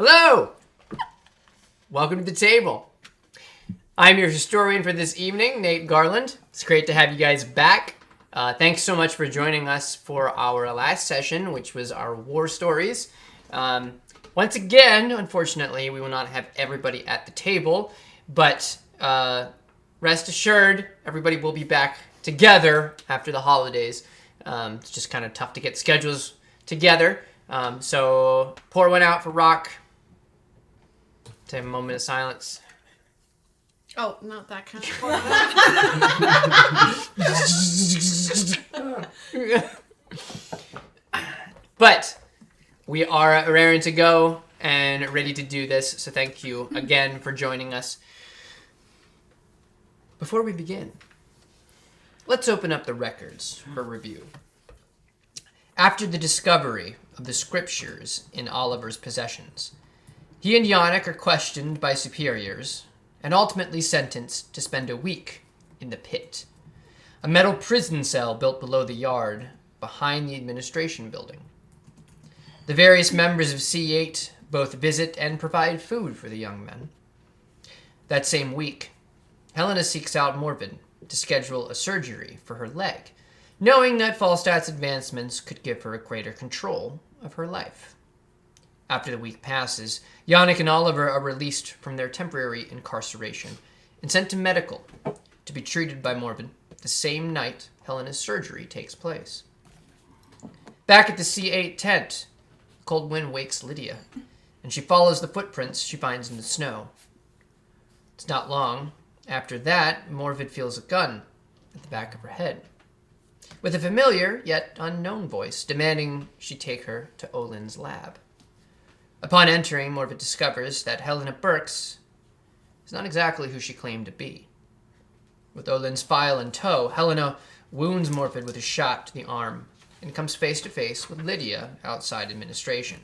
Hello! Welcome to the table. I'm your historian for this evening, Nate Garland. It's great to have you guys back. Thanks so much for joining us for our last session, which was our war stories. Once again, unfortunately, we will not have everybody at the table, but rest assured, everybody will be back together after the holidays. It's just kind of tough to get schedules together. So pour one out for Rock. Take a moment of silence. Oh, not that kind of But we are raring to go and ready to do this, so thank you again for joining us. Before we begin, let's open up the records for review. After the discovery of the scriptures in Oliver's possessions, he and Yannick are questioned by superiors and ultimately sentenced to spend a week in the pit, a metal prison cell built below the yard behind the administration building. The various members of C8 both visit and provide food for the young men. That same week, Helena seeks out Morvid to schedule a surgery for her leg, knowing that Falstat's advancements could give her a greater control of her life. After the week passes, Yannick and Oliver are released from their temporary incarceration and sent to medical to be treated by Morvid the same night Helena's surgery takes place. Back at the C8 tent, a cold wind wakes Lydia, and she follows the footprints she finds in the snow. It's not long after that Morvid feels a gun at the back of her head, with a familiar yet unknown voice demanding she take her to Olin's lab. Upon entering, Morvid discovers that Helena Burks is not exactly who she claimed to be. With Olin's file in tow, Helena wounds Morvid with a shot to the arm and comes face to face with Lydia outside administration.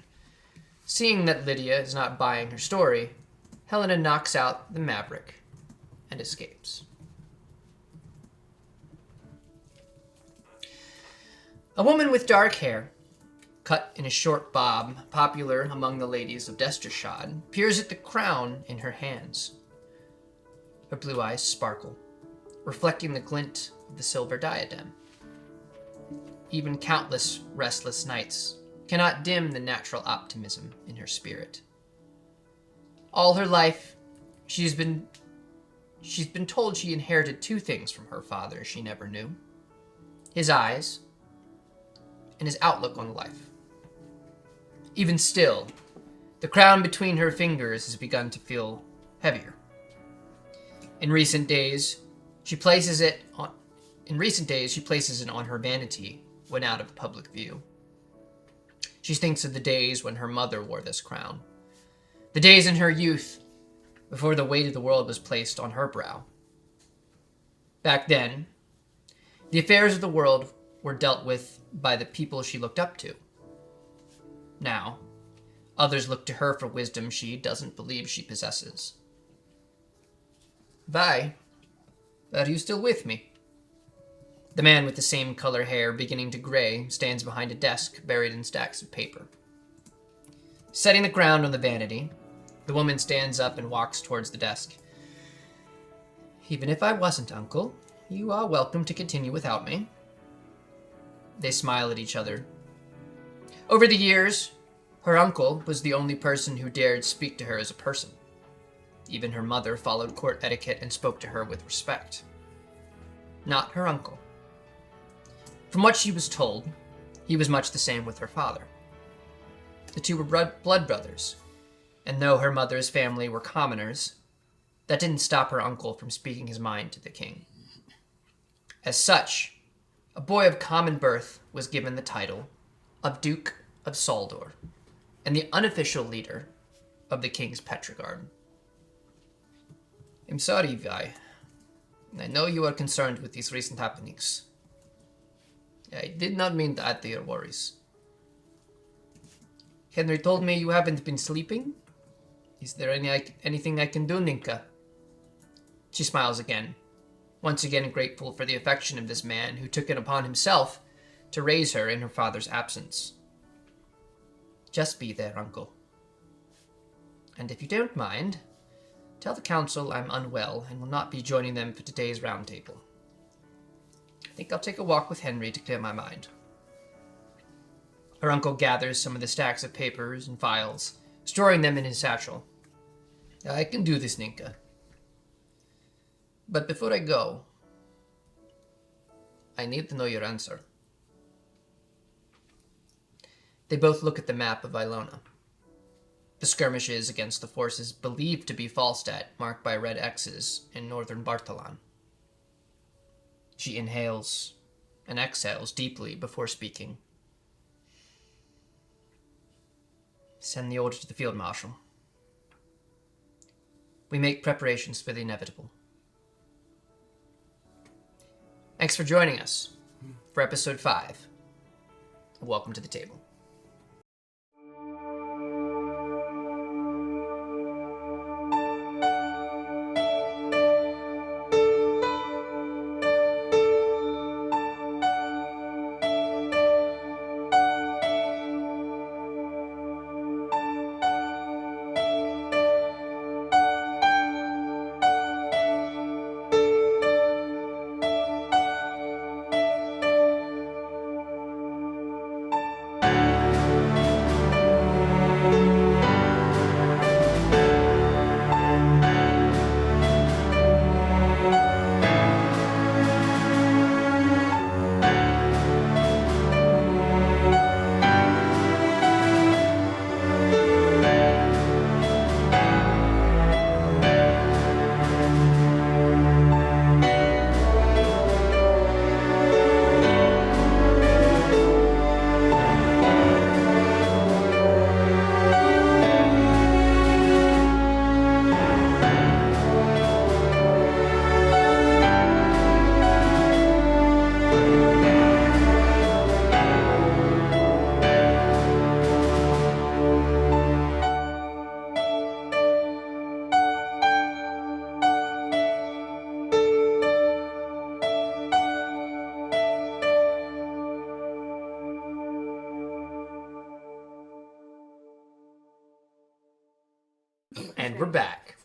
Seeing that Lydia is not buying her story, Helena knocks out the Maverick and escapes. A woman with dark hair, cut in a short bob, popular among the ladies of Destershad, peers at the crown in her hands. Her blue eyes sparkle, reflecting the glint of the silver diadem. Even countless restless nights cannot dim the natural optimism in her spirit. All her life, she's been told she inherited two things from her father she never knew: his eyes and his outlook on life. Even still, the crown between her fingers has begun to feel heavier. In recent days, she places it on her vanity when out of public view. She thinks of the days when her mother wore this crown, the days in her youth before the weight of the world was placed on her brow. Back then, the affairs of the world were dealt with by the people she looked up to. Now, others look to her for wisdom she doesn't believe she possesses. Vi, are you still with me? The man with the same color hair, beginning to gray, stands behind a desk buried in stacks of paper. Setting the ground on the vanity, the woman stands up and walks towards the desk. Even if I wasn't, Uncle, you are welcome to continue without me. They smile at each other. Over the years, her uncle was the only person who dared speak to her as a person. Even her mother followed court etiquette and spoke to her with respect. Not her uncle. From what she was told, he was much the same with her father. The two were blood brothers, and though her mother's family were commoners, that didn't stop her uncle from speaking his mind to the king. As such, a boy of common birth was given the title of Duke of Saldor, and the unofficial leader of the king's Petrogard. I'm sorry, Vi. I know you are concerned with these recent happenings. I did not mean to add to your worries. Henry told me you haven't been sleeping. Is there anything I can do, Ninka? She smiles again, once again grateful for the affection of this man who took it upon himself to raise her in her father's absence. Just be there, Uncle. And if you don't mind, tell the council I'm unwell and will not be joining them for today's roundtable. I think I'll take a walk with Henry to clear my mind. Her uncle gathers some of the stacks of papers and files, storing them in his satchel. I can do this, Ninka. But before I go, I need to know your answer. They both look at the map of Ilona. The skirmishes against the forces believed to be Falstat, marked by red X's in northern Bartalan. She inhales and exhales deeply before speaking. Send the order to the field marshal. We make preparations for the inevitable. Thanks for joining us for episode 5. Welcome to the table. And we're back.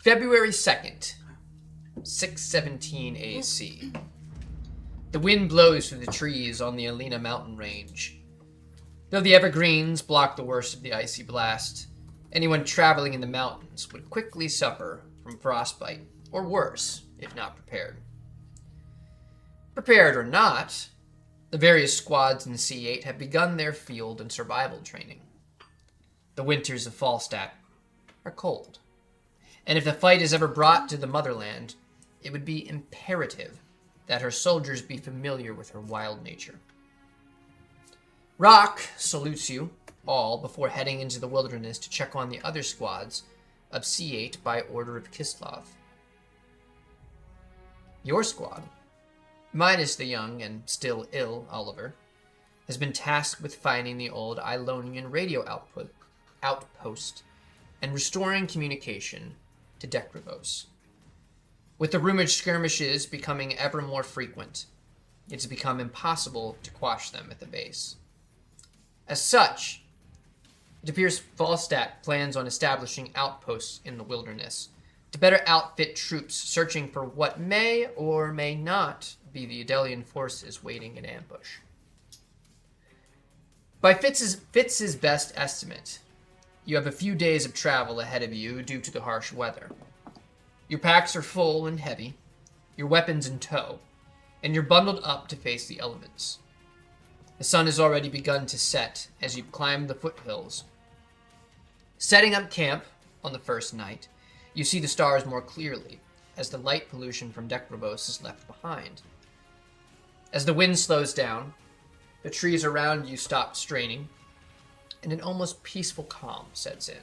February 2nd, 617 AC. The wind blows through the trees on the Alina mountain range. Though the evergreens block the worst of the icy blast, anyone traveling in the mountains would quickly suffer from frostbite, or worse, if not prepared. Prepared or not, the various squads in C8 have begun their field and survival training. The winters of Falstat are cold, and if the fight is ever brought to the motherland, it would be imperative that her soldiers be familiar with her wild nature. Rock salutes you all before heading into the wilderness to check on the other squads of C8 by order of Kislev. Your squad, minus the young and still ill Oliver, has been tasked with finding the old Ilonian radio outpost and restoring communication to Dekravos. With the rumored skirmishes becoming ever more frequent, it's become impossible to quash them at the base. As such, it appears Falstat plans on establishing outposts in the wilderness to better outfit troops searching for what may or may not be the Adelian forces waiting in ambush. By Fitz's best estimate, you have a few days of travel ahead of you due to the harsh weather. Your packs are full and heavy, your weapons in tow, and you're bundled up to face the elements. The sun has already begun to set as you climb the foothills. Setting up camp on the first night, you see the stars more clearly as the light pollution from Dekravos is left behind. As the wind slows down, the trees around you stop straining, and an almost peaceful calm sets in.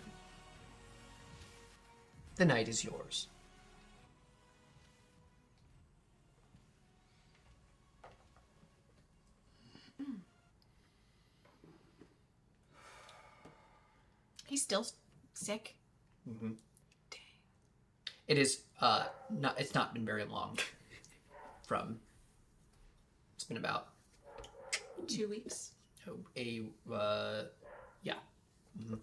The night is yours. He's still sick. Mm-hmm. Dang. It is it's not been very long. It's been about 2 weeks. Yeah. Mm-hmm.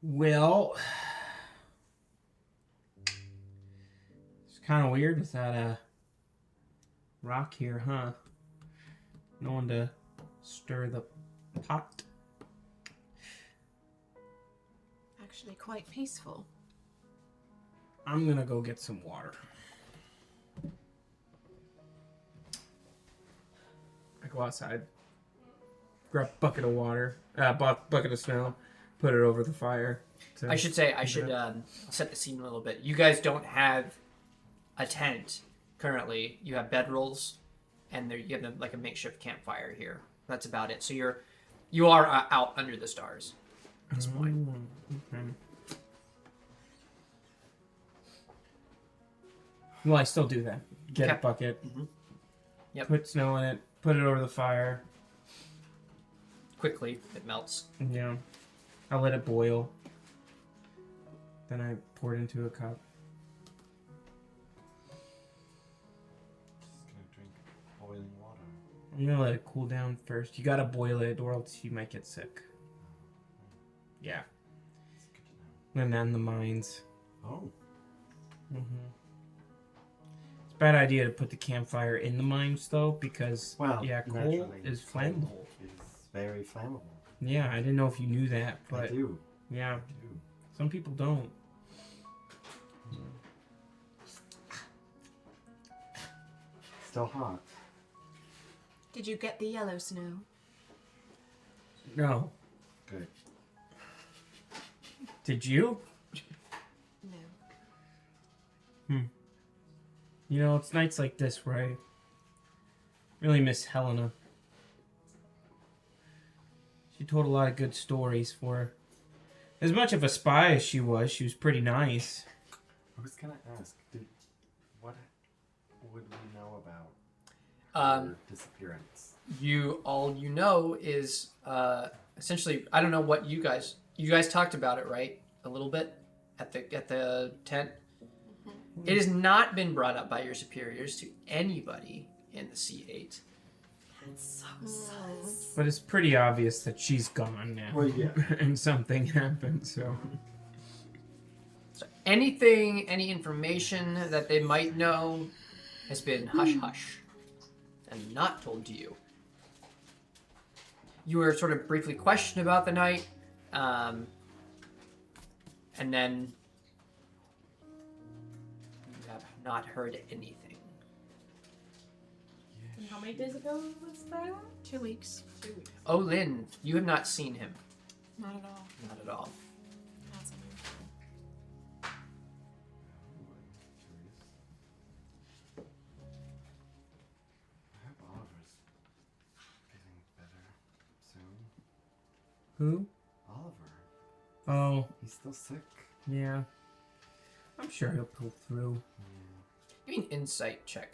Well, it's kind of weird without a rock here, huh? No one to stir the pot. Actually, quite peaceful. I'm gonna go get some water. I go outside, grab a bucket of water, bucket of snow, put it over the fire. I should set the scene a little bit. You guys don't have a tent currently. You have bedrolls, and you have like a makeshift campfire here. That's about it. So you are out under the stars at this point. Okay. Well, I still do that. Get a bucket, Yep. put snow in it, put it over the fire. Quickly, it melts. Yeah. I let it boil. Then I pour it into a cup. Just gonna drink boiling water. I'm gonna let it cool down first. You gotta boil it, or else you might get sick. Yeah. It's good to know. And then the mines. Oh. It's a bad idea to put the campfire in the mines, though, because Well, coal naturally, is flammable. It's very flammable. Yeah, I didn't know if you knew that, I but do. yeah, I do. some people don't. Still hot. Did you get the yellow snow? No. Good. Did you? No. You know, it's nights like this where I really miss Helena. She told a lot of good stories for as much of a spy as she was pretty nice. I was gonna ask, what would we know about her disappearance? All you know is essentially, I don't know what you guys talked about it, right? A little bit at the tent. It has not been brought up by your superiors to anybody in the C8. That's so sus. But it's pretty obvious that she's gone now. Well, yeah. And something happened, so. So any information that they might know has been hush hush and not told to you. You were sort of briefly questioned about the night, and then you have not heard anything. And how many days ago was that? 2 weeks. 2 weeks. Oh, Lynn, you have not seen him. Not at all. Not at all. That's unusual. I hope Oliver's feeling better soon. Who? Oliver. Oh, He's still sick. yeah. I'm sure he'll pull through. Give me an insight check.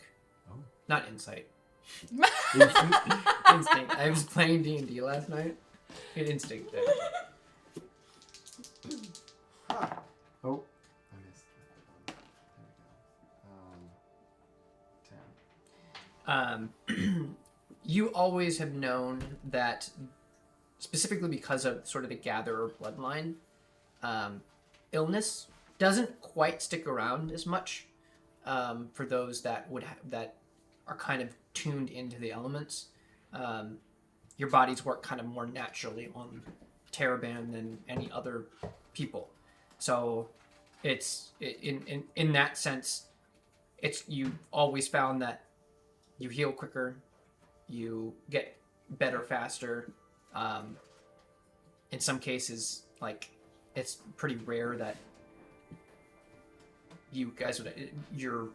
Oh. Not insight. Instinct? Instinct. I was playing D&D last night. Get instinct there. Oh, I missed. There we go. 10. You always have known that, specifically because of sort of the gatherer bloodline, illness doesn't quite stick around as much for those that that are kind of tuned into the elements. Your bodies work kind of more naturally on Teraband than any other people, so it's in that sense, you've always found that you heal quicker, you get better faster. In some cases, like, it's pretty rare that you guys your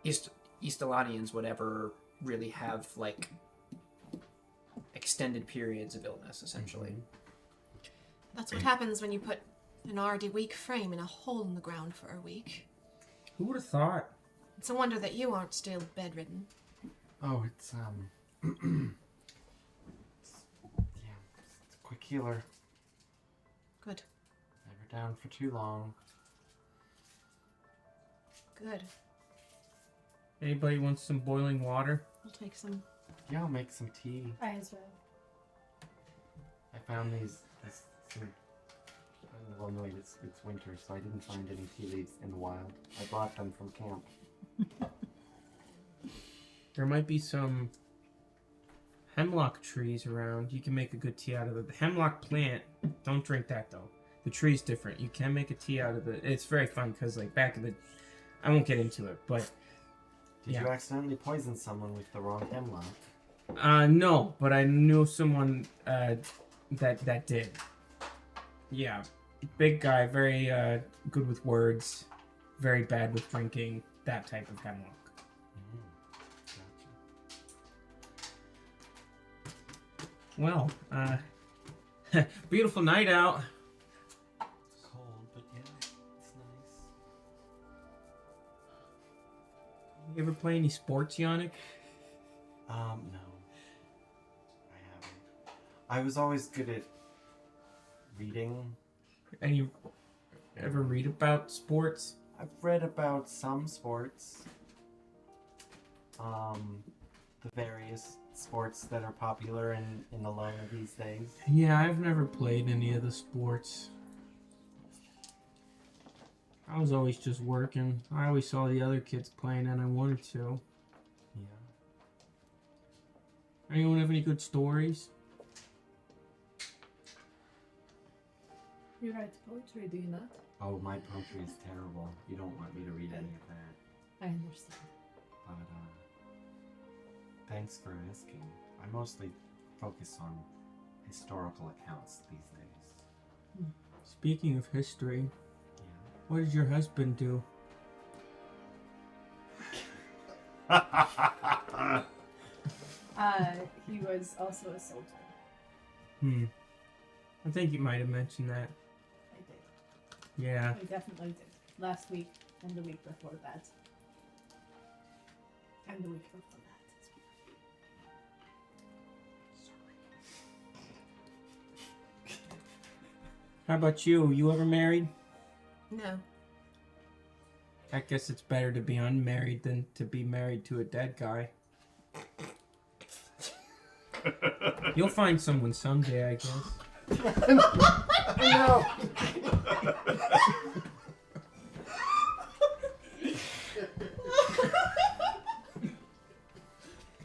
Eastalanians would ever really have, like, extended periods of illness, essentially. That's what happens when you put an already weak frame in a hole in the ground for a week. Who would have thought? It's a wonder that you aren't still bedridden. Oh, it's it's a quick healer. Good. Never down for too long. Good. Anybody wants some boiling water? I'll take some. Yeah, I'll make some tea. I as well. I found this Well, no, it's winter, so I didn't find any tea leaves in the wild. I brought them from camp. There might be some hemlock trees around. You can make a good tea out of it. The hemlock plant, don't drink that though. The tree's different. You can make a tea out of it. It's very fun because like back in the, I won't get into it, but Did yeah. you accidentally poison someone with the wrong hemlock? No, but I knew someone that did. Yeah, big guy, very good with words, very bad with drinking. That type of hemlock. Well, beautiful night out. It's cold, but yeah, it's nice. You ever play any sports, Yannick? No. I haven't. I was always good at reading. And you ever read about sports? I've read about some sports. The various sports that are popular in Alona these days. Yeah, I've never played any of the sports. I was always just working. I always saw the other kids playing and I wanted to. Yeah. Anyone have any good stories? You write poetry, do you not? Oh, my poetry is terrible. You don't want me to read any of that. I understand. But, thanks for asking. I mostly focus on historical accounts these days. Speaking of history, Yeah. what did your husband do? He was also a soldier. I think you might have mentioned that. I did. Yeah. I definitely did. Last week and the week before that. And the week before that. How about you? You ever married? No. I guess it's better to be unmarried than to be married to a dead guy. You'll find someone someday, I guess. No!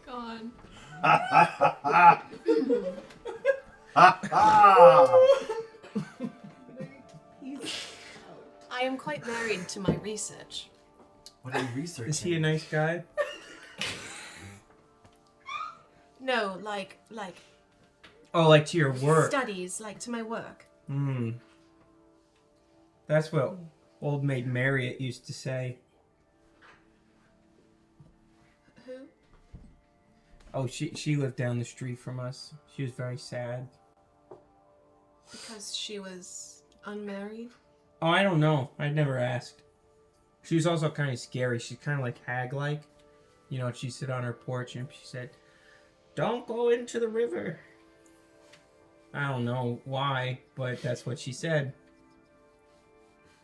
Gone. I am quite married to my research. What are you researching? Is he a nice guy? No, like Oh, like to your work. studies, like to my work. That's what old maid Marriott used to say. Who? Oh, she lived down the street from us. She was very sad. Because she was unmarried? Oh, I don't know. I'd never asked. She was also kind of scary. She's kind of like hag-like. You know, she'd sit on her porch and she said, "Don't go into the river." I don't know why, but that's what she said.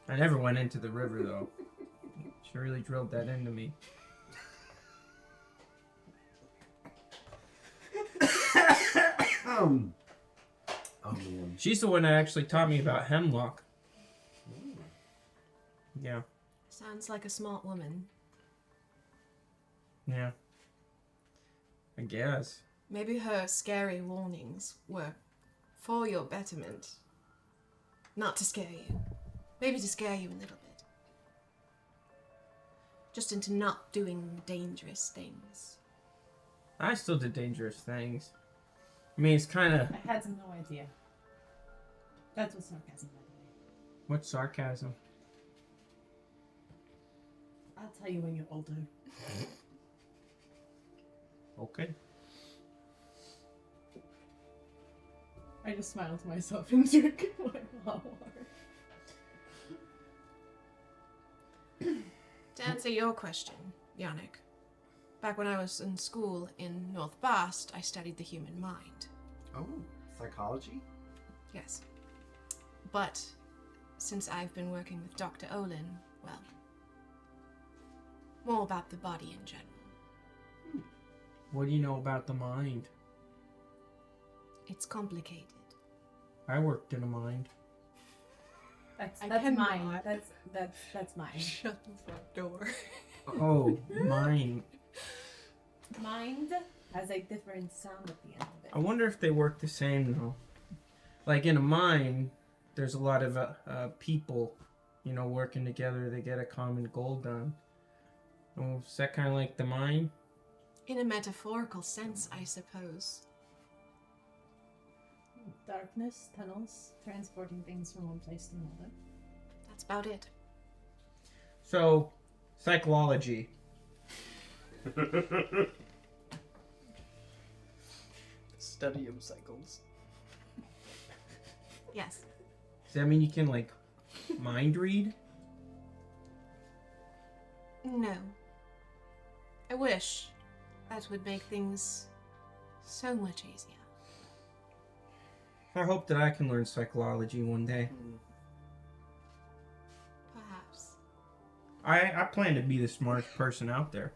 I never went into the river, though. She really drilled that into me. Oh, man. She's the one that actually taught me about hemlock. Yeah. Sounds like a smart woman. Yeah. I guess. Maybe her scary warnings were for your betterment. Not to scare you. Maybe to scare you a little bit. Just into not doing dangerous things. I still did dangerous things. I mean, it's kind of... I had no idea. That was sarcasm, by the way. What's sarcasm? I'll tell you when you're older. Okay. I just smiled to myself and drank my hot water. To answer your question, Yannick, back when I was in school in North Bast, I studied the human mind. Oh, psychology? Yes. But since I've been working with Dr. Olin, well, more about the body in general. What do you know about the mind? It's complicated. I worked in a mine. That's I mine. cannot. That's mine. Shut the front door. Oh, mine. Mind has a different sound at the end of it. I wonder if they work the same though. Like in a mine, there's a lot of people, you know, working together. They get a common goal done. Oh, is that kind of like the mine? In a metaphorical sense, I suppose. Darkness, tunnels, transporting things from one place to another. That's about it. So, psychology. Study of cycles. Yes. Does that mean you can like mind read? No. I wish. That would make things so much easier. I hope that I can learn psychology one day. Perhaps. I plan to be the smartest person out there.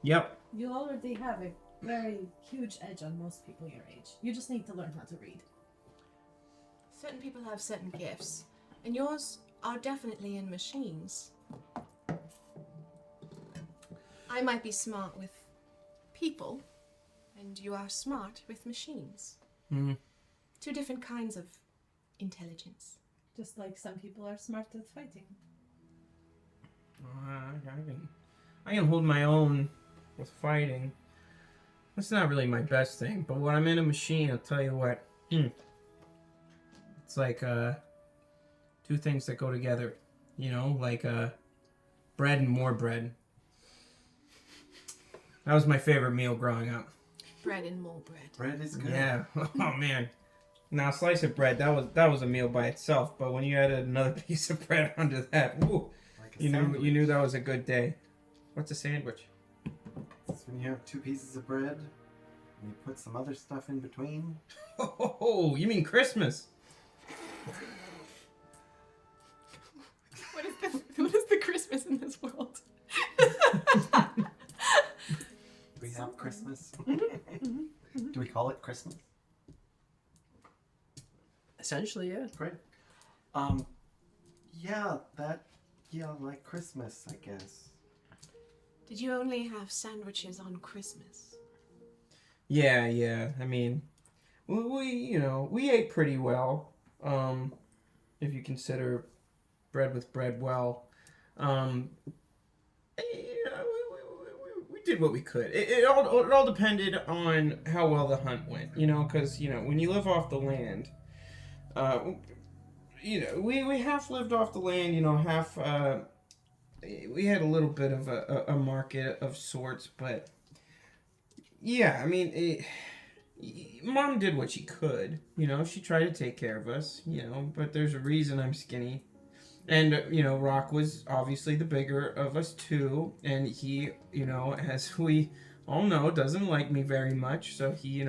Yep. You already have a very huge edge on most people your age. You just need to learn how to read. Certain people have certain gifts, and yours are definitely in machines. I might be smart with people, and you are smart with machines. Hmm. Two different kinds of intelligence. Just like some people are smart at fighting. I can hold my own with fighting. That's not really my best thing, but when I'm in a machine, I'll tell you what. It's like two things that go together, you know, like bread and more bread. That was my favorite meal growing up. Bread and more bread. Bread is good. Yeah. Oh man. Now a slice of bread that was a meal by itself, but when you added another piece of bread onto that, woo, Like a you sandwich. knew that was a good day. What's a sandwich? It's when you have two pieces of bread and you put some other stuff in between. Oh, you mean Christmas? What is the Christmas in this world? We have Christmas. Do we call it Christmas? Essentially, yeah. Great. Yeah, like Christmas, I guess. Did you only have sandwiches on Christmas? Yeah. I mean, we ate pretty well. If you consider bread with bread well. We did what we could. It all depended on how well the hunt went, because, when you live off the land, we half lived off the land, half, we had a little bit of a market of sorts, but yeah, I mean, Mom did what she could, she tried to take care of us, but there's a reason I'm skinny. And, Rock was obviously the bigger of us two, and he, as we all know, doesn't like me very much, so he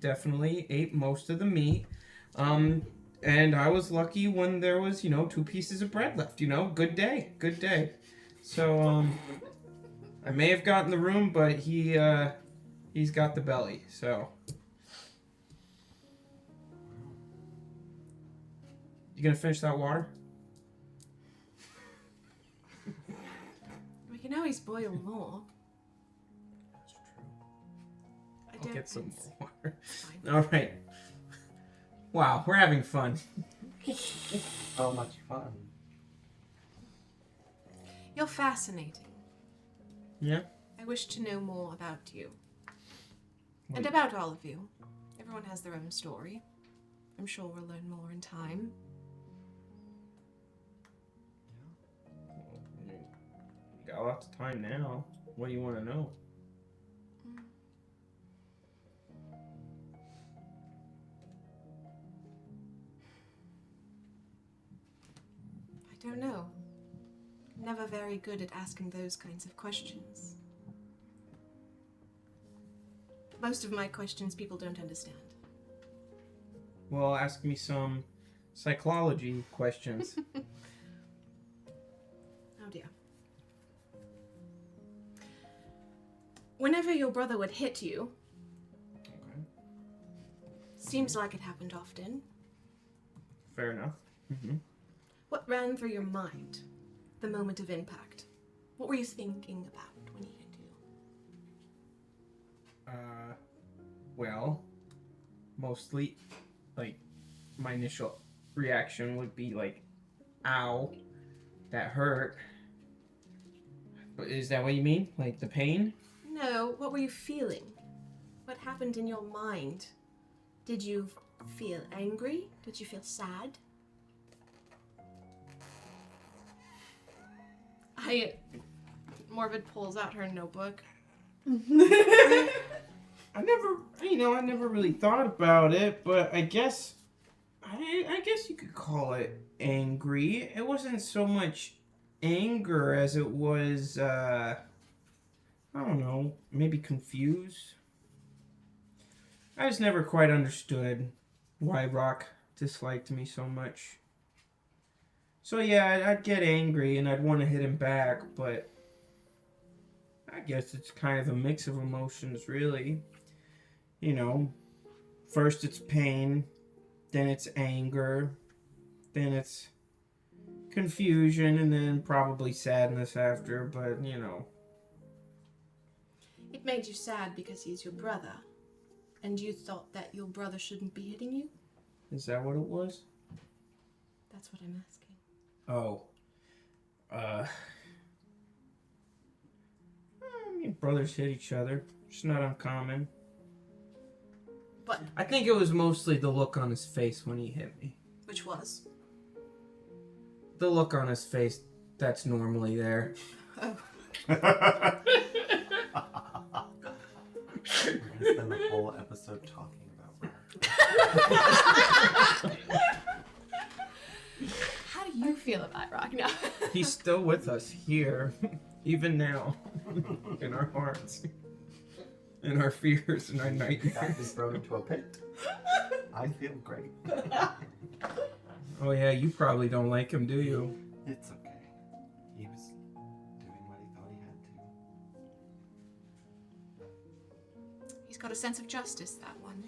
definitely ate most of the meat. And I was lucky when there was, 2 pieces of bread left, good day. So, I may have gotten the room, but he's got the belly, so. You gonna finish that water? We can always boil more. That's true. I I'll get some it's more water. fine. All right. Wow, we're having fun. So much fun. You're fascinating. Yeah? I wish to know more about you. What And do about all of you. Everyone has their own story. I'm sure we'll learn more in time. You got lots of time now. What do you want to know? I don't know. Never very good at asking those kinds of questions. Most of my questions people don't understand. Well, ask me some psychology questions. Oh dear. Whenever your brother would hit you, Okay. seems like it happened often. Fair enough. Mm-hmm. What ran through your mind the moment of impact? What were you thinking about when you hit you? Well, mostly, like, my initial reaction would be like, ow, that hurt. But is that what you mean? Like the pain? No, what were you feeling? What happened in your mind? Did you feel angry? Did you feel sad? Morvid pulls out her notebook. I never really thought about it, but I guess you could call it angry. It wasn't so much anger as it was, I don't know, maybe confused. I just never quite understood why Rock disliked me so much. So yeah, I'd get angry and I'd want to hit him back, but I guess it's kind of a mix of emotions, really. You know, first it's pain, then it's anger, then it's confusion, and then probably sadness after, but you know. It made you sad because he's your brother. And you thought that your brother shouldn't be hitting you? Is that what it was? That's what I'm asking. Oh. I mean, brothers hit each other. It's not uncommon. But I think it was mostly the look on his face when he hit me. which was? The look on his face that's normally there. Oh. We're gonna spend the whole episode talking about her. How do you feel about Rock now? He's still with us here, even now, in our hearts, in our fears, and our Got me nightmares. thrown into a pit. I feel great. Oh yeah, you probably don't like him, do you? It's okay. He was doing what he thought he had to. He's got a sense of justice, that one.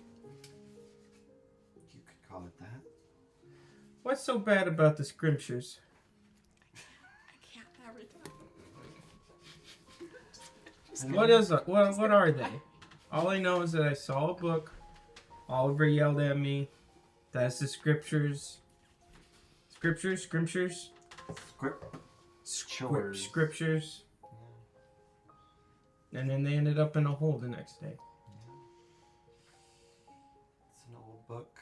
You could call it that. What's so bad about the scriptures? I can't every time. What are they? All I know is that I saw a book. Oliver yelled at me. That's the scriptures. Scriptures? Scriptures. Scriptures. And then they ended up in a hole the next day. It's an old book.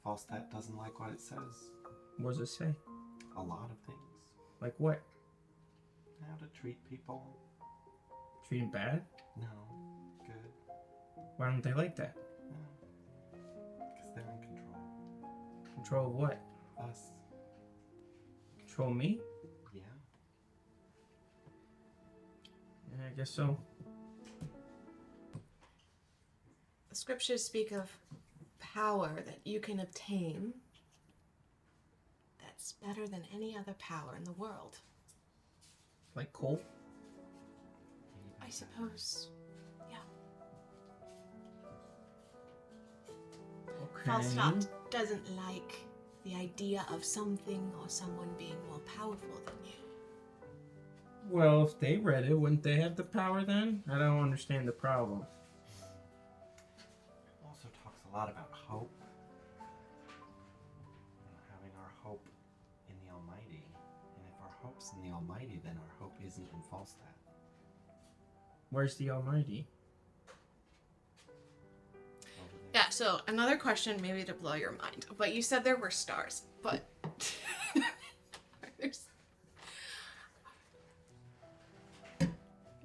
Falstat doesn't like what it says. What does it say? A lot of things. Like what? How to treat people. Treat him bad? No. Good. Why don't they like that? Because they're in control. Control of what? Us. Control me? Yeah. Yeah, I guess so. The scriptures speak of power that you can obtain that's better than any other power in the world. Like coal? I suppose. Yeah. Okay. Falstat doesn't like the idea of something or someone being more powerful than you. Well, if they read it, wouldn't they have the power then? I don't understand the problem. It also talks a lot about hope. And having our hope in the Almighty. And if our hope's in the Almighty, then our hope isn't in Falstat. Where's the Almighty? Over there. Yeah, so another question maybe to blow your mind. But you said there were stars, but there's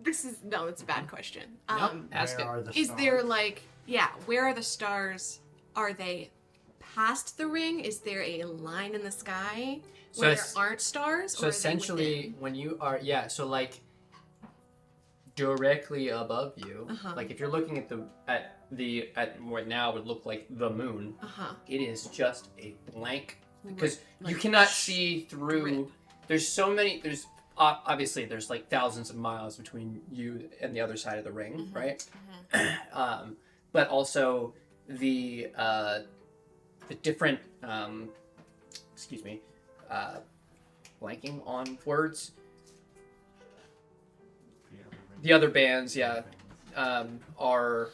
it's a bad question. Ask Where it. are the Is stars? there where are the stars? Are they past the ring? Is there a line in the sky So where it's- there aren't stars? So or are they essentially, within? when you are, so like directly above you, Uh-huh. like if you're looking at what now would look like the moon, it is just a blank because you Like cannot see through. rip. There's so many. There's obviously there's like thousands of miles between you and the other side of the ring, right? But also the the different, blanking on words. The other bands, yeah, are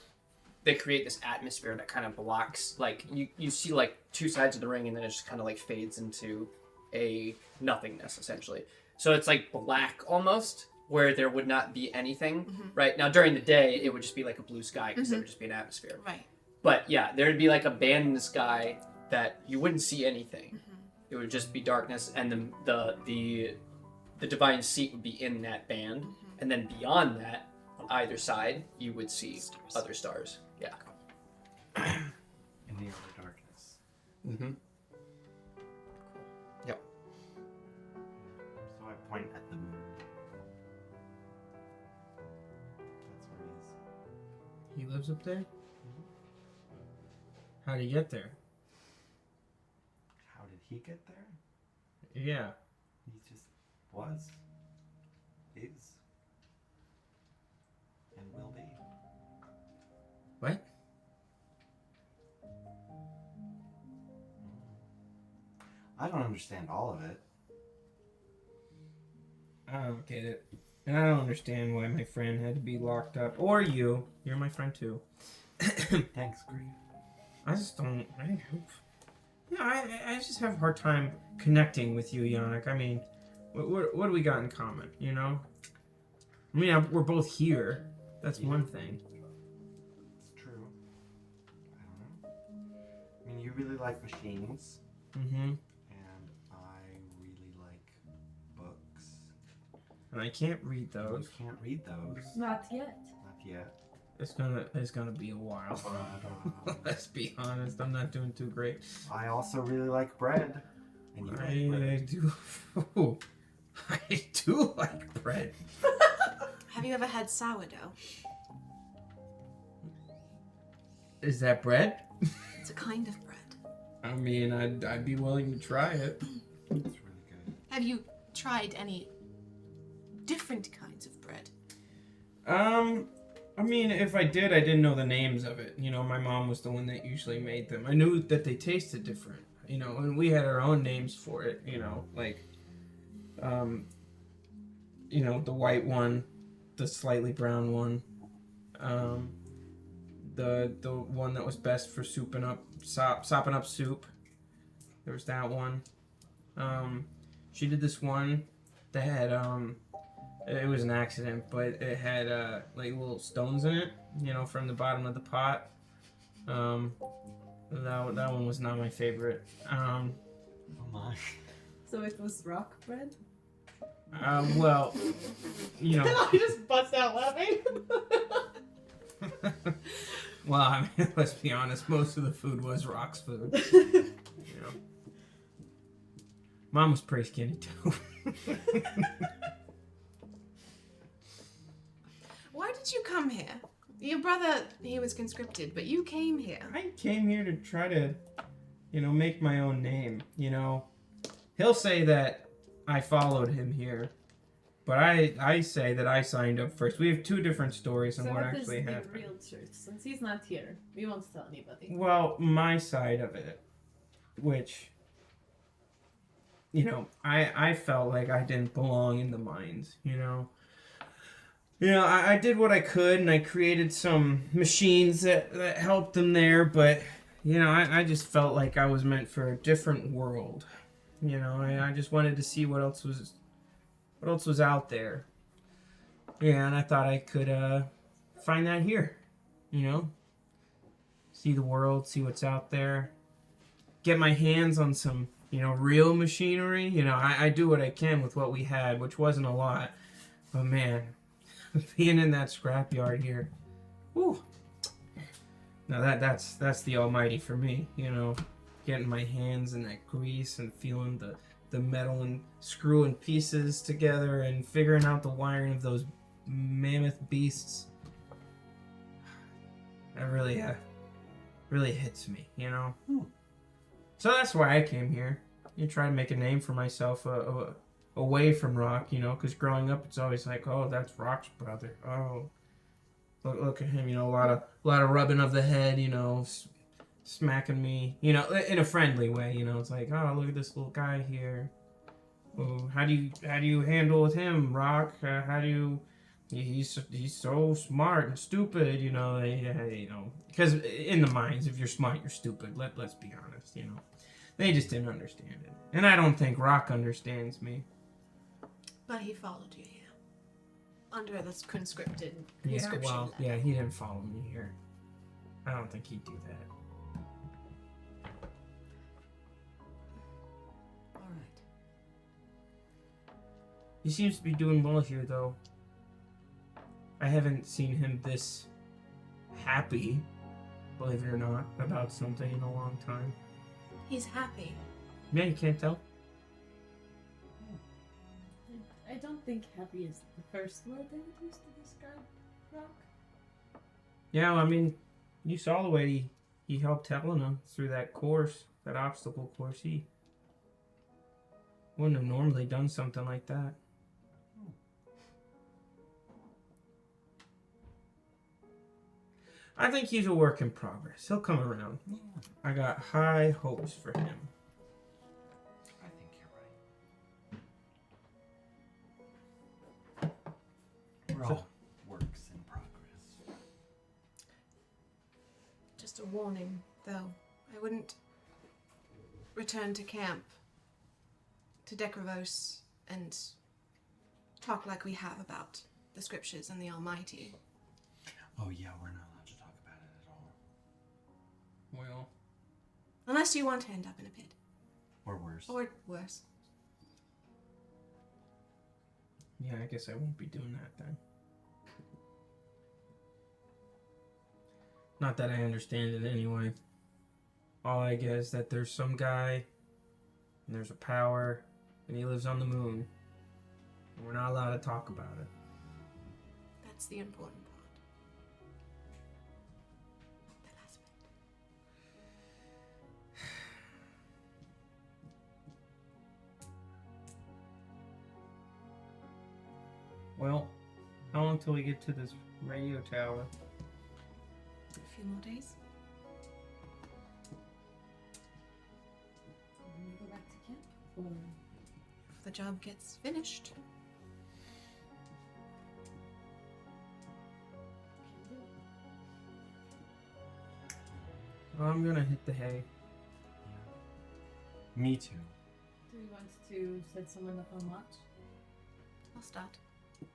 they create this atmosphere that kind of blocks, like you see like two sides of the ring, and then it just kind of like fades into a nothingness essentially. So it's like black almost, where there would not be anything. Right now during the day, it would just be like a blue sky because there would just be an atmosphere. Right. But yeah, there would be like a band in the sky that you wouldn't see anything. It would just be darkness, and the divine seat would be in that band, and then beyond that, on either side, you would see other stars. Yeah. In the outer darkness. Mm-hmm. Yep. So I point at the moon. That's where he is. He lives up there? How did he get there? How did he get there? Yeah. He just was. Is. And will be. What? I don't understand all of it. I don't get it. And I don't understand why my friend had to be locked up. Or you. You're my friend too. Thanks, Grief. I just don't. I just have a hard time connecting with you, Yannick. I mean, what do we got in common, you know? I mean, we're both here. That's one thing. It's true. I don't know. I mean, you really like machines. Mm-hmm. And I really like books. And I can't read those. You can't read those. Not yet. Not yet. It's gonna be a while. Let's be honest. I'm not doing too great. I also really like bread. And you like I bread. do. I do like bread. Have you ever had sourdough? Is that bread? It's a kind of bread. I mean, I'd be willing to try it. It's really good. Have you tried any different kinds of bread? I mean, if I did, I didn't know the names of it. You know, my mom was the one that usually made them. I knew that they tasted different, you know, and we had our own names for it, you know, like, you know, the white one, the slightly brown one, the one that was best for sopping up soup. There was that one. She did this one that had, it was an accident, but it had like little stones in it, you know, from the bottom of the pot. That one was not my favorite. Oh my. So it was rock bread? Well, you know. I just bust out laughing. Well, I mean, let's be honest, most of the food was Rock's food. You know. Mom was pretty skinny too. Why did you come here? Your brother, he was conscripted, but you came here. I came here to try to, you know, make my own name, you know. He'll say that I followed him here, but I say that I signed up first. We have two different stories on So what what is actually the happened. real truth? Since he's not here, we won't tell anybody. Well, my side of it, which, you know, I felt like I didn't belong in the mines, you know. You know, I did what I could, and I created some machines that helped them there, but, you know, I just felt like I was meant for a different world. You know, I just wanted to see what else was out there. Yeah, and I thought I could find that here, you know? See the world, see what's out there. Get my hands on some, you know, real machinery. You know, I do what I can with what we had, which wasn't a lot. But man, being in that scrapyard here, whew. Now that's the almighty for me, you know. Getting my hands in that grease and feeling the metal and screwing pieces together and figuring out the wiring of those mammoth beasts. That really hits me, you know. So that's why I came here. You try to make a name for myself away from Rock, you know, because growing up it's always like, oh, that's Rock's brother. Oh, look at him, you know, a lot of rubbing of the head, you know, smacking me, you know, in a friendly way. You know, it's like, oh, look at this little guy here. Oh, how do you handle with him, Rock? How do you? He's so smart and stupid, you know. You know, because in the minds, if you're smart, you're stupid. Let's be honest, you know. They just didn't understand it, and I don't think Rock understands me. But he followed you here. Under this conscripted Yeah, conscription well, letter. yeah, he didn't follow me here. I don't think he'd do that. All right. He seems to be doing well here, though. I haven't seen him this happy, believe it or not, about something in a long time. He's happy. Yeah, you can't tell. I don't think happy is the first word they would use to describe Rock. Yeah, I mean, you saw the way he helped Helena through that course, that obstacle course. He wouldn't have normally done something like that. I think he's a work in progress. He'll come around. I got high hopes for him. I think you're right. We're all works in progress. Just a warning, though. I wouldn't return to camp to Decravos and talk like we have about the scriptures and the Almighty. Oh yeah, we're not allowed to talk about it at all. Well, Unless you want to end up in a pit. Or worse. Or worse. yeah, I guess I won't be doing that then. Not that I understand it anyway. All I get is that there's some guy, and there's a power, and he lives on the moon. And we're not allowed to talk about it. That's the important part. The last bit. Well, how long till we get to this radio tower? A few more days. When we go back to camp? Or If the job gets finished. can do? Well, I'm gonna hit the hay. Yeah. Me too. Do you want to set someone up on watch? I'll start. Do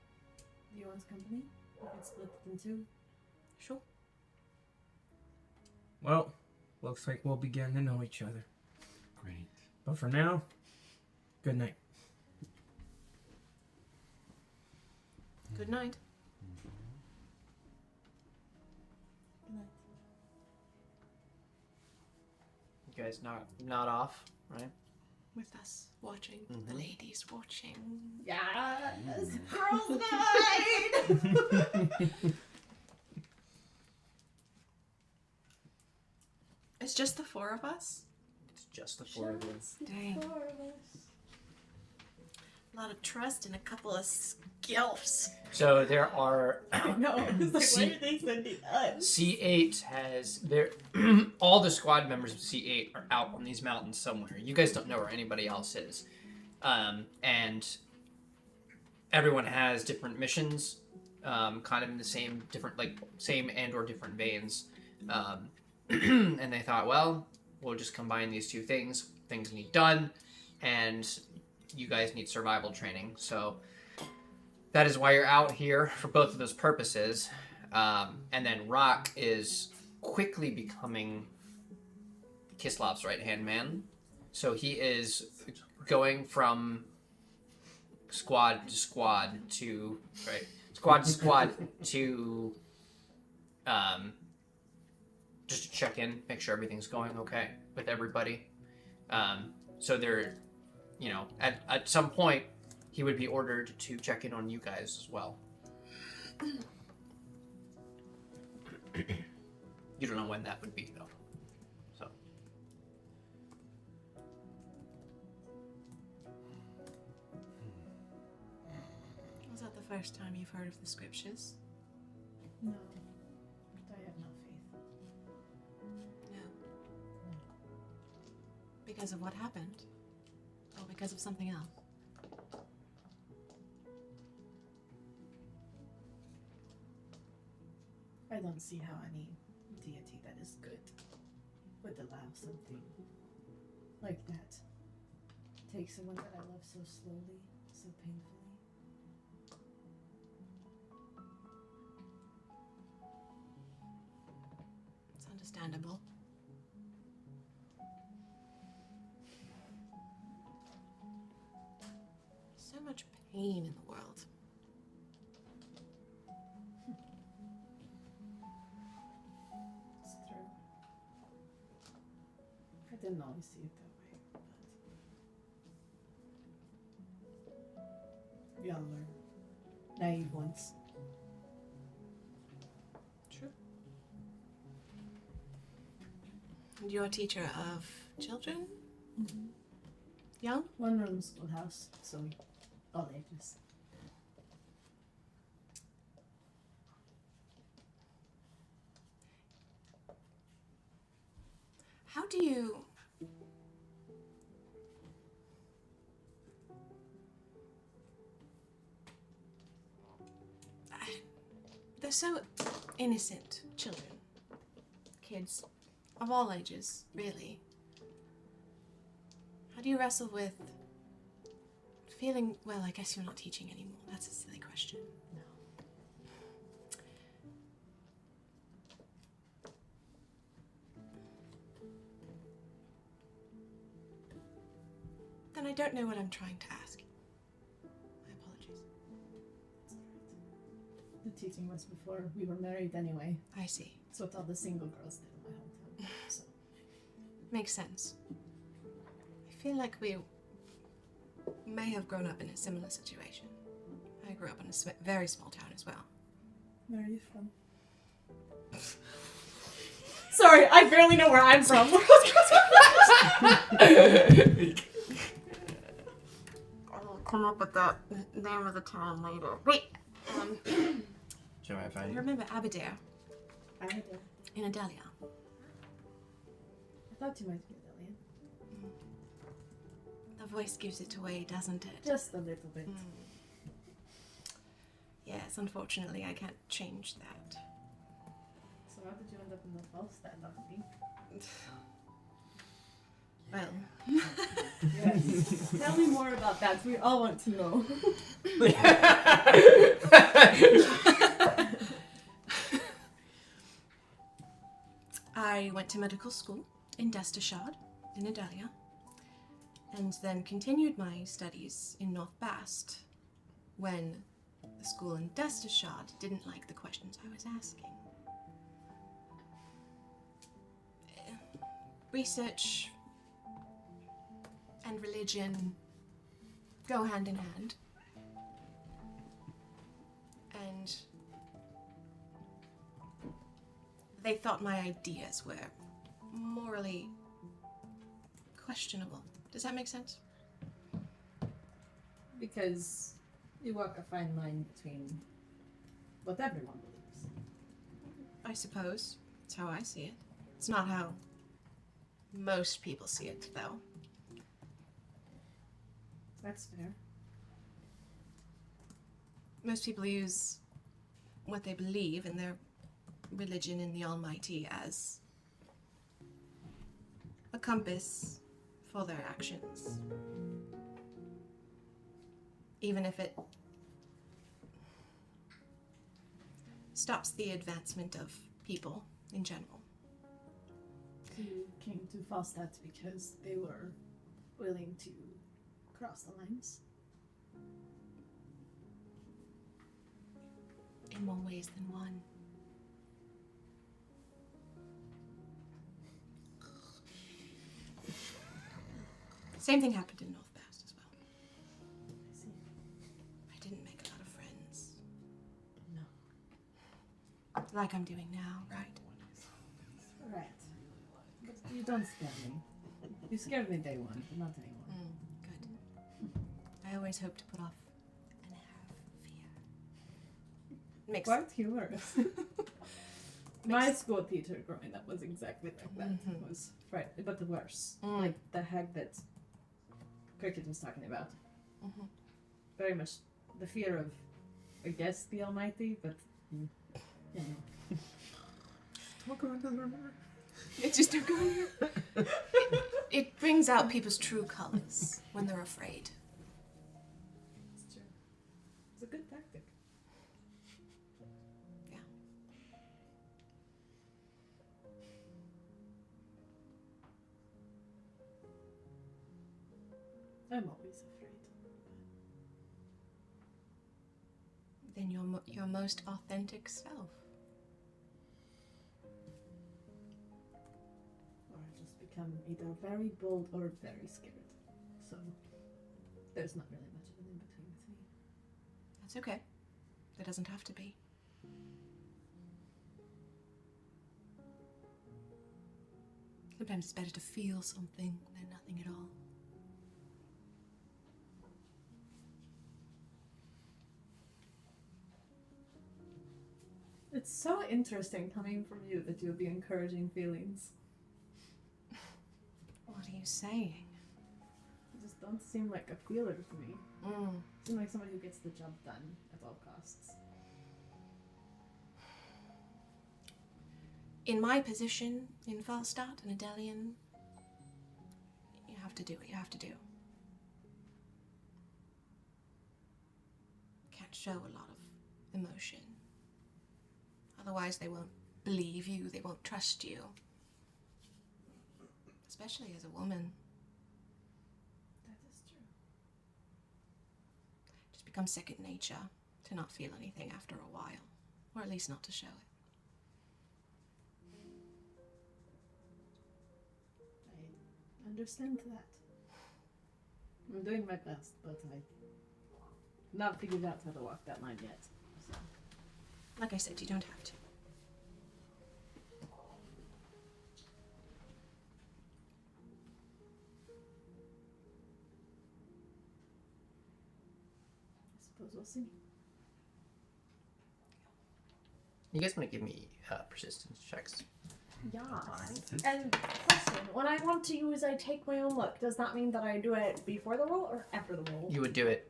you want company? We can split it in two. Sure. Well, looks like we'll be getting to know each other. Great. But for now, good night. Good night. Good night. You guys not off, right? With us watching. The ladies watching. Yes! Girls' night! It's just the four of us? It's just the four of you. Dang. Four of us. A lot of trust and a couple of skills. So there are No, it's like, See- why are they sending us? C8 has their all the squad members of C8 are out on these mountains somewhere. You guys don't know where anybody else is, and everyone has different missions, kind of in the same different same and or different veins. And they thought, well, we'll just combine these two things. Things need done, and you guys need survival training. So that is why you're out here for both of those purposes. And then Rock is quickly becoming Kislov's right-hand man. So he is going from squad to squad to just to check in, make sure everything's going okay with everybody. So they're, at some point, he would be ordered to check in on you guys as well. You don't know when that would be, though. So. Was that the first time you've heard of the scriptures? No. I have no faith. No. because of what happened, or because of something else. I don't see how any deity that is good would allow something like that. Take someone that I love so slowly, so painfully. It's understandable. So much pain in the world. It's true. I didn't always see it that way, but we all learn. Naive ones. True. And you're a teacher of children? Mm-hmm. Young? One room schoolhouse, so all ages. How do you... They're so innocent, children. Kids of all ages, really. How do you wrestle with feeling, well, I guess you're not teaching anymore. That's a silly question. No. Then I don't know what I'm trying to ask. My apologies. The teaching was before we were married anyway. I see. It's what all the single girls did in my hometown. So Makes sense. I feel like we may have grown up in a similar situation. I grew up in a very small town as well. where are you from? Sorry, I barely know where I'm from. I'll come up with the name of the town later. Wait, Shall I I find you? remember Aberdare I in Adelia. thought you might be Italian. The voice gives it away, doesn't it? Just a little bit. Yes, unfortunately, I can't change that. So how did you end up in the Falstat lobby? Well, Yes. Tell me more about that. We all want to know. I went to medical school in Destashaad, in Adelia, and then continued my studies in North Bast when the school in Destashaad didn't like the questions I was asking. Research and religion go hand in hand. And they thought my ideas were morally questionable. Does that make sense? Because you walk a fine line between what everyone believes. I suppose. That's how I see it. It's not how most people see it, though. That's fair. Most people use what they believe in their religion in the Almighty as a compass for their actions. Even if it stops the advancement of people in general. You came to Falstat because they were willing to cross the lines. In more ways than one. Same thing happened in North Bast as well. I see. I didn't make a lot of friends. No. Like I'm doing now, right? Right. But you don't scare me. You scared me day one, but not anymore. Good. I always hope to put off and have fear. Makes Quite humorous. My school teacher growing up was exactly like that. Mhm. It was right, but the worse. Mm. Like the hag that Cricket was talking about. Mhm. Very much the fear of, I guess, the Almighty, but you know. It's just it brings out people's true colors when they're afraid. It's true. It's a good tactic. Yeah. I'm always afraid. Then your most authentic self. Or I just become either very bold or very scared. So there's not really much of an in-between with me. That's okay. There doesn't have to be. Sometimes it's better to feel something than nothing at all. It's so interesting coming from you that you have the encouraging feelings. What are you saying? You just don't seem like a feeler to me. Mm. You seem like somebody who gets the job done at all costs. In my position in Falstat and Adelian, you have to do what you have to do. Can't show a lot of emotion. Otherwise they won't believe you, they won't trust you. Especially as a woman. That is true. Just becomes second nature to not feel anything after a while. Or at least not to show it. I understand that. I'm doing my best, but I've not figured out how to walk that line yet. So. Like I said, you don't have to. I suppose we'll see. You guys want to give me persistence checks? Yeah. And question, when I want to use I take my own look, does that mean that I do it before the roll or after the roll? You would do it.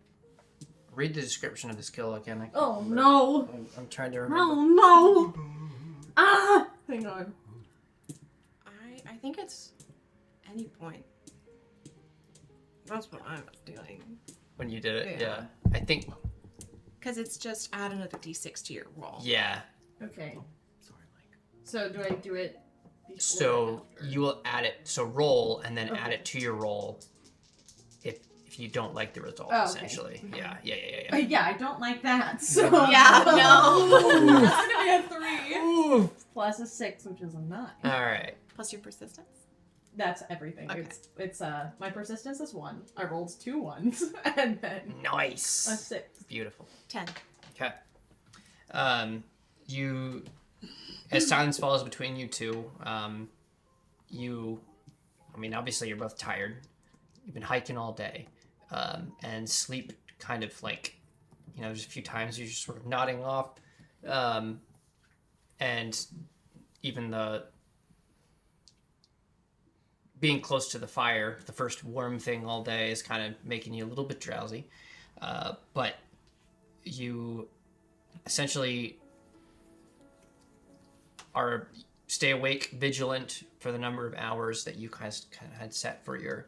Read the description of the skill again. I can't Oh remember. no! I'm trying to remember. Oh no! Ah! Hang on. I think it's any point. That's what I was doing. When you did it, Yeah. yeah. I think, Because it's just add another d6 to your roll. yeah. Okay. Sorry, Mike. So do I do it before So or after? you will add it. So roll and then add Okay. it to your roll. If you don't like the result, Oh, okay. essentially. Yeah. Yeah, I don't like that. So Yeah, no. That's gonna be a 3 plus a 6, which is a 9. All right. Plus your persistence? That's everything. Okay. It's my persistence is 1. I rolled 2 1s and then a Nice. 6. Beautiful. 10. Okay. You, as silence falls between you two, obviously you're both tired. You've been hiking all day, and sleep kind of like, there's a few times you're just sort of nodding off, and even the being close to the fire, the first warm thing all day, is kind of making you a little bit drowsy, but you essentially stay awake, vigilant for the number of hours that you guys kind of had set for your,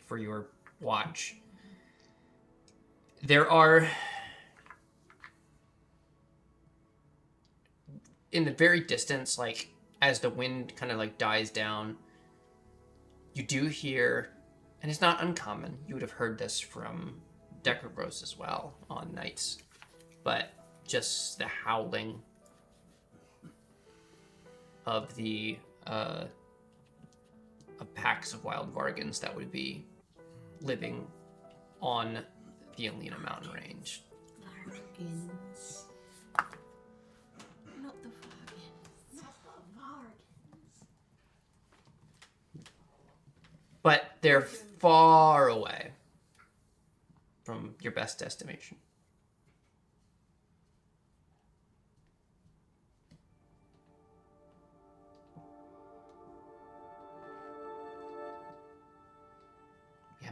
for your watch. There are, in the very distance, like as the wind kind of like dies down, you do hear, and it's not uncommon, you would have heard this from Decabros as well on nights, but just the howling of the of packs of wild vargans that would be living on the Alina mountain range. Vargans. Not the Vargans. But they're far away from your best estimation.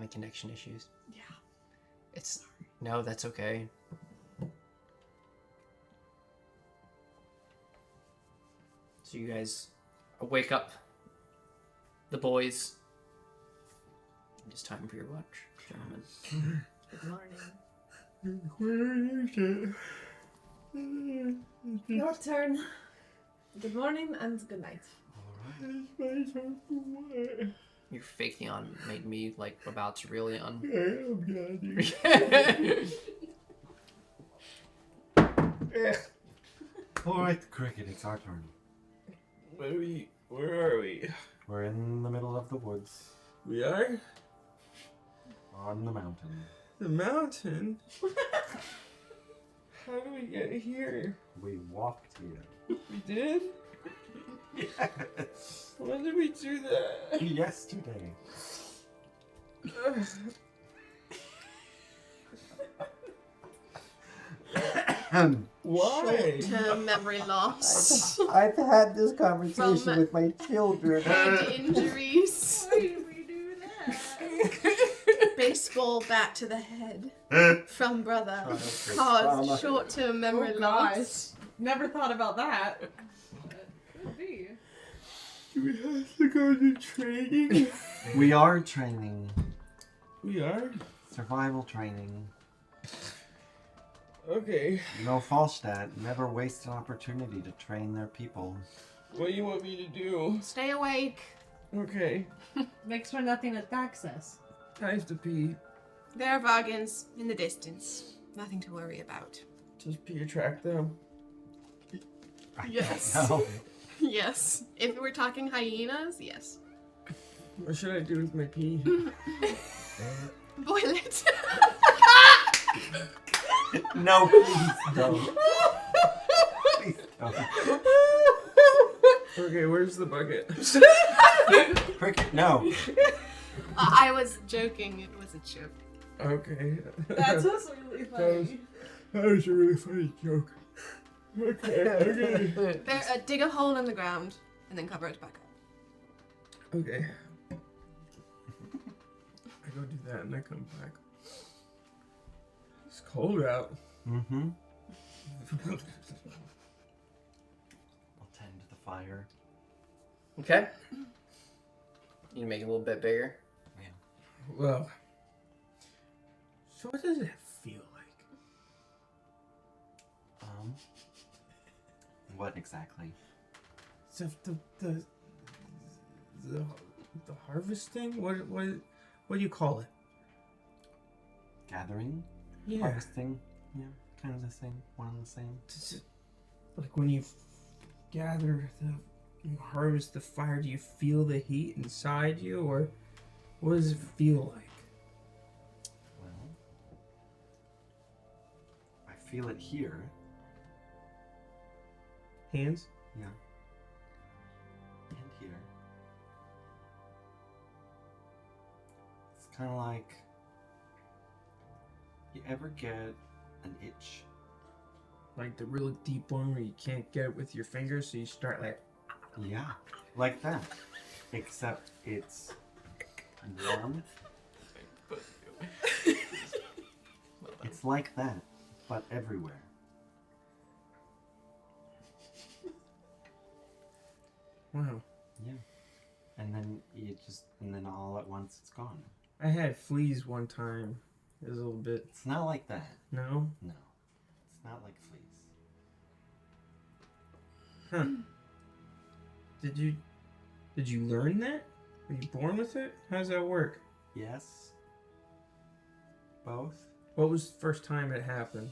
having connection issues. Yeah. No, that's okay. So you guys wake up the boys. It's time for your lunch, gentlemen. Good morning. Your turn. Good morning and good night. Your fake yawn made me like about to really yawn. Alright, Cricket, it's our turn. Where are we? We're in the middle of the woods, We are? on the mountain. The mountain? How do we get here? We walked here. We did? Yes. When did we do that? Yesterday. Why? Short-term memory loss. I've had this conversation From- with my children. Head injuries. Why did we do that? Baseball bat to the head from brother trauma. caused short-term memory Oh, loss. Never thought about that. Could be. Do we have to go to training? We are training. We are? Survival training. Okay. You know, Falstat never waste an opportunity to train their people. What do you want me to do? Stay awake. Okay. Make sure nothing attacks us. I have to pee. There are Vargans in the distance. Nothing to worry about. Does pee attract them? Yes. No. Yes. If we're talking hyenas, yes. What should I do with my pee? Boil it. No, please don't. Please don't. Okay, where's the bucket? Cricket, no. I was joking. It was a joke. Okay. That's just really funny. That was a really funny joke. Okay, okay. There, dig a hole in the ground and then cover it back up. Okay. I go do that and I come back. It's cold out. Mm-hmm. We'll tend to the fire. Okay. You make it a little bit bigger. Well. So what does it feel like? What exactly? So the harvesting? What do you call it? Gathering? Yeah. Harvesting? Yeah, kind of the same. One and the same. Does it, like when you you harvest the fire, do you feel the heat inside you, or what does it feel like? Well, I feel it here. Hands? Yeah. And here. It's kind of like, you ever get an itch? Like the really deep one where you can't get it with your fingers, so you start like. Yeah, like that. Except it's warm. It's like that, but everywhere. Wow. Yeah. And then all at once it's gone. I had fleas one time. It was a little bit. It's not like that. No? No. It's not like fleas. Huh. Did you learn that? Were you born with it? How does that work? Yes. Both. What was the first time it happened?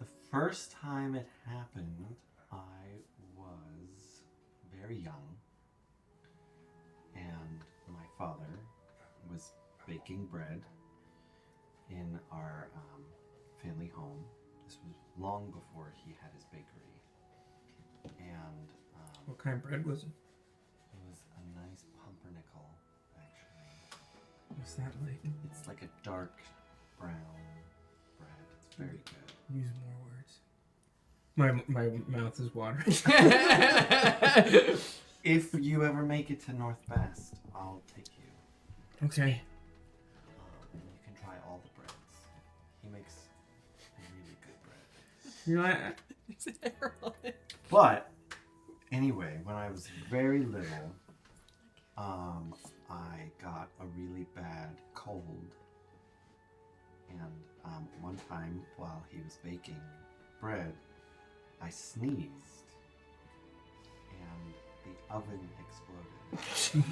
The first time it happened, I was very young, and my father was baking bread in our family home. This was long before he had his bakery, and What kind of bread was it? it was a nice pumpernickel, actually. What's that like? It's like a dark brown bread. It's very good. Use more words. My mouth is watering. If you ever make it to North Bast, I'll take you. Okay. You know, I, There's an arrow on it. But anyway, when I was very little, I got a really bad cold, and one time while he was baking bread, I sneezed, and the oven exploded.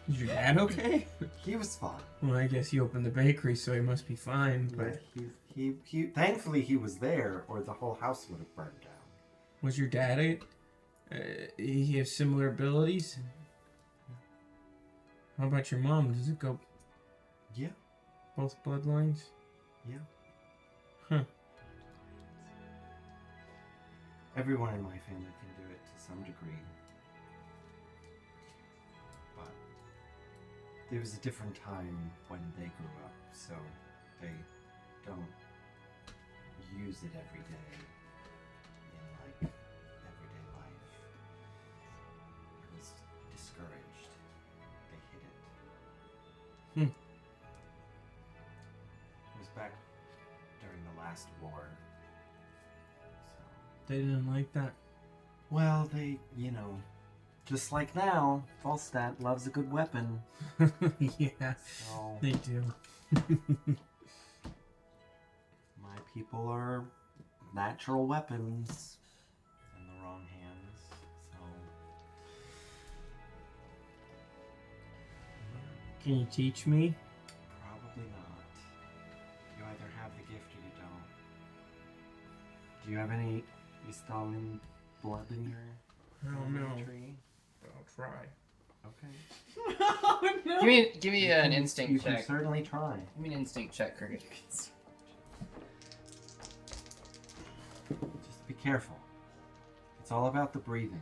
Is your dad okay? He was fine. Well, I guess he opened the bakery, so he must be fine. But But he thankfully he was there, or the whole house would have burned down. was your dad he have similar abilities? How about your mom? Does it go Yeah, both bloodlines? yeah. Huh. Everyone in my family can do it to some degree. But there was a different time when they grew up, so they don't use it every day in like everyday life. It was discouraged. They hid it. Hmm. It was back during the last war. So, They didn't like that. well, they, just like now, Falstat loves a good weapon. Yeah, So they do. my people are natural weapons in the wrong hands. So Can you teach me? probably not. You either have the gift or you don't. Do you have any Stalin blood in your I don't know. tree? I'll try. Okay. Oh no. Give me an instinct You check. can certainly try. Give me an instinct check, Cricket. Just be careful. It's all about the breathing.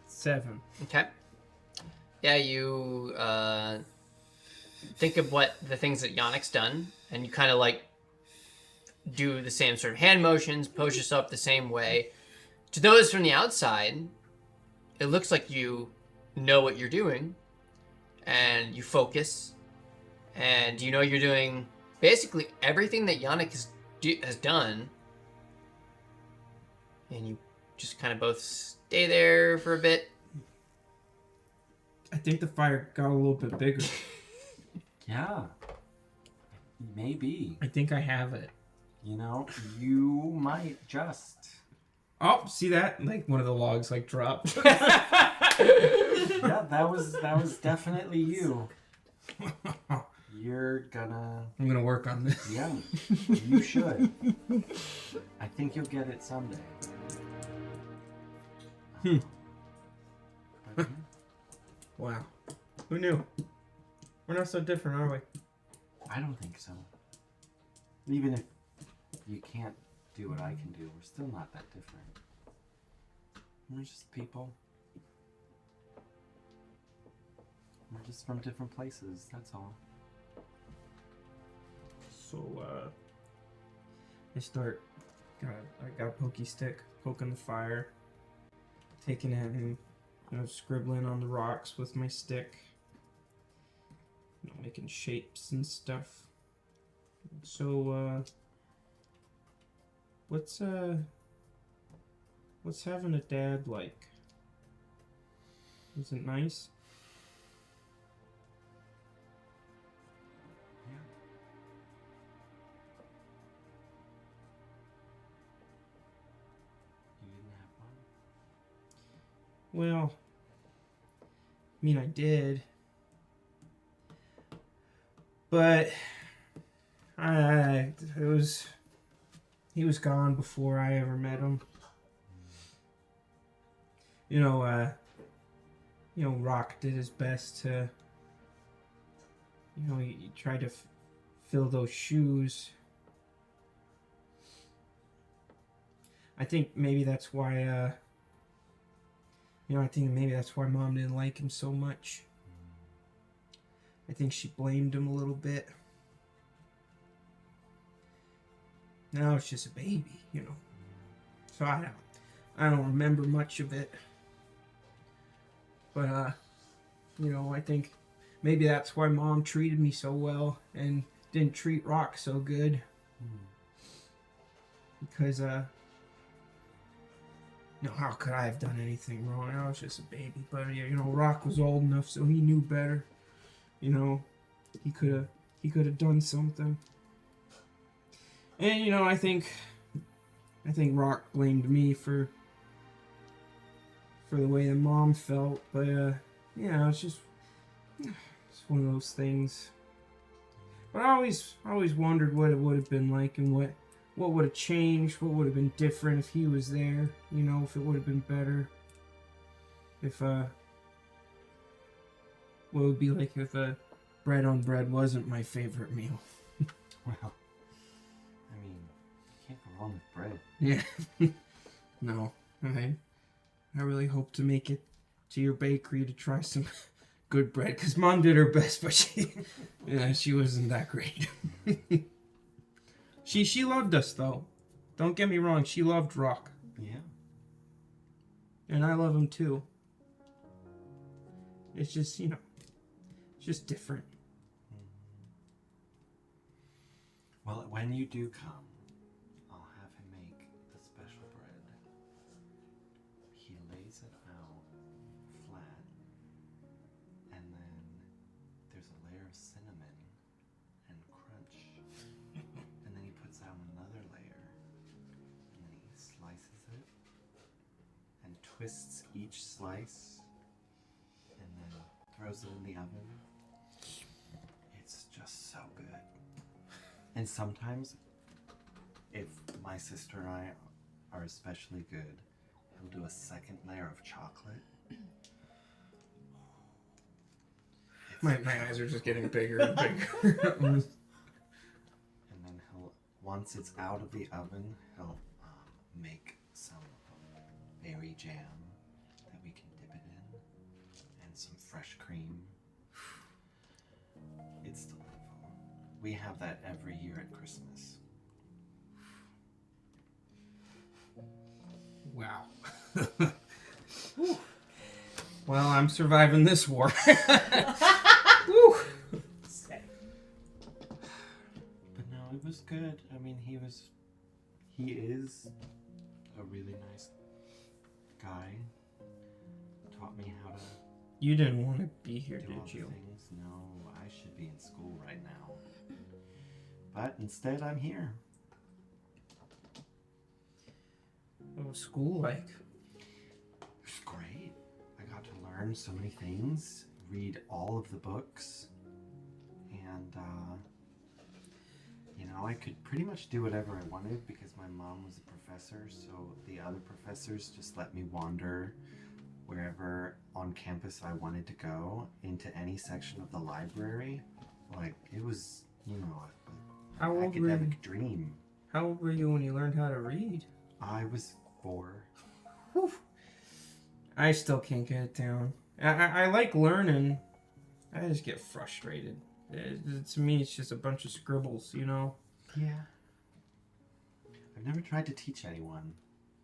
7. Okay. Yeah, you think of what the things that Yannick's done, and you kind of like do the same sort of hand motions, pose yourself the same way. To those from the outside, it looks like you know what you're doing, and you focus, and you know you're doing basically everything that Yannick has done, and you just kind of both stay there for a bit. I think the fire got a little bit bigger. Yeah. Maybe. I think I have it. You might just. Oh, see that? Like one of the logs like dropped. Yeah, that was definitely you. You're gonna. I'm gonna work on this. Yeah, you should. I think you'll get it someday. But, Wow. Who knew? We're not so different, are we? I don't think so. Even if you can't do what I can do, we're still not that different. We're just people. We're just from different places, that's all. So, I got a pokey stick, poking the fire, taking it and, scribbling on the rocks with my stick, making shapes and stuff. So, what's having a dad like? Is it nice? Yeah. You didn't have one? Well, I mean, I did. But he was gone before I ever met him. Rock did his best to, he tried to fill those shoes. I think maybe that's why, I think maybe that's why Mom didn't like him so much. I think she blamed him a little bit. Now it's just a baby, So I don't remember much of it. But, I think maybe that's why Mom treated me so well and didn't treat Rock so good. because how could I have done anything wrong? I was just a baby, but Rock was old enough, so he knew better. He could have done something. And I think Rock blamed me for the way that Mom felt, but it's just one of those things. But I always wondered what it would have been like and what would have changed, what would have been different if he was there, if it would have been better. If what it would be like if bread on bread wasn't my favorite meal. Well, I mean, you can't go wrong with bread. Yeah. No. I really hope to make it to your bakery to try some good bread, because Mom did her best, but she wasn't that great. She loved us, though. Don't get me wrong, she loved Rock. Yeah. And I love him, too. It's just, it's just different. Well, when you do come, I'll have him make the special bread. He lays it out flat, and then there's a layer of cinnamon and crunch, and then he puts out another layer, and then he slices it and twists each slice, and then throws it in the oven. It's just so good. And sometimes, if my sister and I are especially good, he'll do a second layer of chocolate. My eyes are just getting bigger and bigger. And then once it's out of the oven, he'll make some berry jam that we can dip it in, and some fresh cream. It's delightful. We have that every year at Christmas. Wow. Well, I'm surviving this war. Woo. But no, it was good. I mean, he is a really nice guy. Taught me how to You didn't want to be here, do all did the you? things. No, I should be in school right now. But instead, I'm here. What was school like? It's great. I got to learn so many things, read all of the books, and I could pretty much do whatever I wanted because my mom was a professor, so the other professors just let me wander wherever on campus I wanted to go into any section of the library. Like, it was, How an old were you? academic dream. How old were you when you learned how to read? I was 4. Whew. I still can't get it down. I like learning. I just get frustrated. To me, it's just a bunch of scribbles, Yeah. I've never tried to teach anyone,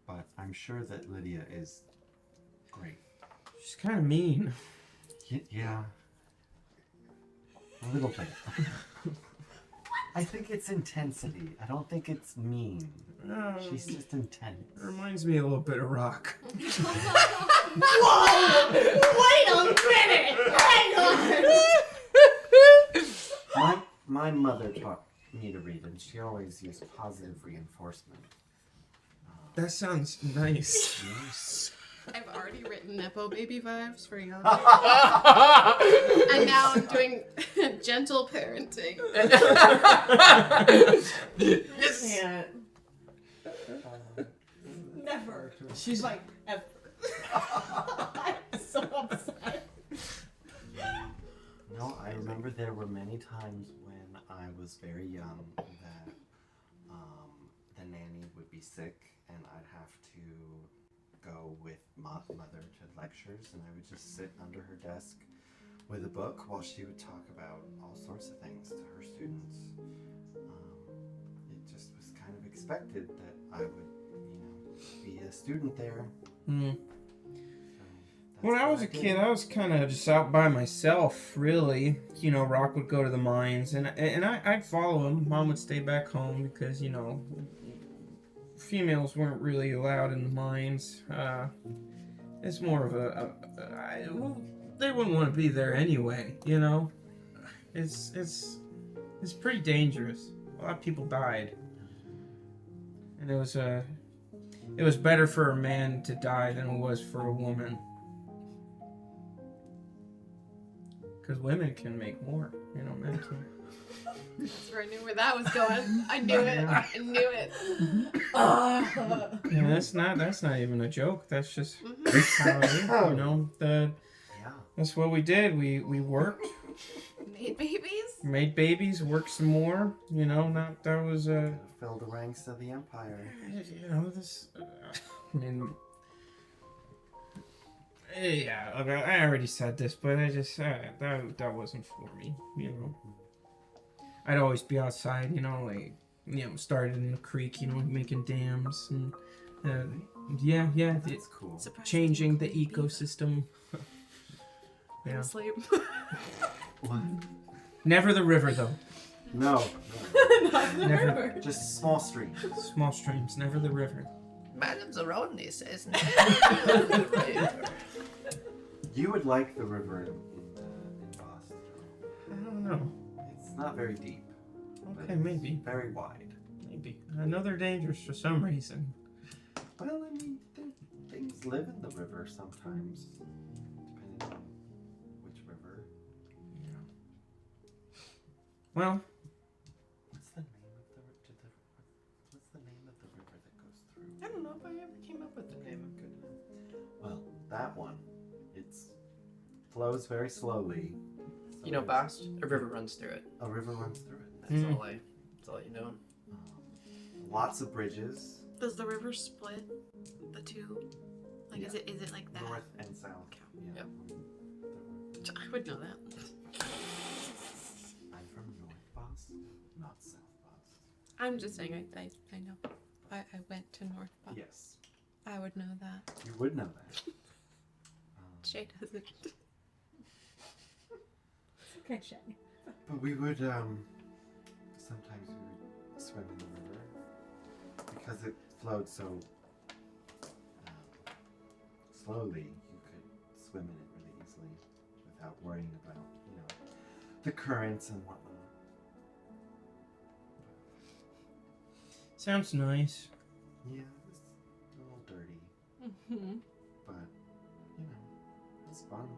but I'm sure that Lydia is great. She's kind of mean. Yeah. A little bit. I think it's intensity. I don't think it's mean. She's just intense. It reminds me a little bit of Rock. Whoa! Wait a minute! Hang on! My mother taught me to read, and she always used positive reinforcement. That sounds nice. Yes. I've already written Nepo baby vibes for y'all. And now I'm doing gentle parenting. Yes. Can't. Never. She's Like, ever. I'm so upset. No, I remember there were many times when I was very young that the nanny would be sick and I'd have to go with mother to lectures, and I would just sit under her desk with a book while she would talk about all sorts of things to her students. It just was kind of expected that I would, be a student there. Mm. So When I what was a did. kid, I was kind of just out by myself, really. Rock would go to the mines, and I'd follow him. Mom would stay back home because, females weren't really allowed in the mines. It's more of well, they wouldn't want to be there anyway, you know? It's pretty dangerous. A lot of people died. And it was better for a man to die than it was for a woman. Because women can make more, you know, men can. That's where I knew where that was going. I knew it. I knew it. Yeah, that's not even a joke. That's just that's how it is, you know. That's what we did. We worked, made babies, worked some more. You know, that was Fill the ranks of the empire. you know this. I mean, yeah. Okay, I already said this, but I just that wasn't for me. You know, I'd always be outside. You know, like started in the creek. You know, making dams and yeah. That's cool. Changing the ecosystem. Yeah. Sleep. What? Never the river, though. No. Never. Just small streams. Small streams, never the river. Madame Zeroni says no. You would like the river in Boston. I don't know. It's not very deep. but Okay, it's maybe. Very wide. Maybe. I know they're dangerous for some reason. Well, I mean, things live in the river sometimes, depending on which river. Well, What's the name of the river? What's the name of the river that goes through? I don't know if I ever came up with the name of it. Well, that one. It flows very slowly. So You know, it's- Bast? A river runs through it. A river runs through it. That's all you know. Lots of bridges, Does the river split the two? Like, Yeah. is it like that? north and south. Yeah. Yep. I would know that. I'm from North Boston, not South Boston. I'm just saying, I know. I went to North Boston. Yes, I would know that. you would know that. Shay doesn't. Okay, Shay. But we would, sometimes we would swim in the river because it flowed so slowly. You could swim in it really easily without worrying about, the currents and whatnot. sounds nice. Yeah, it was a little dirty, Mm-hmm. but it was fun.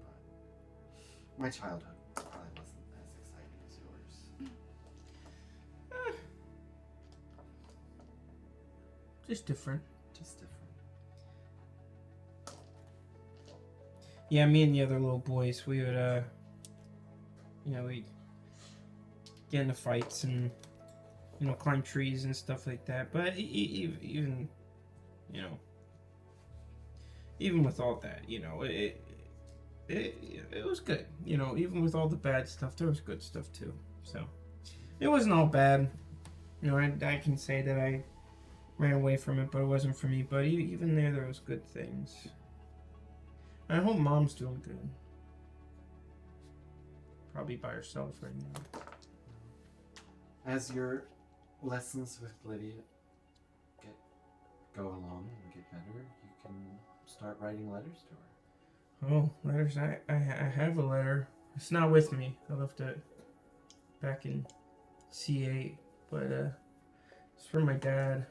But my childhood probably wasn't as exciting as yours. Just different. Just different. Yeah, me and the other little boys, we would, we'd get into fights and, climb trees and stuff like that. But even, even with all that, it was good. Even with all the bad stuff, there was good stuff too. So it wasn't all bad. I can say that I ran away from it, but it wasn't for me. But even there was good things. I hope Mom's doing good. Probably by herself right now. As your lessons with Lydia go along and get better, you can start writing letters to her. Oh, letters. I have a letter. It's not with me. I left it back in C8. But it's from my dad.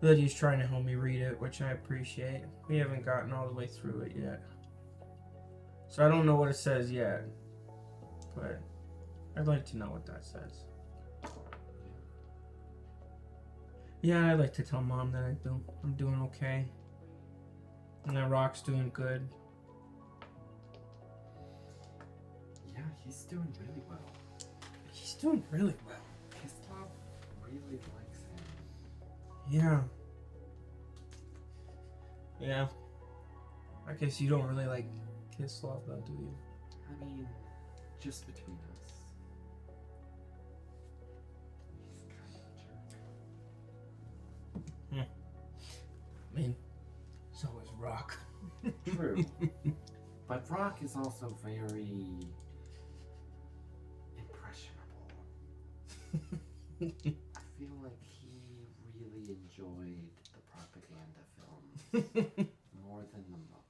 Lydia's trying to help me read it, which I appreciate. We haven't gotten all the way through it yet. So I don't know what it says yet. But I'd like to know what that says. Yeah, I'd like to tell Mom that I'm doing okay. And that Rock's doing good. Yeah, he's doing really well. He's doing really well. Kislov really likes him. Yeah. Yeah. I guess you don't really like Kislov though, do you? I mean, just between us. He's kind of a jerk. I mean, so is Rock. True. But Rock is also very impressionable. I feel like he really enjoyed the propaganda films more than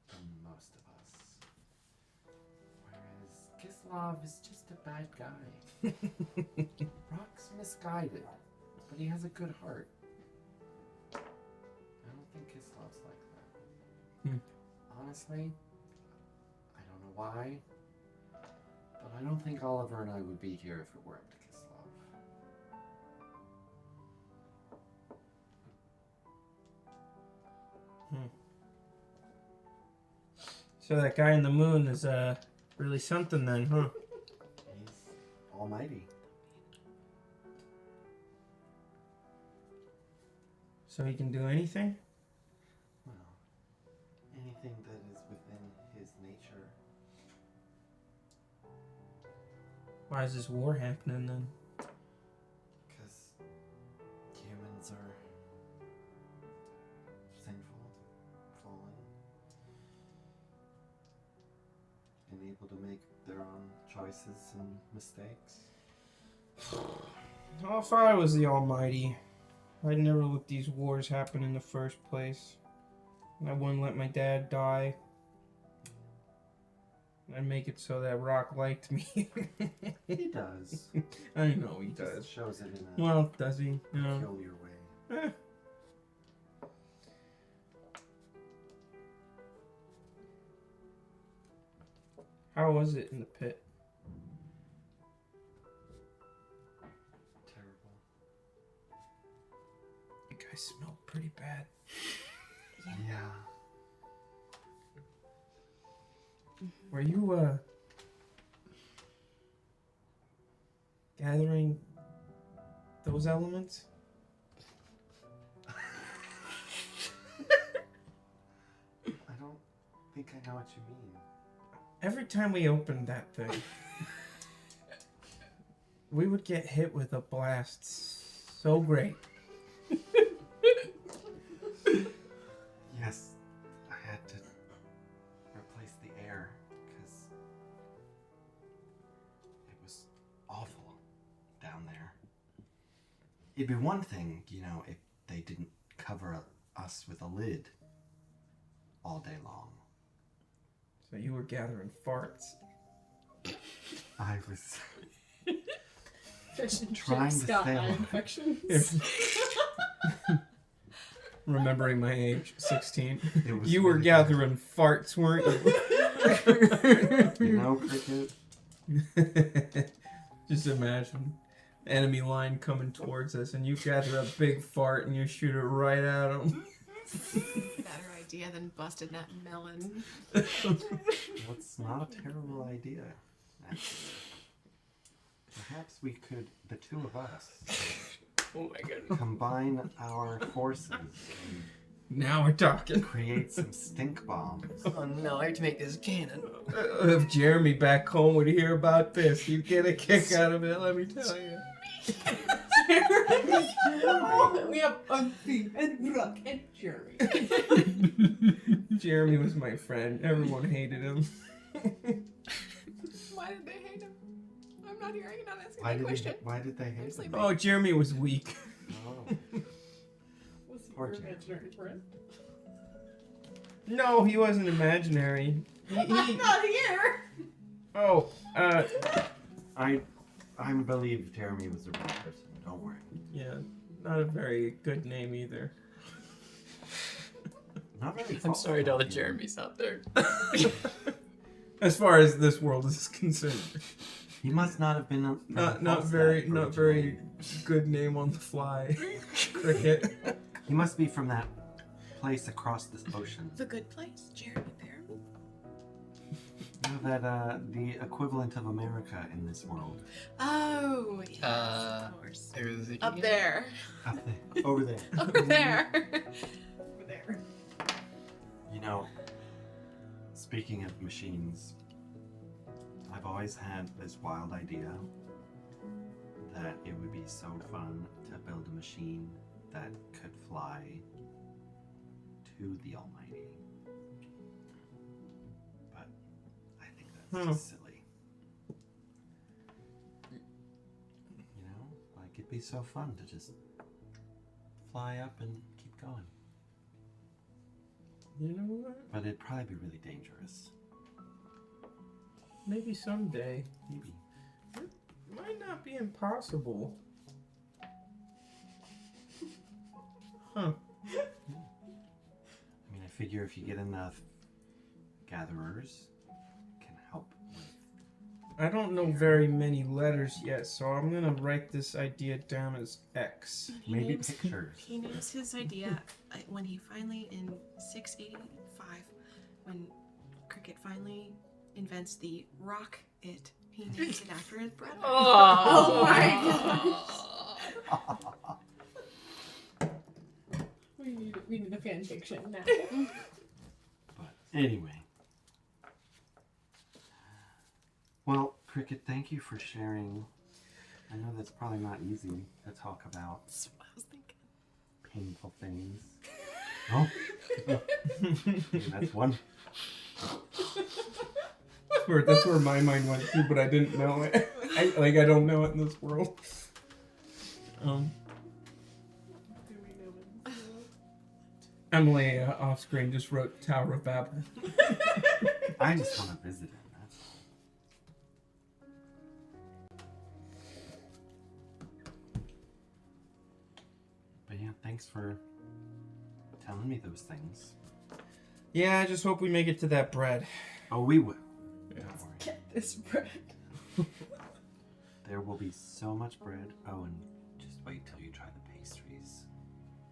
than most of us. Whereas Kislov is just a bad guy. Rock's misguided, but he has a good heart. I don't think Kislov's like that. Honestly, I don't know why, but I don't think Oliver and I would be here if it were up to Kislov. So that guy in the moon is really something then, huh? He's almighty. So he can do anything? Well, anything that is within his nature. Why is this war happening then? Because humans are sinful, fallen, and able to make their own choices and mistakes. Oh, if I was the Almighty, I'd never let these wars happen in the first place. I wouldn't let my dad die. I'd make it so that Rock liked me. He does. I know he Just does. shows it in a Well, does he? No. peculiar way. Eh. How was it in the pit? Terrible. You guys smelled pretty bad. Yeah. Were you, gathering those elements? I don't think I know what you mean. Every time we opened that thing, we would get hit with a blast so great. Yes, I had to replace the air because it was awful down there. It'd be one thing, you know, if they didn't cover us with a lid all day long. So you were gathering farts. I was Fish and Trying chips to got stay eye alive. infections. Remembering my age, 16. It was You were really gathering farts, weren't you know, Cricket? you? Just imagine enemy line coming towards us, and you gather a big fart and you shoot it right at them. Better idea than busted that melon. That's not a terrible idea, actually. Perhaps we could, the two of us, Oh my goodness. combine our forces and Now we're talking. create some stink bombs. Oh no, I have to make this cannon. If Jeremy back home would hear about this, he'd get a kick out of it, let me tell you. We have Umpy and Rock and Jerry. Jeremy was my friend. Everyone hated him. Why did they hate him? I'm not hearing it. Not asking Why that did question. why did they hate sleeping. him? Oh, Jeremy was weak. Oh. Was he Poor your Jerry. imaginary friend? No, he wasn't imaginary. He Not here! oh, I believe Jeremy was the right person. Don't worry. yeah, not a very good name either. Not very. I'm sorry to all the thoughtful, Jeremys out there. As far as this world is concerned, He must not have been. not Falstat very originally. good name on the fly. Cricket. He must be from that place across this ocean. The good place, Jeremy Perry. You know that the equivalent of America in this world. Oh, yes, of course. Up there. Up there. Over there. Over there. Over there. You know, speaking of machines, I've always had this wild idea that it would be so fun to build a machine that could fly to the Almighty. But I think that's just silly. You know? Like, it'd be so fun to just fly up and keep going. You know what? But it'd probably be really dangerous. Maybe someday. Maybe. It might not be impossible. Huh. I mean, I figure if you get enough gatherers, it can help with. I don't know very many letters yet, so I'm gonna write this idea down as X. Maybe pictures. He names his idea when he finally, in 685, when Cricket finally invents the rock it, he names it after his brother. Oh my gosh. We need a fan fiction now. But anyway. Well, Cricket, thank you for sharing. I know that's probably not easy to talk about That's what I was thinking. painful things. Oh, that's one. That's where my mind went to, but I didn't know it. I don't know it in this world. Emily off screen just wrote Tower of Babel. I just want to visit it. That's all. But yeah, thanks for telling me those things. Yeah, I just hope we make it to that bread. Oh, we will. Yeah. Don't worry. Get this bread. There will be so much bread. Oh, and just wait till you try the pastries.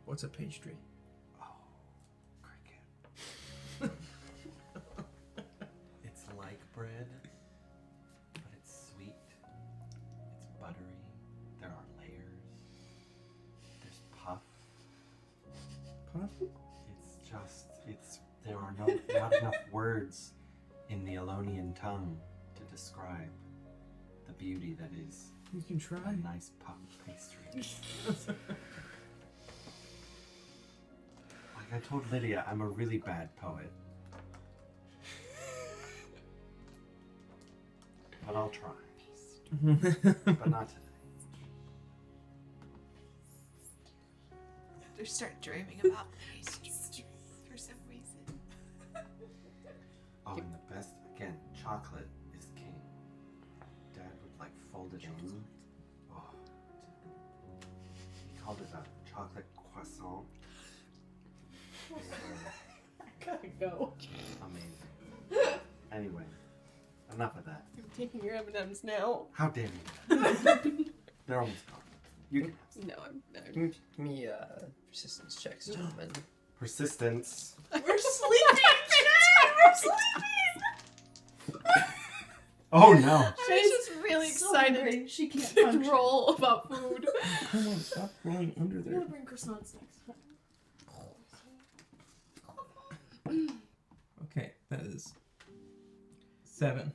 What's a pastry? Oh, Cricket. It's like bread, but it's sweet. It's buttery. There are layers. There's puff. Puff? There are not enough words in the Elonian tongue to describe the beauty that is You can try. a nice puff pastry. Like I told Lydia, I'm a really bad poet. But I'll try. But not today. Just start dreaming about pastries for some reason. Oh, and the best, again, chocolate is king. Dad would like fold it in. Oh. He called it a chocolate croissant. I gotta go. Amazing. Anyway, enough of that. I'm taking your M&Ms now. How dare you? They're almost gone. You can have some. No, I'm Give me persistence checks, gentlemen. Persistence. We're sleeping! We're sleeping! Oh no. She's just really So excited hungry, she can't to function. roll about food. Come on, stop rolling under I'm there. gonna bring croissants next time. Okay, that is 7.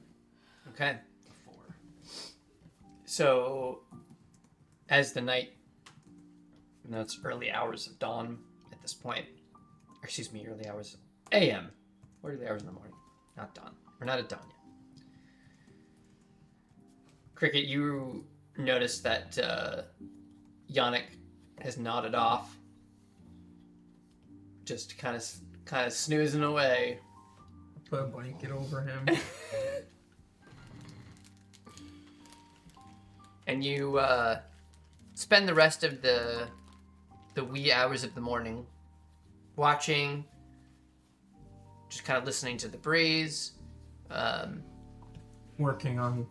Okay. 4. So, as the night, it's early hours of dawn at this point. Excuse me, early hours of AM. What are the hours in the morning? Not dawn. We're not at dawn yet. Cricket, you notice that Yannick has nodded off, just kind of snoozing away. Put a blanket over him. And you spend the rest of the wee hours of the morning watching, just kind of listening to the breeze. Working on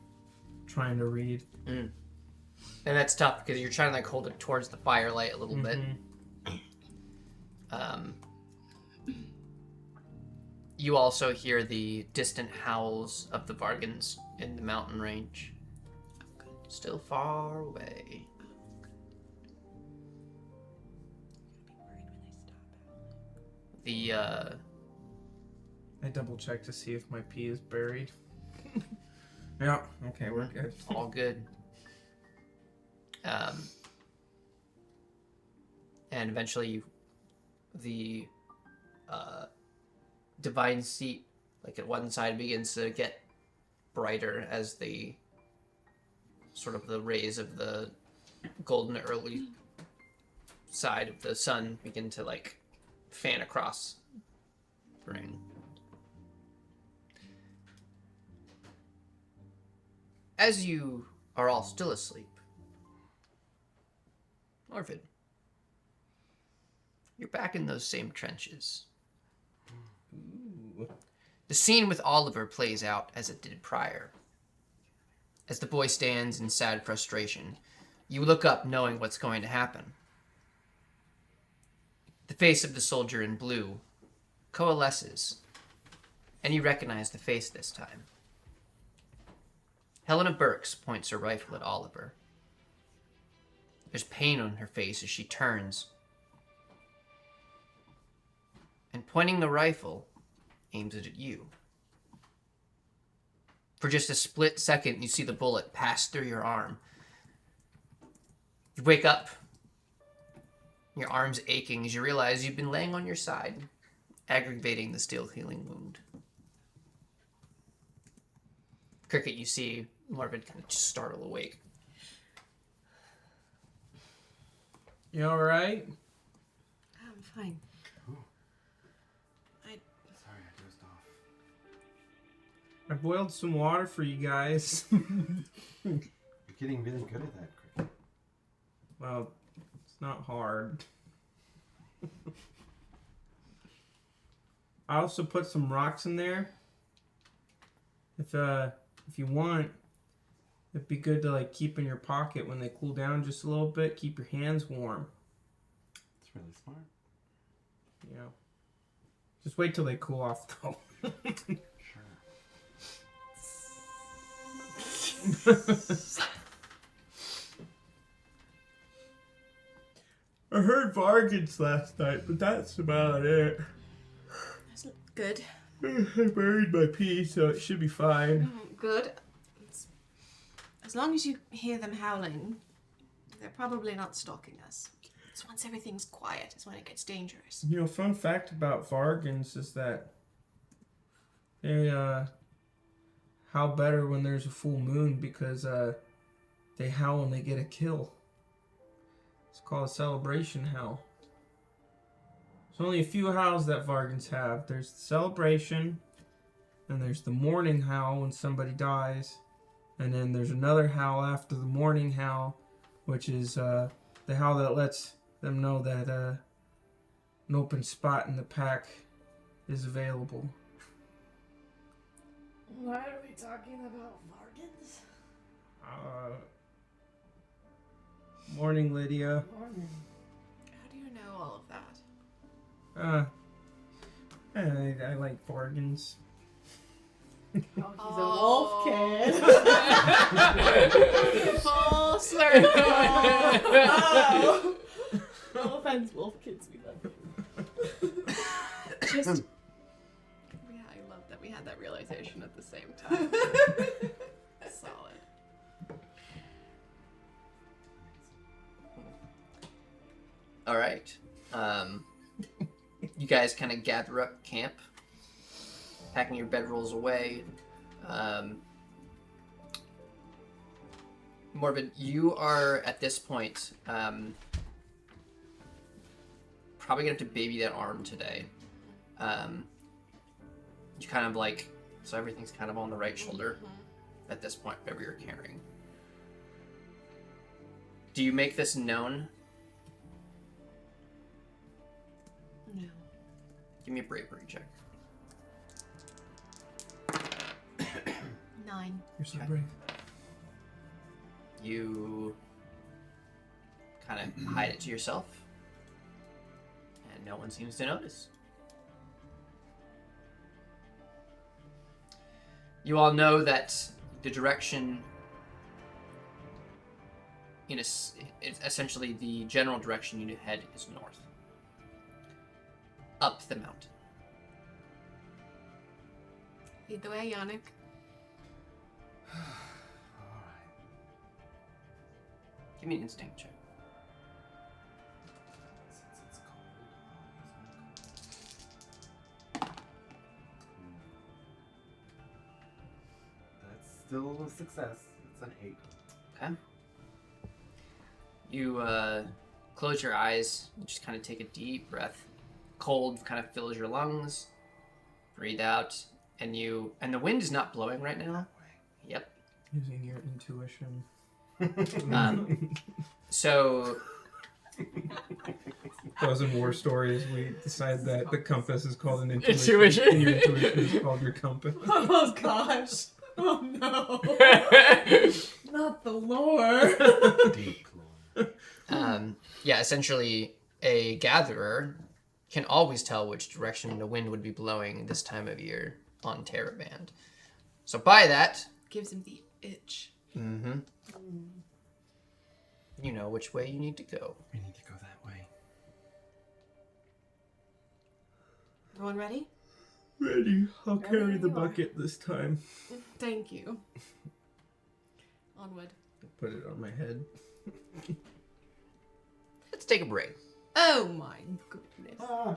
trying to read. And that's tough because you're trying to like hold it towards the firelight a little bit. You also hear the distant howls of the Vargans in the mountain range. Still far away. The I double check to see if my pee is buried. Yeah, okay, we're good. all good. And eventually the divine seat, like at one side, begins to get brighter as the sort of the rays of the golden early side of the sun begin to like fan across the rain. As you are all still asleep, Orvid, you're back in those same trenches. Ooh. The scene with Oliver plays out as it did prior. As the boy stands in sad frustration, you look up knowing what's going to happen. The face of the soldier in blue coalesces, and you recognize the face this time. Helena Burks points her rifle at Oliver. There's pain on her face as she turns, and pointing the rifle, aims it at you. For just a split second, you see the bullet pass through your arm. You wake up, your arm's aching as you realize you've been laying on your side, aggravating the still healing wound. Cricket, you see Marvin kind of just startle awake. You alright? I'm fine. Sorry, I dozed off. I boiled some water for you guys. You're getting really good at that, Cricket. Well, it's not hard. I also put some rocks in there. If you want, it'd be good to like keep in your pocket when they cool down just a little bit. Keep your hands warm. It's really smart. You know. Just wait till they cool off though. Sure. I heard bargains last night, but that's about it. That's good. I buried my pee, so it should be fine. Good. As long as you hear them howling, they're probably not stalking us. So once everything's quiet is when it gets dangerous. You know, fun fact about Vargans is that they howl better when there's a full moon because they howl when they get a kill. It's called a celebration howl. There's only a few howls that Vargans have. There's the celebration, and there's the morning howl when somebody dies, and then there's another howl after the morning howl, which is the howl that lets them know that an open spot in the pack is available. Why are we talking about Vargans? Morning, Lydia. Morning. How do you know all of that? I like Vargans. Oh, he's a wolf kid. Full circle. Oh. No offense, wolf kids, we love you. Just. Yeah, I love that we had that realization at the same time. Solid. All right. You guys kind of gather up camp, packing your bedrolls away. Morbid, you are at this point probably gonna have to baby that arm today. You kind of like, so everything's kind of on the right shoulder at this point, whatever you're carrying. Do you make this known? No. Give me a bravery check. 9. You're so Okay. brave. You kind of hide it to yourself, and no one seems to notice. You all know that the direction, it's essentially the general direction you head is north, up the mountain. Lead the way, Yannick. Alright. Give me an instinct check. Since it's cold, I'll use my cold. That's still a success. It's an 8. Okay. You close your eyes and just kind of take a deep breath. Cold kind of fills your lungs. Breathe out, and the wind is not blowing right now. Yep. Using your intuition. So 1,000 War Stories, we decide that the compass is called an intuition. Intuition. And your intuition is called your compass. Oh gosh. Oh no. Not the lore. Deep lore. yeah, essentially, a gatherer can always tell which direction the wind would be blowing this time of year on Terraband. So by that, Gives him the itch. you know which way you need to go. We need to go that way. Everyone ready? Ready. I'll Ready carry the you are. bucket this time. Thank you. Onward. Put it on my head. Let's take a break. Oh my goodness. Ah.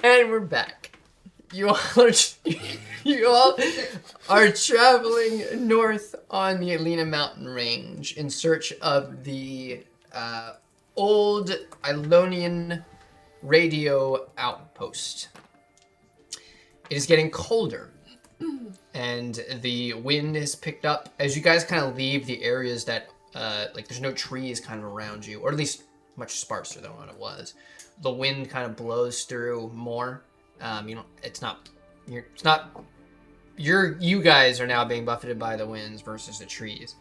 And we're back. You all are traveling north on the Alina mountain range in search of the old Ilonian radio outpost. It is getting colder, and the wind has picked up as you guys kind of leave the areas that like there's no trees kind of around you, or at least much sparser than what it was. The wind kind of blows through more. You guys are now being buffeted by the winds versus the trees.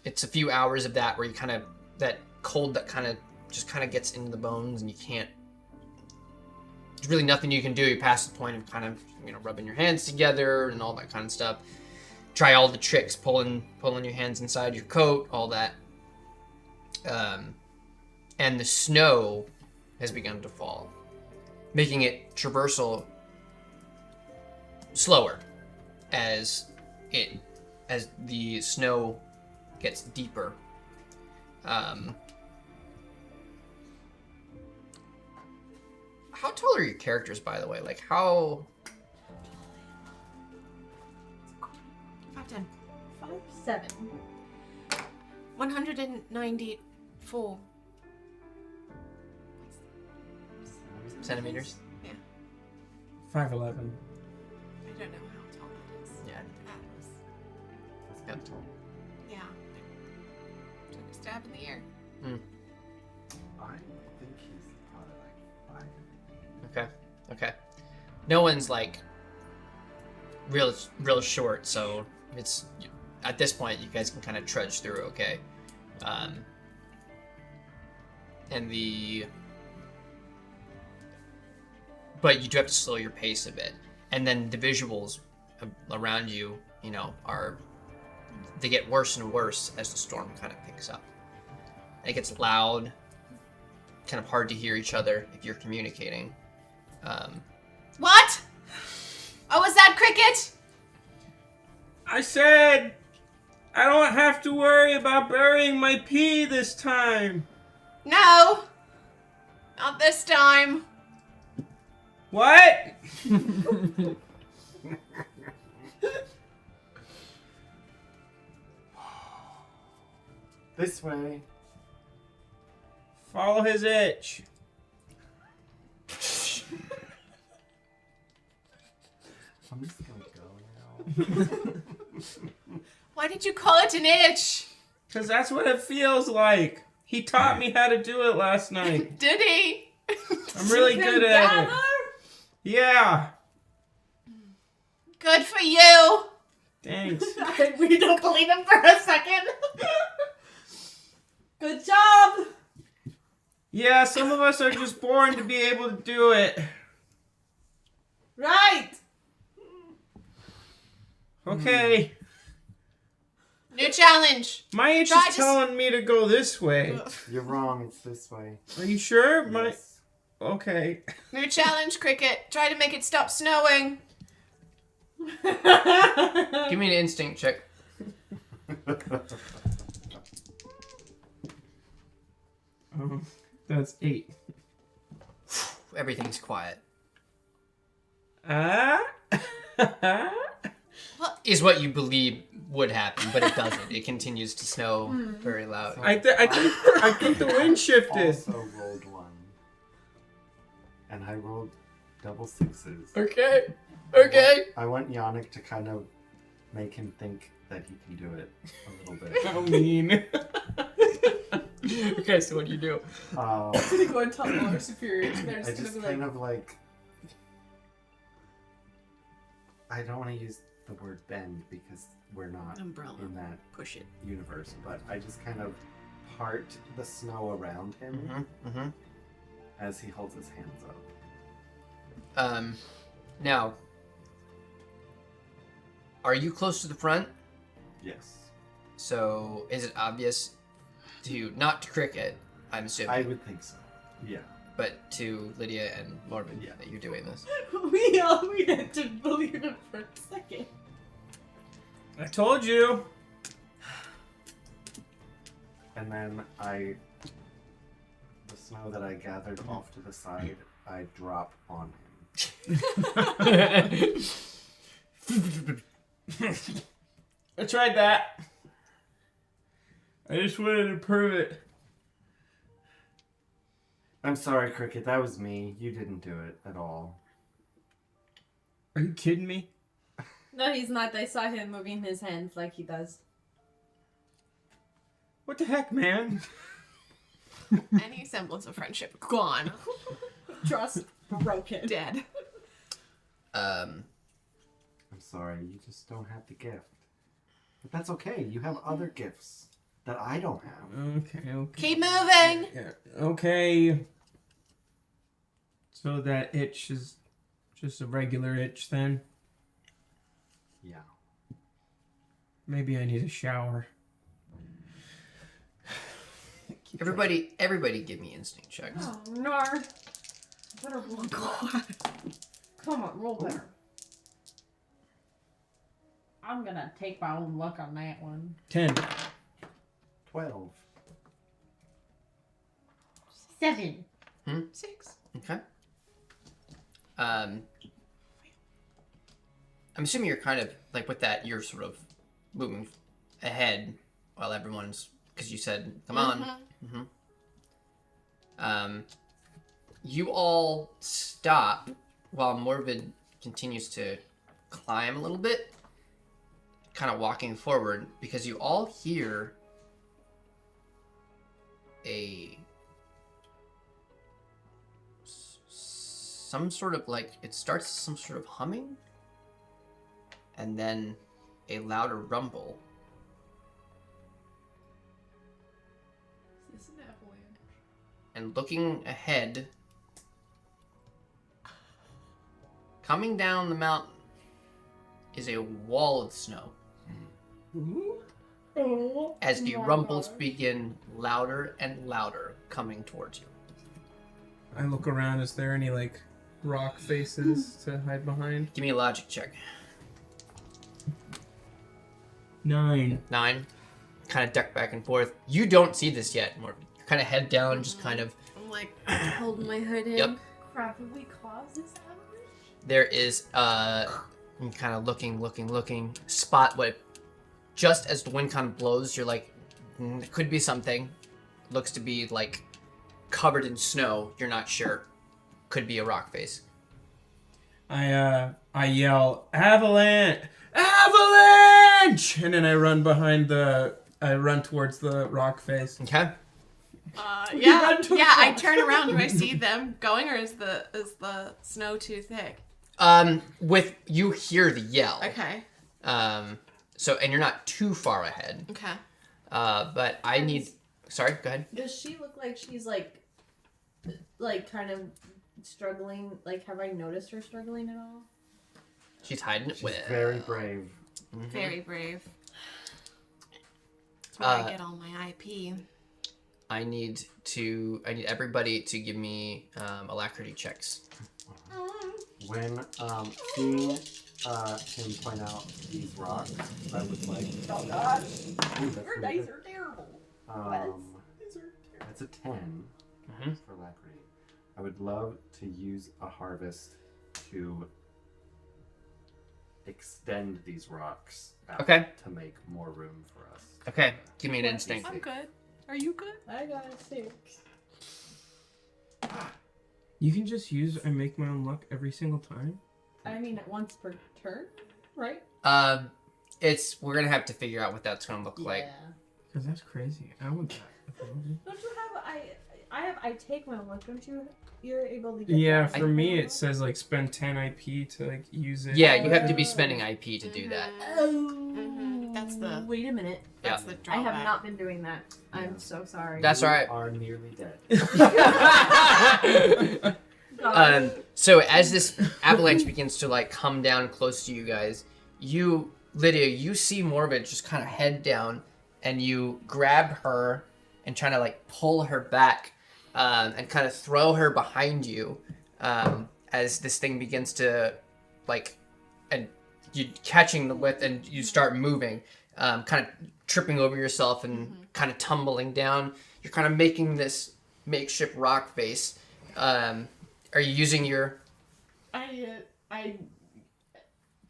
It's a few hours of that where you kind of, that cold that kind of just kind of gets into the bones and you can't, there's really nothing you can do. You pass the point of kind of, rubbing your hands together and all that kind of stuff. Try all the tricks, pulling your hands inside your coat, all that. And the snow has begun to fall, making it traversal slower as the snow gets deeper. How tall are your characters, by the way? Like, how... 5'10". 5'7". 194 centimeters? Yeah. 5'11". I don't know how tall that is. Yeah. That was, yeah. Took a stab in the air. I think he's probably like 5. Okay. No one's like real short, so it's at this point you guys can kind of trudge through. Okay, but you do have to slow your pace a bit, and then the visuals around you, they get worse and worse as the storm kind of picks up. And it gets loud, kind of hard to hear each other if you're communicating. What? Oh, was that Cricket? I said I don't have to worry about burying my pee this time. No. Not this time. What? This way. Follow his itch. I'm just gonna go now. Why did you call it an itch? Because that's what it feels like. He taught me how to do it last night. Did he? I'm really good at it. Yeah. Good for you. Thanks. We don't believe him for a second. Good job. Yeah, some of us are just born to be able to do it. Right. Okay. New challenge. My itch Try is to telling me to go this way. You're wrong. It's this way. Are you sure? Yes. Okay. New challenge, Cricket. Try to make it stop snowing. Give me an instinct check. That's 8. Everything's quiet. Is what you believe would happen, but it doesn't. It continues to snow very loud. I think the wind shifted. Also rolled 1. And I rolled double 6s. Okay. I want Yannick to kind of make him think that he can do it a little bit. How mean. Okay, so what do you do? I'm gonna go and tell all our superiors. They're I just just gonna kind be like, of like... I don't want to use the word bend because we're not umbrella. in that Push it. universe, but I just kind of part the snow around him as he holds his hands up. Now, are you close to the front? Yes. So, is it obvious to, not to Cricket, I'm assuming, I would think so. Yeah. but to Lydia and Mormon, Yeah. that you're doing this? We didn't believe him for a second. I told you. And then the snow that I gathered off to the side, I drop on him. I tried that. I just wanted to prove it. I'm sorry, Cricket. That was me. You didn't do it at all. Are you kidding me? No, he's not. I saw him moving his hands like he does. What the heck, man? Any semblance of friendship gone. Trust broken. Dead. I'm sorry. You just don't have the gift. But that's okay. You have other gifts that I don't have. Okay. Keep moving. Yeah, okay. So that itch is just a regular itch then? Yeah. Maybe I need a shower. Everybody give me instinct checks. Oh, no. Better roll better. Come on, roll better. I'm gonna take my own luck on that one. 10. 12. 7. 6. Okay. I'm assuming you're kind of like with that. You're sort of moving ahead while everyone's because you said, "Come on." You all stop while Morbid continues to climb a little bit, kind of walking forward because you all hear some sort of like it starts some sort of humming and then a louder rumble. Is this an avalanche? And looking ahead, coming down the mountain is a wall of snow. As the rumbles begin louder and louder coming towards you. I look around. Is there any, like, rock faces to hide behind? Give me a logic check. 9. 9. Kind of duck back and forth. You don't see this yet. More kind of head down, just kind of. I'm like holding my hood in. Yep. Crap, have we caused this avalanche? There is kind of looking. Spot what. Just as the wind kind of blows, you're like, it could be something. Looks to be like covered in snow. You're not sure. Could be a rock face. I yell, avalanche! Avalanche! And then I run towards the rock face. Okay. I turn around. Do I see them going, or is the snow too thick? With you hear the yell. Okay. So and you're not too far ahead. Okay. But I need. Sorry, go ahead. Does she look like she's like kind of struggling? Like, have I noticed her struggling at all? She's hiding it She's with. very brave. Mhm. Very brave. That's where I get all my IP. I need everybody to give me alacrity checks. When seeing him point out these rocks, I would like. Oh gosh, Ooh, that's your pretty dice good. are terrible. These are terrible. That's a 10 Mhm. for alacrity. I would love to use a harvest to extend these rocks out Okay. to make more room for us. Okay, give me an instinct. I'm good. Are you good? I got a 6. You can just use I make my own luck every single time? I mean, once per turn, right? We're gonna have to figure out what that's gonna look like. Because that's crazy. I would that. Don't you have I take my own luck, don't you? You're able to get Yeah, that. for me it says like spend 10 IP to like use it. Yeah, you have to be spending IP to do that. Oh, That's the- Wait a minute. That's the I drawback. have not been doing that. I'm so sorry. That's all right. You are nearly dead. So as this avalanche begins to like come down close to you guys, Lydia, you see Morbid just kind of head down, and you grab her and trying to like pull her back, and kind of throw her behind you, as this thing begins to like, and you catching the width and you start moving, kind of tripping over yourself and kind of tumbling down. You're kind of making this makeshift rock face. Are you using your?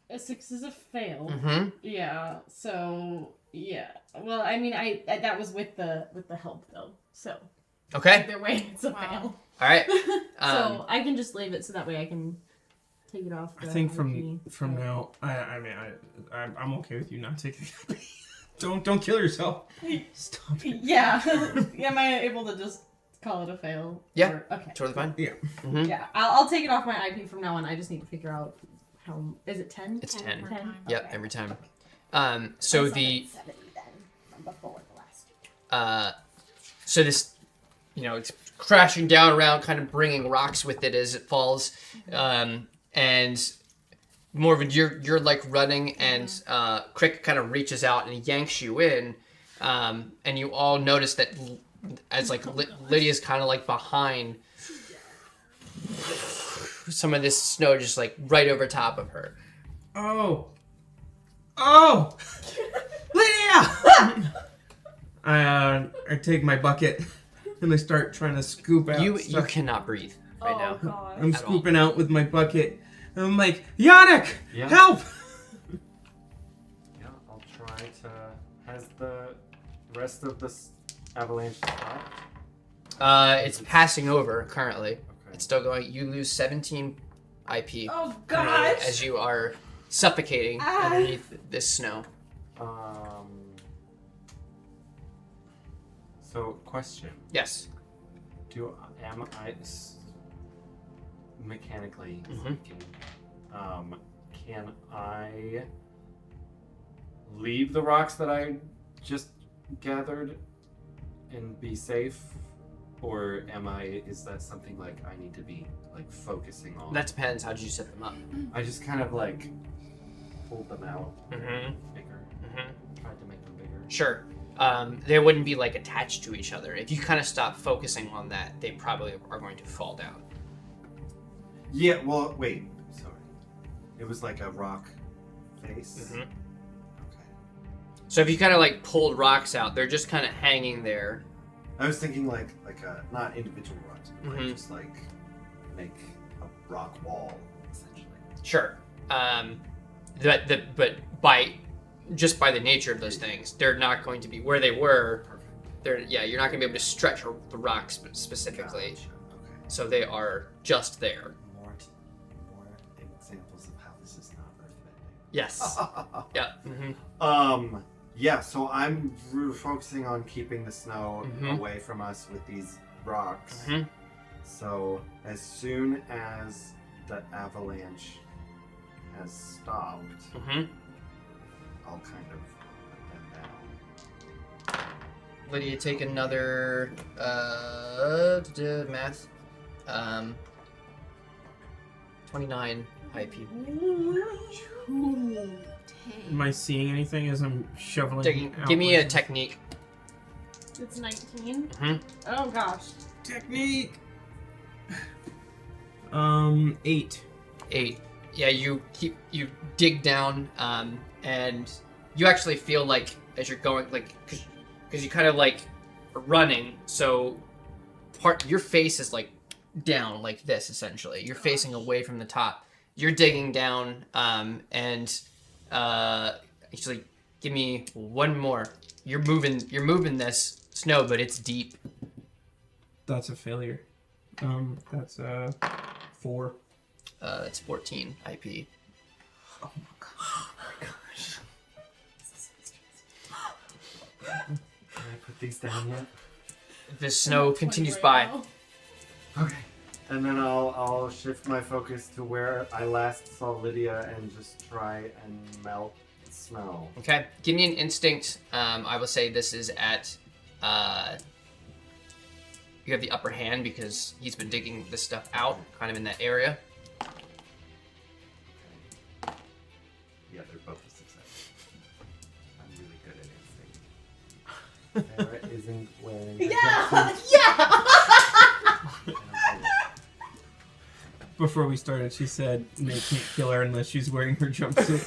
A 6 is a fail. Mm-hmm. Yeah. So yeah. Well, I mean, that was with the help though. So Okay. either way, it's a Wow. fail. All right. So I can just leave it so that way I can take it off. I think from IP. now, I'm okay with you not taking it. Don't kill yourself. Stop it. Yeah. Am I able to just call it a fail? Yeah. Or, okay. Totally fine. Yeah. Mm-hmm. Yeah. I'll take it off my IP from now on. I just need to figure out how. Is it 10? It's 10. 10. Yep, Okay. every time. I So saw the it at 70 then from before the last. so this, it's crashing down around, kind of bringing rocks with it as it falls, and Morven, you're like running, and Crick kind of reaches out and yanks you in, and you all notice that as like Lydia's kind of like behind some of this snow, just like right over top of her. Oh, Lydia! I take my bucket and I start trying to scoop out. You stuff. cannot breathe right Oh, now. God. I'm at scooping out with my bucket. And I'm like, Yannick, Yeah. help! Yeah, I'll try to. Has the rest of this avalanche stopped? It's passing over currently. Okay. It's still going. You lose 17 IP Oh currently gosh! as you are suffocating underneath this snow. So, question: Yes. am I mechanically Mhm. speaking? Can I leave the rocks that I just gathered and be safe, or is that something like I need to be like focusing on? That depends. How did you set them up? I just kind of like pulled them out Mm-hmm. bigger, Mm-hmm. tried to make them bigger. Sure. They wouldn't be like attached to each other. If you kind of stop focusing on that, they probably are going to fall down. Yeah, well, wait. Sorry. It was like a rock face? Mm-hmm. Okay. So if you kind of like pulled rocks out, they're just kind of hanging there. I was thinking like not individual rocks, but Mhm. like just like make a rock wall, essentially. Sure. But by the nature of those things, they're not going to be where they were. Perfect. You're not going to be able to stretch the rocks specifically. Gotcha. Okay. So they are just there. More examples of how this is not earthbending. Yes. Yeah. Mm-hmm. Yeah, so I'm focusing on keeping the snow Mhm. away from us with these rocks. Mhm. So as soon as the avalanche has stopped, Mm-hmm. I'll kind of put them down. Lydia, take another math. 29 IP. Am I seeing anything as I'm shoveling? out Give me a my- technique. It's 19. Mhm. Oh gosh. technique. 8. 8. Yeah, you dig down, and you actually feel like as you're going, like, because you kind of like are running, so your face is like down like this essentially. You're facing away from the top. You're digging down, and actually, give me one more. You're moving this snow, but it's deep. That's a failure. That's 4. It's 14 IP. Oh my gosh. Can I put these down yet? The snow continues by. Okay. And then I'll shift my focus to where I last saw Lydia and just try and melt the snow. Okay, give me an instinct. I will say this is at. You have the upper hand because he's been digging this stuff out, kind of in that area. Yeah, they're both a success. I'm really good at instinct. Sarah isn't wearing. her Yeah! jumpsuit. Yeah! Before we started, she said Nate can't kill her unless she's wearing her jumpsuit.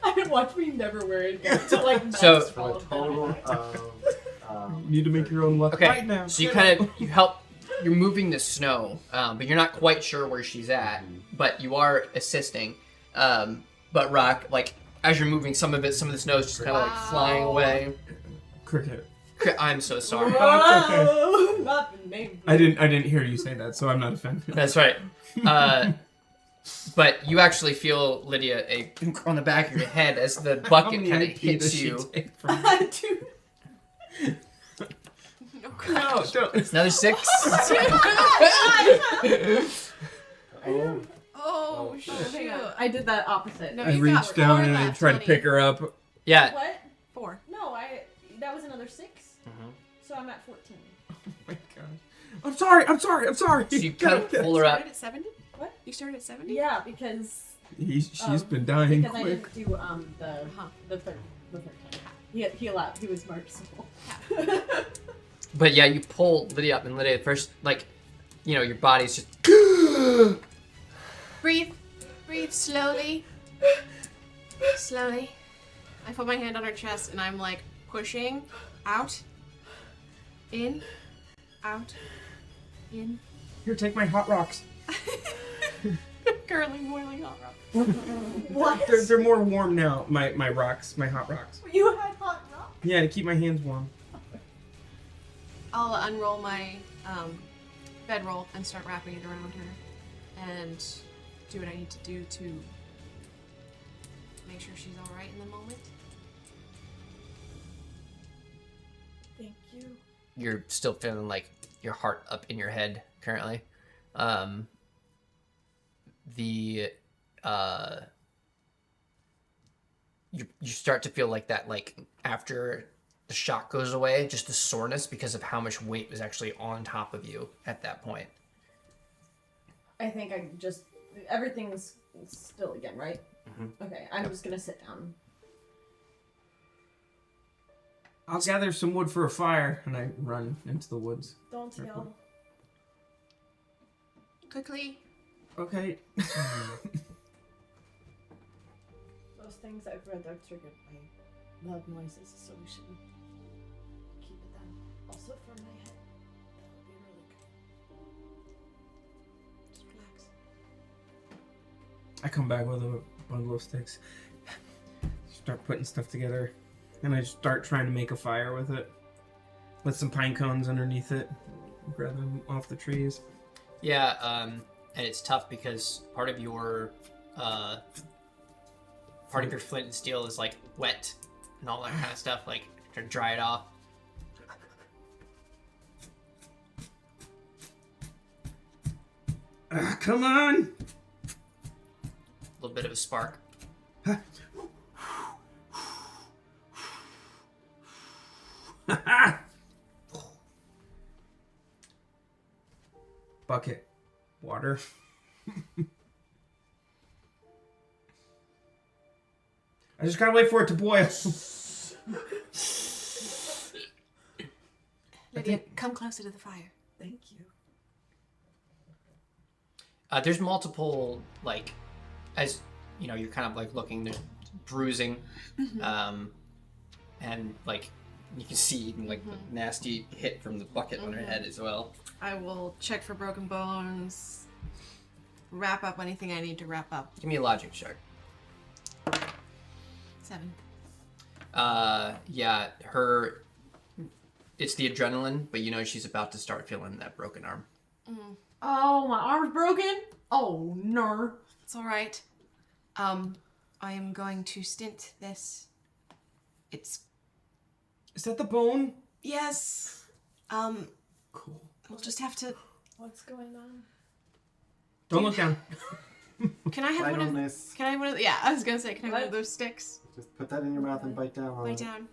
I watch me never wear it again. So like So- that's For all a of total that. of You need to make your own luck Okay, right now. so you're moving the snow, but you're not quite sure where she's at, but you are assisting. But Rock, like, as you're moving, some of the snow is just kind of like flying away. Cricket. I'm so sorry. Oh, it's okay. Not the name. I didn't hear you say that, so I'm not offended. That's right. But you actually feel, Lydia, a on the back of your head as the bucket kind of hits you. No, don't. It's another 6. Oh, shoot. Hang on. I did that opposite. No, I you got reached down four and I left, tried to honey. pick her up. Yeah. What? 4. No, that was another 6. So I'm at 14. Oh my god. I'm sorry. So you kind of pull her You up. started at 70? What? You started at 70? Yeah, because She's been dying because I quick. didn't do the third time. He allowed. He was merciful. But yeah, you pull Lydia up, and Lydia first, like, you know, your body's just. Breathe. Breathe slowly. Slowly. I put my hand on her chest and I'm like pushing out. In. Out. In. Here, take my hot rocks. Currently boiling hot rock. What? They're more warm now. My rocks, my hot rocks. You had hot rock? Yeah, to keep my hands warm. I'll unroll my bedroll and start wrapping it around her and do what I need to do to make sure she's alright in the moment. Thank you. You're still feeling like your heart up in your head currently. You start to feel like that, like after the shock goes away, just the soreness because of how much weight was actually on top of you at that point. I think I just everything's still again, right? Mm-hmm. Okay, I'm just gonna sit down. I'll gather some wood for a fire, and I run into the woods. Don't yell. Quickly. Okay. Those things I've read are triggered by loud noises, so we should keep it down. Also for my head, that would be really good. Just relax. I come back with a bundle of sticks. Start putting stuff together. And I start trying to make a fire with it. With some pine cones underneath it. Grab them off the trees. Yeah, and it's tough because part of your flint and steel is like wet and all that kind of stuff, like to dry it off. Come on! A little bit of a spark. Bucket. Water. I just gotta wait for it to boil. Lydia, come closer to the fire. Thank you. There's multiple, like, as you know, you're kind of like looking, there's bruising, and like you can see even like the nasty hit from the bucket on her head as well. I will check for broken bones, wrap up anything I need to wrap up. Give me a logic check. 7. Yeah, it's the adrenaline, but you know she's about to start feeling that broken arm. Oh, my arm's broken? Oh, no. It's alright. I am going to stint this. It's... Is that the bone? Yes. Cool. We'll just have to... What's going on? Don't look down. Can I have Bite one on of... this. Can I have one of... Yeah, I was gonna say, can I have one of What? those sticks? Just put that in your mouth and bite down on Lay it. down.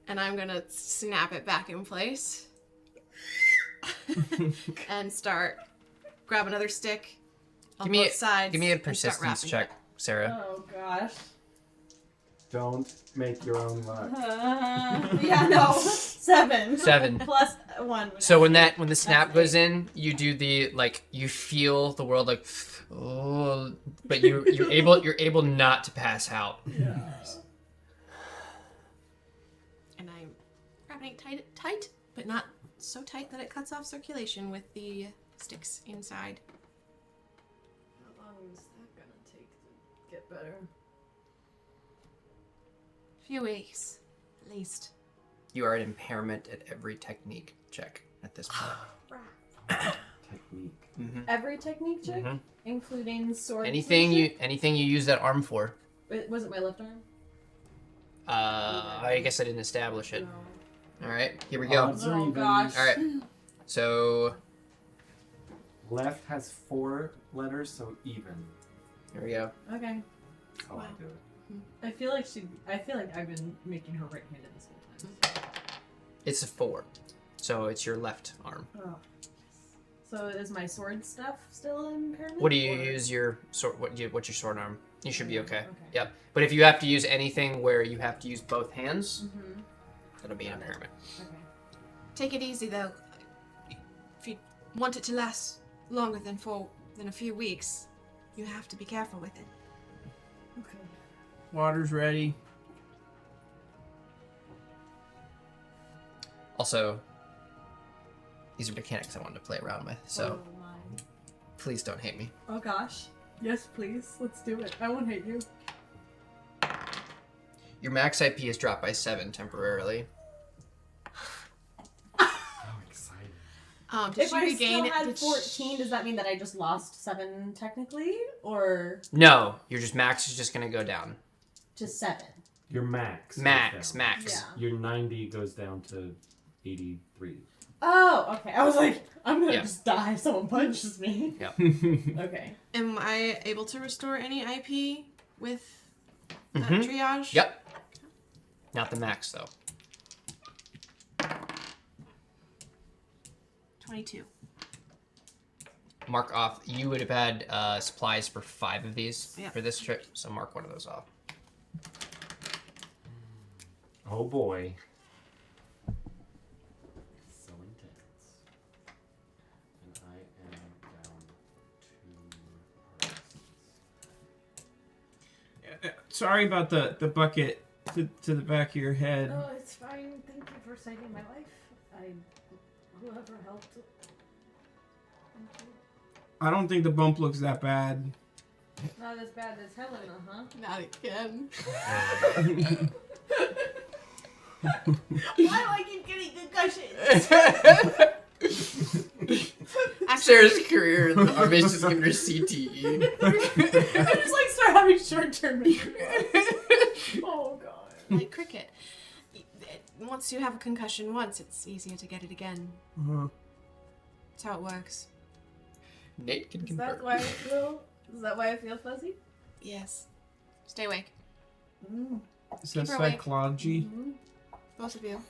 And I'm gonna snap it back in place. And start... Grab another stick on both sides. Give me a and start persistence wrapping check, Sarah. Oh, gosh. Don't make your own luck. Yeah, no. 7. 7. Plus 1. So when the snap goes in, you do the like you feel the world like, oh, but you're able not to pass out. And I'm happening tight, but not so tight that it cuts off circulation with the sticks inside. How long is that gonna take to get better? Few weeks, at least. You are at impairment at every technique check at this point. Technique. Mm-hmm. Every technique check, Mm-hmm. including sword. Anything you use that arm for. Was it my left arm? I guess I didn't establish it. No. All right, here we go. Odds are Oh even. gosh. All right. So Left has 4 letters, so even. here we go. Okay. That's how I do it. I feel like I've been making her right-handed this whole time. It's a 4, so it's your left arm. Oh. So is my sword stuff still in impairment? What do you or- use your sword? What's your sword arm? You should be okay. Okay. Yep. But if you have to use anything where you have to use both hands, Mm-hmm. that'll be an impairment. Okay. Take it easy though. If you want it to last longer than a few weeks, you have to be careful with it. Okay. Water's ready. Also, these are mechanics I wanted to play around with, so Oh, my. please don't hate me. Oh gosh. Yes, please. Let's do it. I won't hate you. Your max IP is dropped by 7 temporarily. How exciting. Did If you I regain still it? had Did 14, does that mean that I just lost 7 technically? Or No, your max is just gonna go down. to 7? Your max. goes Max, down. max. Yeah. Your 90 goes down to 83. Oh, okay. I was like, I'm gonna Yeah. just die if someone punches me. Okay. Am I able to restore any IP with that Mhm. triage? Yep. Not the max though. 22. Mark off. You would have had supplies for 5 of these Yeah. for this trip, so mark one of those off. Oh boy. So intense. And I am down 2 hearts. Sorry about the bucket to the back of your head. Oh, it's fine. Thank you for saving my life. Whoever helped. Thank you. I don't think the bump looks that bad. Not as bad as Helena, huh? Not again. Why do I keep getting concussions? Sarah's career in the army is just giving her CTE. I just like start having short-term memory. Oh god. Like cricket. Once you have a concussion once, it's easier to get it again. Uh-huh. That's how it works. Nate can Is that confirm. why I feel? Is that why I feel fuzzy? Yes. Stay awake. Mm. Is that Keep her awake. psychology? Mm-hmm. Both of you.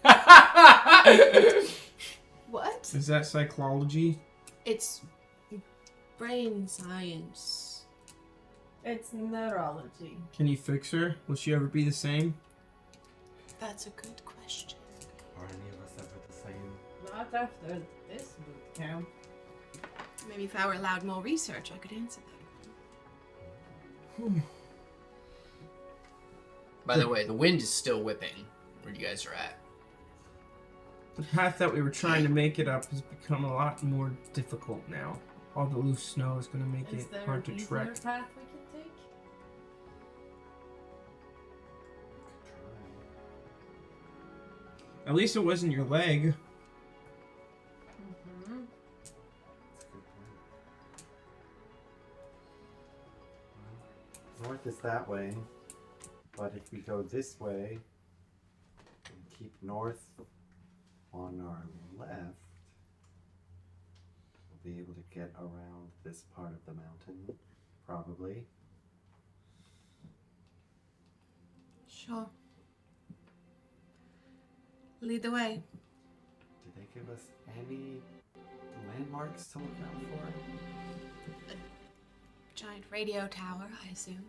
What? Is that psychology? It's brain science. It's neurology. Can you fix her? Will she ever be the same? That's a good question. Are any of us ever the same? Not after this boot camp. Maybe if I were allowed more research, I could answer that. By the way, the wind is still whipping where you guys are at. The path that we were trying to make it up has become a lot more difficult now. All the loose snow is going to make Is it there hard to an easier trek. path we can take? At least it wasn't your leg. Mm-hmm. That's a good point. North is that way, but if we go this way and keep north on our left, we'll be able to get around this part of the mountain, probably. Sure. Lead the way. Did they give us any landmarks to look out for? Giant radio tower, I assume.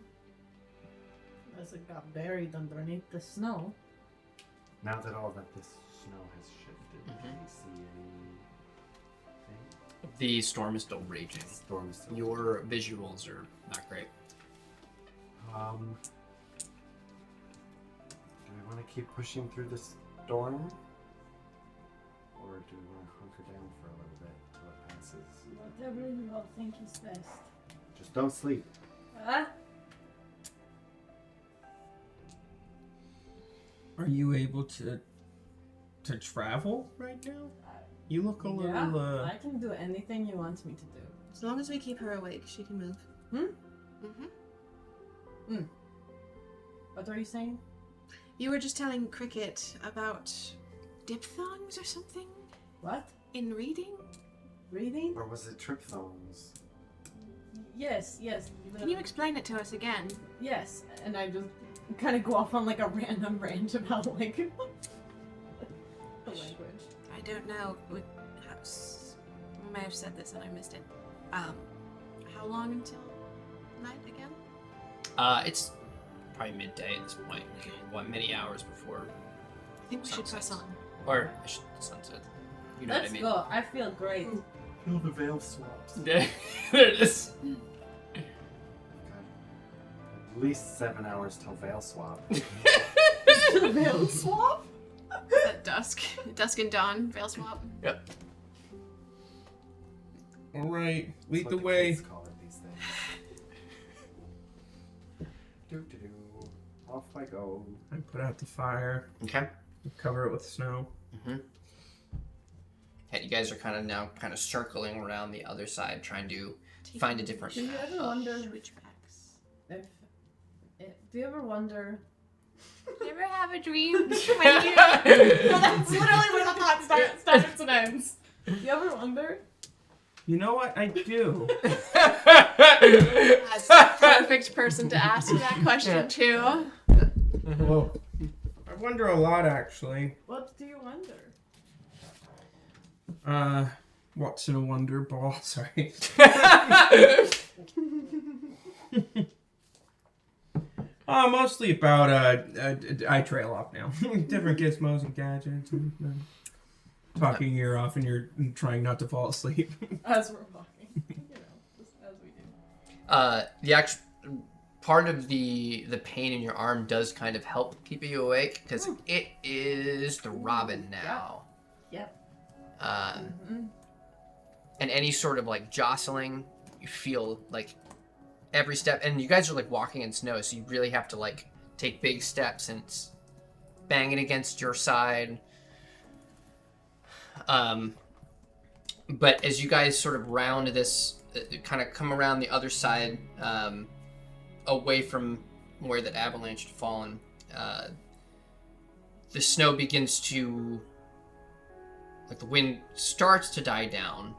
Unless it got buried underneath the snow. Now that all that this snow has shifted, Mhm. can we see anything? The storm is still raging. Storm is still. Your visuals are not great. Do we want to keep pushing through the storm? do we want to hunker down for a little bit till it passes? Whatever you all think is best. Just don't sleep. Are you able to travel right now? You look a little. I can do anything you want me to do. As long as we keep her awake, she can move. What are you saying? You were just telling Cricket about diphthongs or something What? in reading? Reading? Or was it tripthones? Yes. Can you explain it to us again? Yes, and I just kind of go off on like a random rant about like the language. I don't know. We may have said this and I missed it. How long until night again? It's probably midday at this point. Many hours before, I think we should press on. or sunset. You know Let's what I mean? go. I feel great. Oh, the veil swaps. there it is. God. At least 7 hours till veil swap. Veil swap? Is that dusk? Dusk and dawn, veil swap. Yep. All right, lead That's the what way. kids call it these days. Do. Off I go. I put out the fire. Okay. Cover it with snow. You guys are kind of circling around the other side, trying to find a different Do you path. ever wonder Switchbacks. if do you ever wonder? You ever have a dream when you... That's literally where the plot starts and ends. Do you ever wonder? You know what? I do. That's the perfect person to ask that question to. Well, I wonder a lot actually. What do you wonder? What's in a wonder ball? Sorry. Mostly about I trail off now. Different gizmos and gadgets and talking your ear off, and you're trying not to fall asleep. As we're walking, just as we do. The actual part of the pain in your arm does kind of help keep you awake because it is the Robin now. Yep. And any sort of like jostling, you feel like every step, and you guys are like walking in snow, so you really have to like take big steps, and it's banging against your side. But as you guys sort of round this, kind of come around the other side, away from where that avalanche had fallen, the snow begins to, like the wind starts to die down.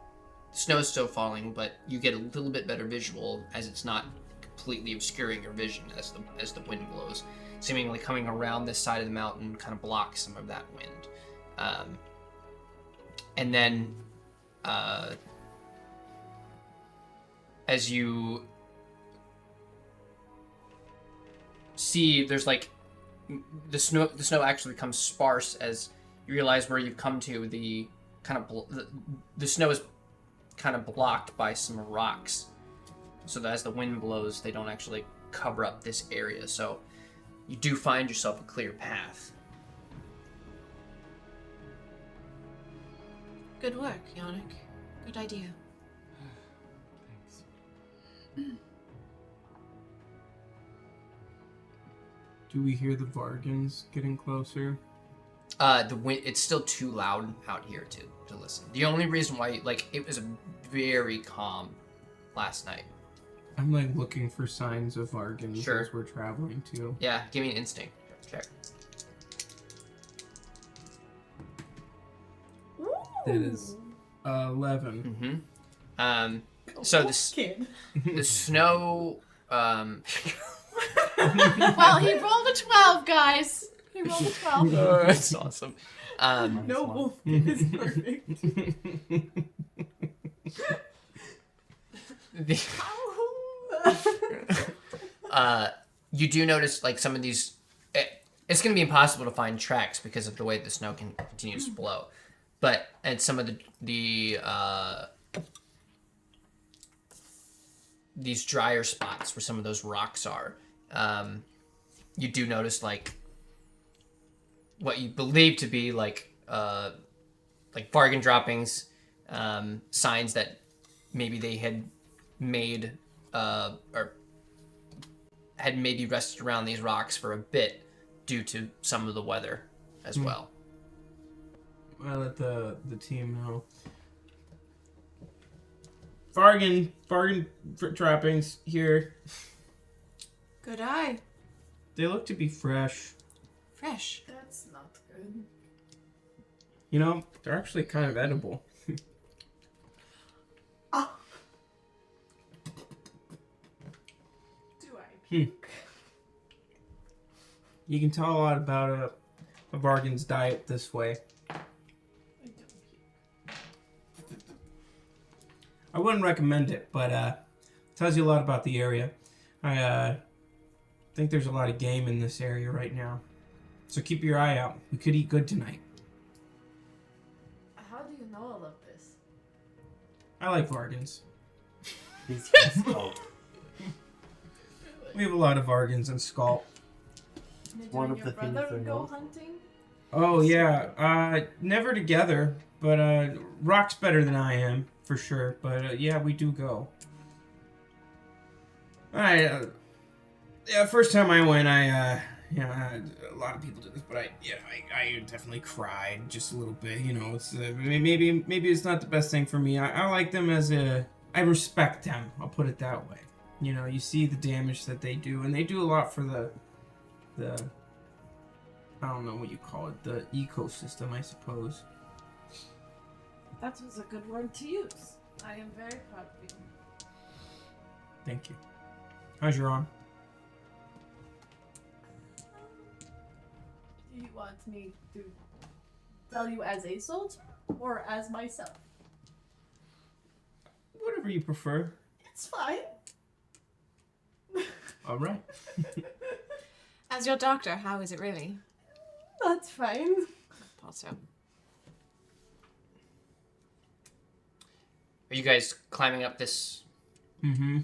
The snow's still falling, but you get a little bit better visual as it's not completely obscuring your vision as the wind blows, seemingly coming around this side of the mountain, kind of blocks some of that wind. And then, as you see, there's like the snow actually becomes sparse as you realize where you've come to. The kind of the snow is kind of blocked by some rocks, so that as the wind blows, they don't actually cover up this area. So you do find yourself a clear path. Good work, Yannick. Good idea. Thanks. Do we hear the Vargans getting closer? The wind, it's still too loud out here to listen. The only reason why, like, it was very calm last night. I'm like looking for signs of Vargans Sure. as we're traveling too. Yeah, give me an instinct check. That is 11. So Kid. the snow, Well, he rolled a 12, guys. He rolled a 12. that's awesome. No wolf is perfect. You do notice, like, some of these, it's going to be impossible to find tracks because of the way the snow continues to blow. But at some of these drier spots where some of those rocks are, you do notice, like, what you believe to be, like, like bargain droppings, signs that maybe they had made or had maybe rested around these rocks for a bit due to some of the weather as well. I let the team know. Bargain trappings here. Good eye. They look to be fresh. Fresh. That's not good. You know, they're actually kind of edible. Oh. Do I puke? You can tell a lot about a bargain's diet this way. I don't puke. I wouldn't recommend it, but tells you a lot about the area. I think there's a lot of game in this area right now. So keep your eye out. We could eat good tonight. How do you know all of this? I like bargains. He's from Skull. We have a lot of bargains in Skull. Did One you of and your the things brother they're go known for. hunting? Oh yeah, never together, but Rock's better than I am for sure. But yeah, we do go. Alright, yeah, first time I went, a lot of people did this, but I definitely cried just a little bit. You know, it's maybe it's not the best thing for me. I like them I respect them. I'll put it that way. You know, you see the damage that they do, and they do a lot for the I don't know what you call it, the ecosystem, I suppose. That was a good word to use. I am very proud of you. Thank you. How's your arm? Do you want me to tell you as a soldier or as myself? Whatever you prefer. It's fine. All right. As your doctor, how is it really? That's fine. Thought so. Are you guys climbing up this? Mm-hmm.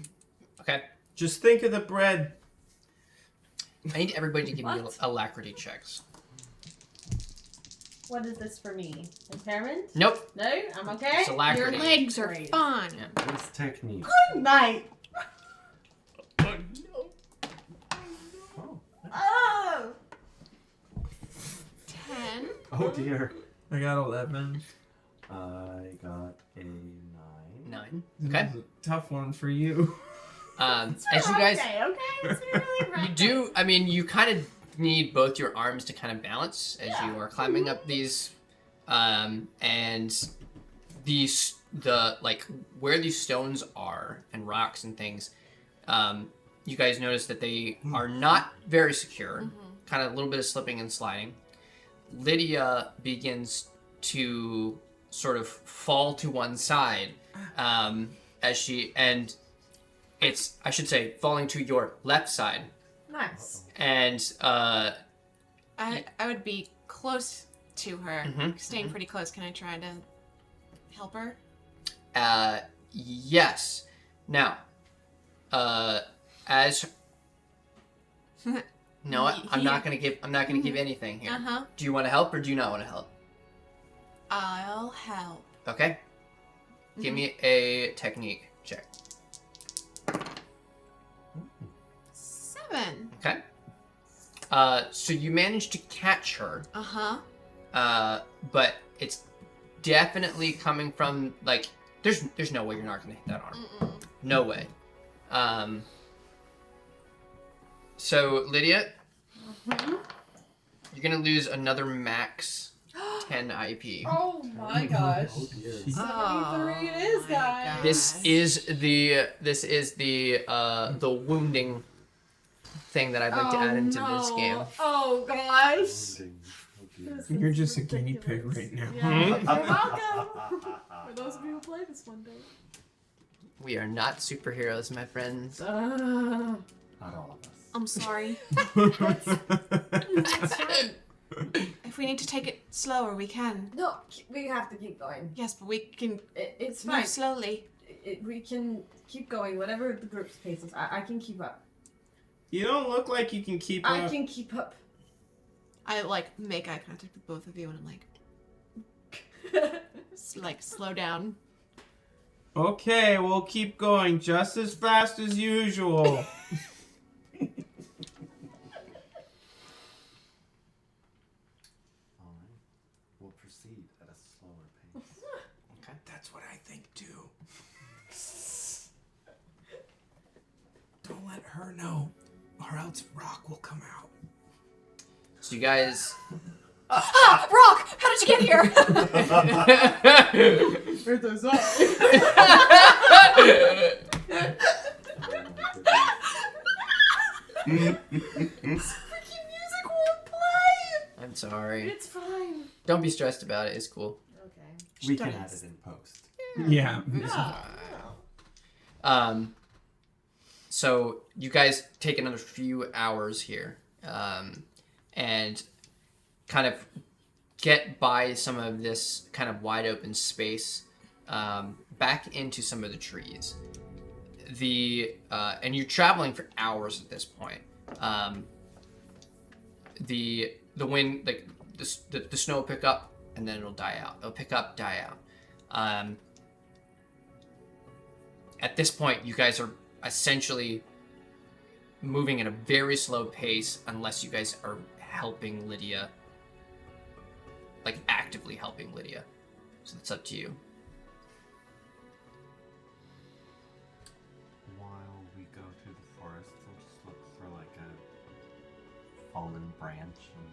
Okay. Just think of the bread. I need everybody to give me What? alacrity checks. What is this for me? Impairment? Nope. No? I'm okay? It's alacrity. Your legs are Great. fine. Yeah. This technique. Good night. Oh. Oh! 10. Oh dear. I got 11. I got a 9. 9. This Okay. is a tough one for you. As you guys, Okay. It's really you do. I mean, you kind of need both your arms to kind of balance as you are climbing up these, and the like where these stones are and rocks and things. You guys notice that they are not very secure. Kind of a little bit of slipping and sliding. Lydia begins to sort of fall to one side as she and it's I should say falling to your left side nice. and I would be close to her, Mhm, staying pretty close. Can I try to help her? yes. Now, as no, I'm not gonna give anything here. Uh-huh. Do you want to help or do you not want to help? I'll help. Okay. Give me a technique check. 7. Okay. So you managed to catch her, Uh-huh. but it's definitely coming from like there's no way you're not gonna hit that arm. Mm-mm. No way. So Lydia, you're gonna lose another max 10 IP. Oh my gosh. Oh dear. 73 it is, my guys. God. This is the wounding thing that I'd like to add into this game. Oh gosh. Oh dear. This is You're just a guinea pig ridiculous. right now. Yeah. You're welcome. For those of you who play this one day. We are not superheroes, my friends. Not all of us. I'm sorry. It's fine. If we need to take it slower, we can. No, we have to keep going. Yes, but we can It's move fine. slowly. We can keep going, whatever the group's pace is. I can keep up. You don't look like you can keep up. I can keep up. I make eye contact with both of you, and I'm like, Like, slow down. Okay, we'll keep going just as fast as usual. All right. We'll proceed at a slower pace. That's what I think too. Don't let her know, or else Rock will come out. So you guys. Rock, how did you get here? With those eyes. Freaking music won't play. I'm sorry. It's fine. Don't be stressed about it. It's cool. Okay. We can add it in post. Yeah. So you guys take another few hours here, and kind of get by some of this kind of wide open space, back into some of the trees. And you're traveling for hours at this point. The wind, like the snow will pick up and then it'll die out. It'll pick up, die out. At this point, you guys are essentially moving at a very slow pace unless you guys are helping Lydia, like actively helping Lydia. So it's up to you. While we go through the forest, I'll just look for like a fallen branch and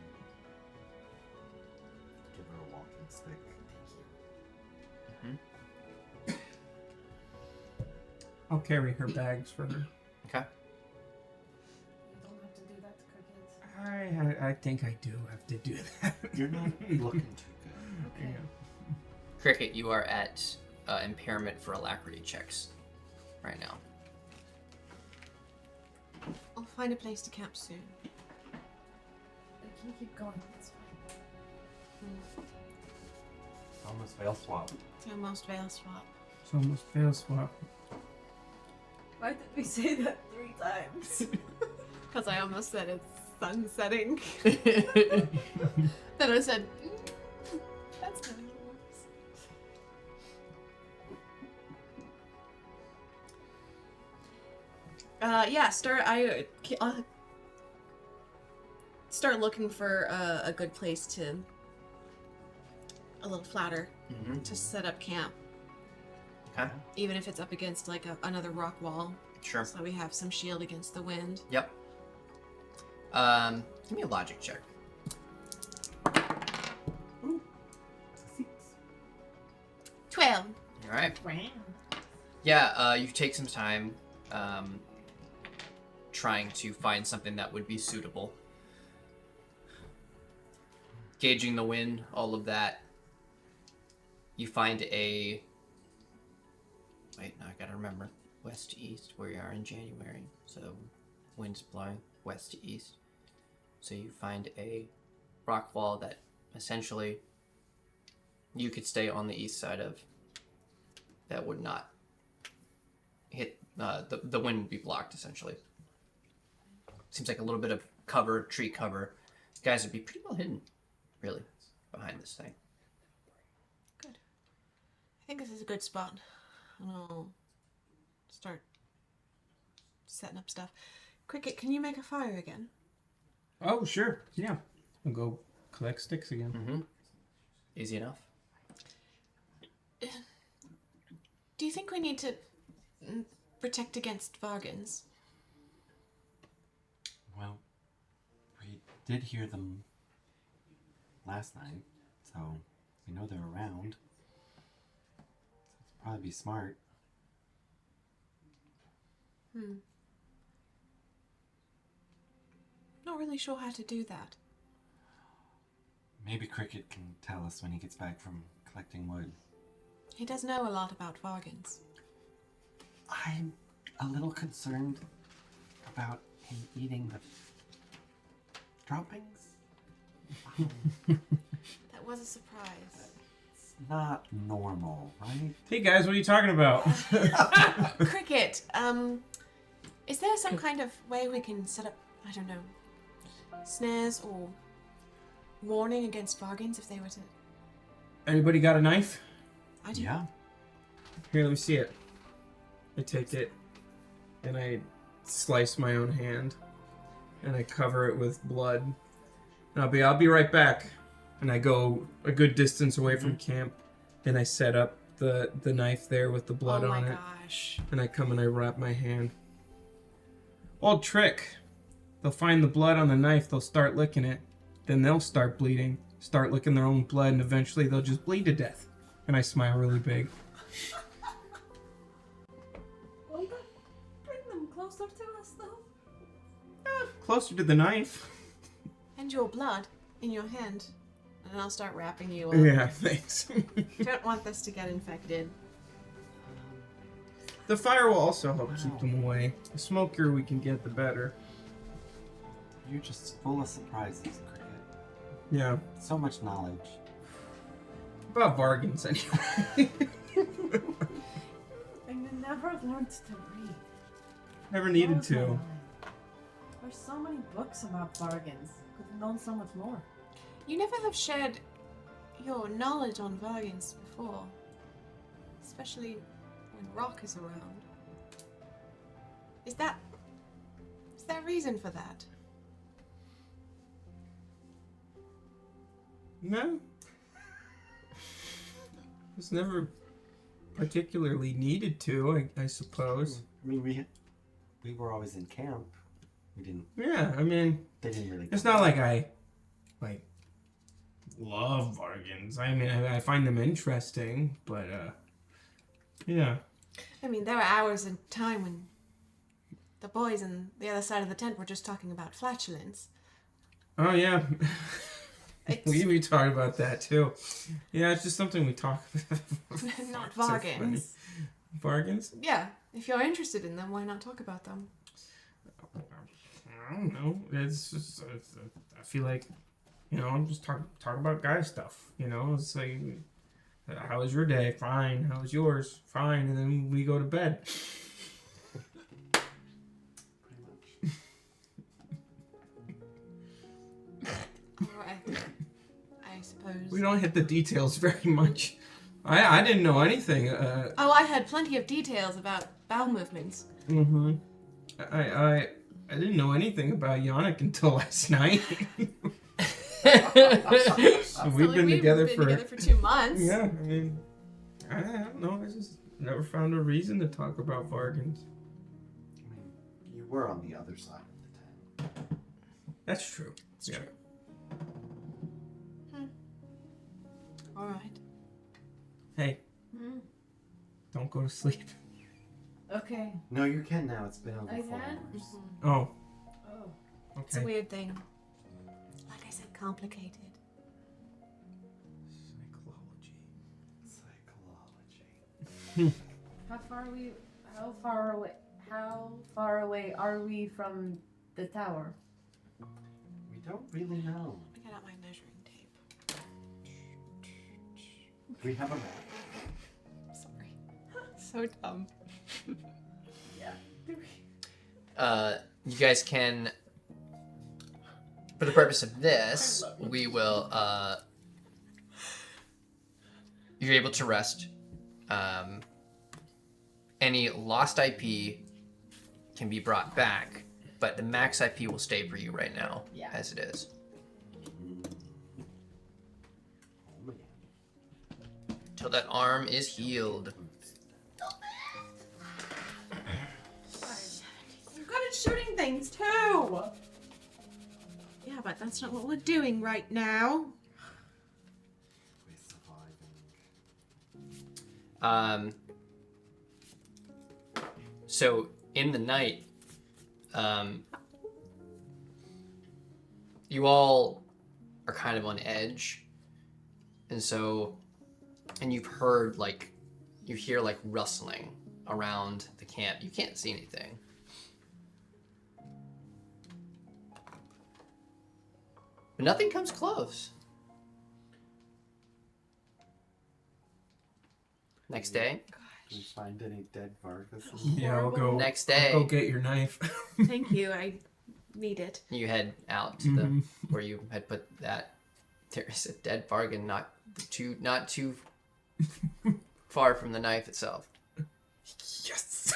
give her a walking stick. I'll carry her bags for her. Okay. You don't have to do that to crickets. I think I do have to do that. You're not looking too good. Yeah. Cricket, you are at impairment for alacrity checks right now. I'll find a place to camp soon. I can keep going. It's fine. It's almost veil swap. It's almost veil swap. It's almost fail swap. Why did we say that 3 times? Because I almost said it's sun setting. Then I said, that's not how it works. Start looking for a good place a little flatter Mm-hmm. to set up camp. Okay. Even if it's up against like another rock wall, Sure. so we have some shield against the wind. Yep. Give me a logic check. Ooh. 6. 12. All right. Wow. Yeah. You take some time, trying to find something that would be suitable. Gauging the wind, all of that. You find a... Wait, no, I gotta remember. West to east, where you are in January. So, wind's blowing west to east. So you find a rock wall that essentially you could stay on the east side of. That would not hit... the wind would be blocked, essentially. Seems like a little bit of cover, tree cover. You guys would be pretty well hidden, really, behind this thing. I think this is a good spot. And I'll start setting up stuff. Cricket, can you make a fire again? Oh, sure. Yeah. I'll go collect sticks again. Mm-hmm. Easy enough. Do you think we need to protect against Vargans? Well, we did hear them last night, so we know they're around. So it's probably be smart. Not really sure how to do that. Maybe Cricket can tell us when he gets back from collecting wood. He does know a lot about Vargans. I'm a little concerned about him eating the droppings. That was a surprise. It's not normal, right? Hey guys, what are you talking about? Cricket, is there some kind of way we can set up, I don't know, snares or warning against Vargans if they were to Anybody got a knife? I do. Yeah. Here, let me see it. I take it, and I slice my own hand, and I cover it with blood. And I'll be right back. And I go a good distance away from camp, and I set up the knife there with the blood on it. Oh my gosh. And I come and I wrap my hand. Old trick. They'll find the blood on the knife, they'll start licking it, then they'll start bleeding, start licking their own blood, and eventually they'll just bleed to death. And I smile really big. Will that bring them closer to us, though? Closer to the knife. And your blood in your hand. And I'll start wrapping you up. Yeah, thanks. Don't want this to get infected. The fire will also help keep them away. The smokier we can get, the better. You're just full of surprises, Cricket. Yeah. So much knowledge. About bargains, anyway. And you never learned to read. Never needed Blows my to. mind. There's so many books about bargains. Could have known so much more. You never have shared your knowledge on bargains before. Especially when Rock is around. Is there reason for that? No. It's never particularly needed to, I suppose. I mean, we were always in camp. We didn't. Yeah, I mean, They didn't really. it's not like I, love bargains. I mean, I find them interesting, but, yeah. I mean, there were hours in time when the boys on the other side of the tent were just talking about flatulence. Oh, yeah. It's we talk about that, too. Yeah, it's just something we talk about. not So funny. bargains. Bargains? Yeah, if you're interested in them, why not talk about them? I don't know. It's just, I feel like, just talk about guy stuff. It's like, how was your day? Fine. How was yours? Fine. And then we go to bed. Alright. I suppose. We don't hit the details very much. I didn't know anything. Oh, I had plenty of details about bowel movements. Mm-hmm. I didn't know anything about Yannick until last night. We've been together for 2 months. Yeah, I mean, I don't know. I just never found a reason to talk about bargains. I mean, you were on the other side of the tent. That's true. It's true. Alright. Hey, don't go to sleep. Okay. No, you can now. It's been over I 4 can? hours. Oh, Oh. It's a okay. weird thing. Like I said, complicated. Psychology. How far away are we from the tower? We don't really know. I got out my measuring tape. We have a map. Sorry. So dumb. You guys can, for the purpose of this, we will, you're able to rest. Any lost IP can be brought back, but the max IP will stay for you right now, as it is. Oh, man. Till that arm is healed. You're good at shooting things too! Yeah, but that's not what we're doing right now. We're surviving. So in the night, you all are kind of on edge, and you've heard you hear rustling around the camp. You can't see anything. But nothing comes close. Next day. Did you find any dead Vargas? Yeah, we'll go. Next day. I'll go get your knife. Thank you, I need it. You head out to Mhm. where you had put that There is a dead bargain not too far from the knife itself. Yes.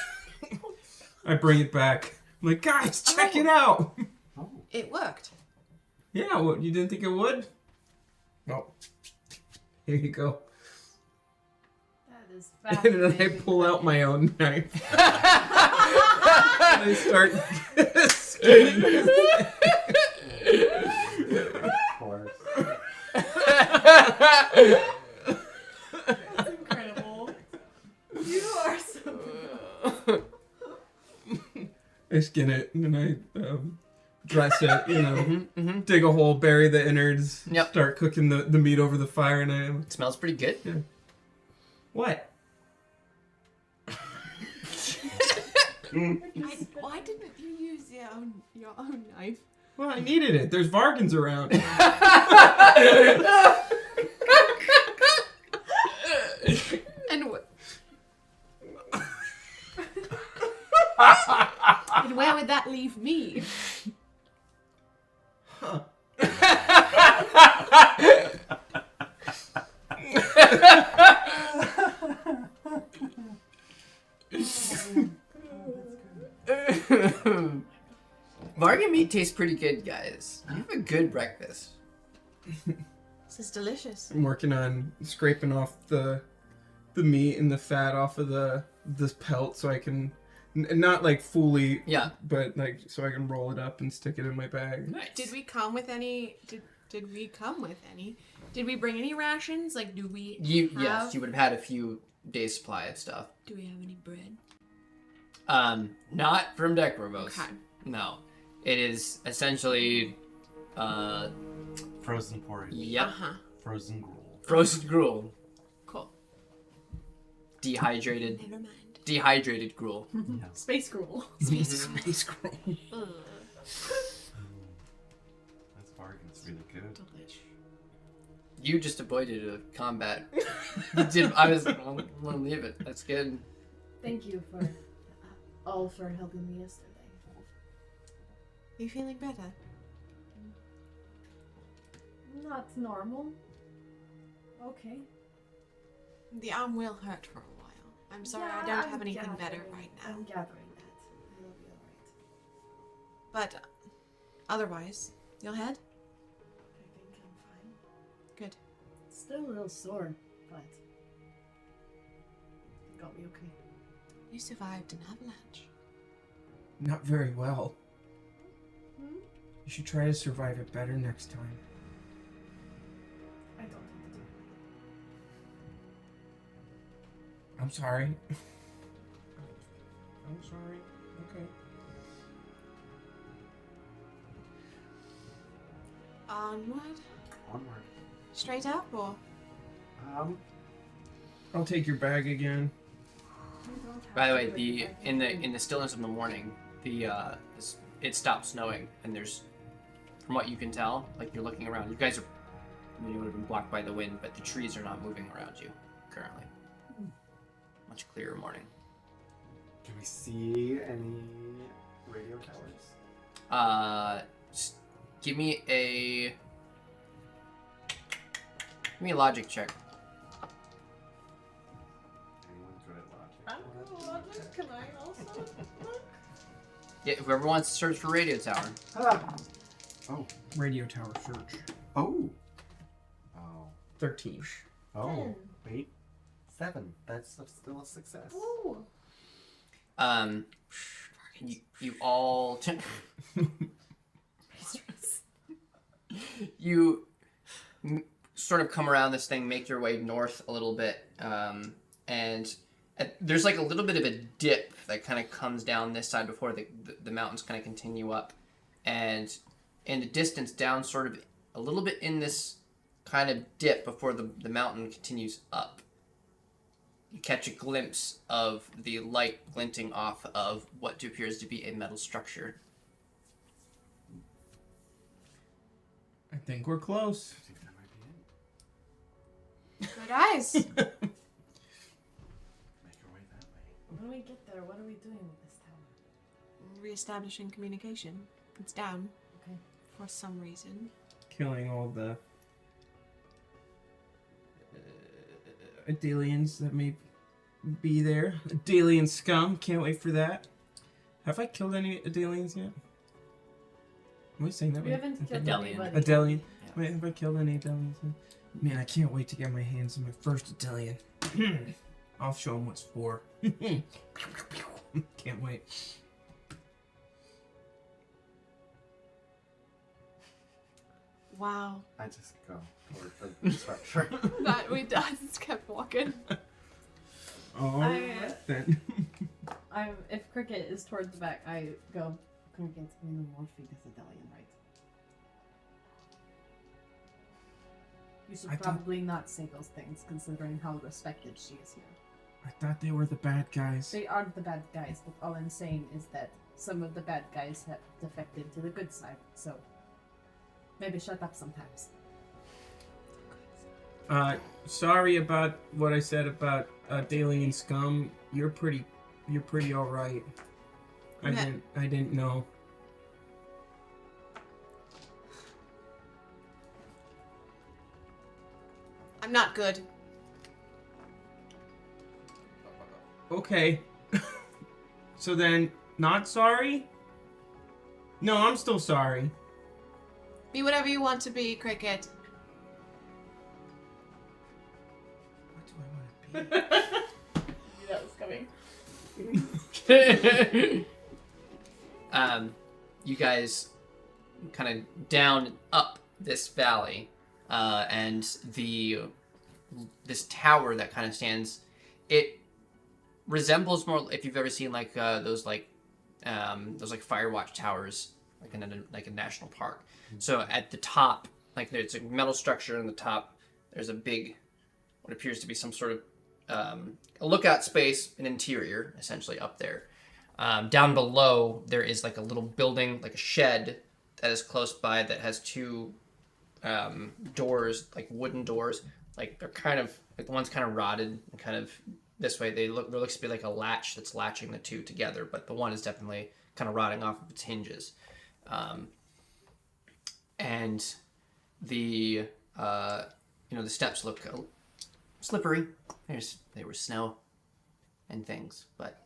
I bring it back. I'm like, guys, check it out. Oh, It worked. Yeah, what, you didn't think it would? Oh. Here you go. That is And then I pull out my own knife. And I start skinning his of course. That's incredible. You are so I skin it, and then I dress it, dig a hole, bury the innards, Yep. start cooking the meat over the fire, and I... It smells pretty good. What? Why didn't you use your own knife? Well, I needed it. There's Vargans around. And and where would that leave me? Vargan meat tastes pretty good, guys. You have a good breakfast. This is delicious. I'm working on scraping off the meat and the fat off of this pelt so I can not like fully, Yeah. but like so I can roll it up and stick it in my bag. Nice. Did we come with any? Did we come with any? Did we bring any rations? Like, do we? Yes, have- you would have had a few days' supply of stuff. Do we have any bread? Not from Decrovos. Okay. No. It is essentially, Frozen porridge. yep, huh. Frozen gruel. frozen gruel, Cool. dehydrated gruel. Yeah. space gruel. Space gruel. That's bargain. It's really good. Delish. You just avoided a combat. You did. I was. I'm gonna leave it. That's good. Thank you for all for helping me yesterday. Are you feeling better? Not normal. Okay. The arm will hurt for a while. I'm sorry, I Yeah, don't I'm have anything better gathering- right I'm now. gathering that. It'll be alright. But otherwise, your head? I think I'm fine. Good. Still a little sore, but it got me okay. You survived an avalanche. Not very well. Hmm? You should try to survive it better next time. I don't want to do I'm sorry. I'm sorry. Okay. Onward? Onward. Straight up, or? I'll take your bag again. By the way, in the stillness of the morning, it stops snowing, and there's, from what you can tell, like you're looking around. You guys are, you would have been blocked by the wind, but the trees are not moving around you currently. Much clearer morning. Can we see any radio towers? Just give me a logic check. Anyone good at logic? I'm good at logic. Can I also look? Yeah, whoever wants to search for radio tower. Oh. Radio tower search. Oh. Oh. 13. Oh. 10. Wait. 7. That's still a success. Ooh. You all you sort of come around this thing, make your way north a little bit, and there's like a little bit of a dip that kind of comes down this side before the mountains kind of continue up, and in the distance down sort of a little bit in this kind of dip before the mountain continues up, you catch a glimpse of the light glinting off of what appears to be a metal structure. I think we're close. I think that might be it. Good eyes. Make our way that way. When we get there, what are we doing with this tower? Reestablishing communication. It's down. Okay. For some reason. Killing all the Adelians that may be there. Adelian scum. Can't wait for that. Have I killed any Adelians yet? Am I saying that We right? haven't killed Adelian. anybody. Adelian. Yeah. Wait, have I killed any Adelians yet? Man, I can't wait to get my hands on my first Adelian. I'll show him what's for. Can't wait. Wow. I just go toward the structure. That we just kept walking. Alright then. If Cricket is towards the back, I go. Cricket's xenomorphic as a Dalian, right? You should I thought- probably not say those things, considering how respected she is here. I thought they were the bad guys. They are the bad guys, but all I'm saying is that some of the bad guys have defected to the good side, so maybe shut up sometimes. Sorry about what I said about Adelian scum. You're pretty alright. I Yeah. didn't know. I'm not good. Okay. So then, not sorry? No, I'm still sorry. Be whatever you want to be, Cricket. What do I want to be? Knew that was coming. You guys kind of down up this valley, and this tower that kind of stands. It resembles more if you've ever seen like those Firewatch towers, like in a national park. So at the top, like there's a metal structure in the top. There's a big, what appears to be some sort of a lookout space, an interior essentially up there. Down below, there is like a little building, like a shed that is close by that has two doors, like wooden doors. Like they're kind of, like the one's kind of rotted and kind of this way. There looks to be like a latch that's latching the two together, but the one is definitely kind of rotting off of its hinges. And the the steps look slippery. There was snow and things, but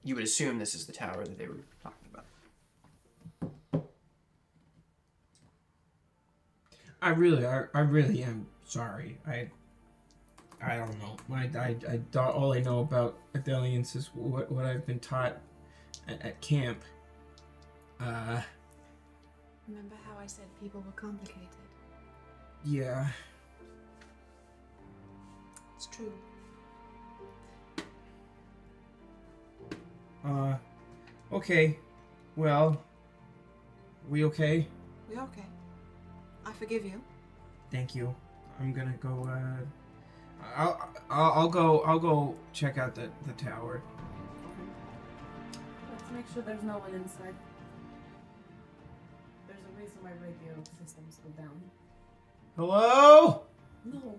you would assume this is the tower that they were talking about. I really am sorry. I don't know. All I know about Adelians is what I've been taught at camp. Remember how I said people were complicated? Yeah. It's true. Okay. Well, we okay? We're okay. I forgive you. Thank you. I'm gonna go. I'll go check out the tower. Let's make sure there's no one inside. There's a reason why radio systems go down. Hello? No.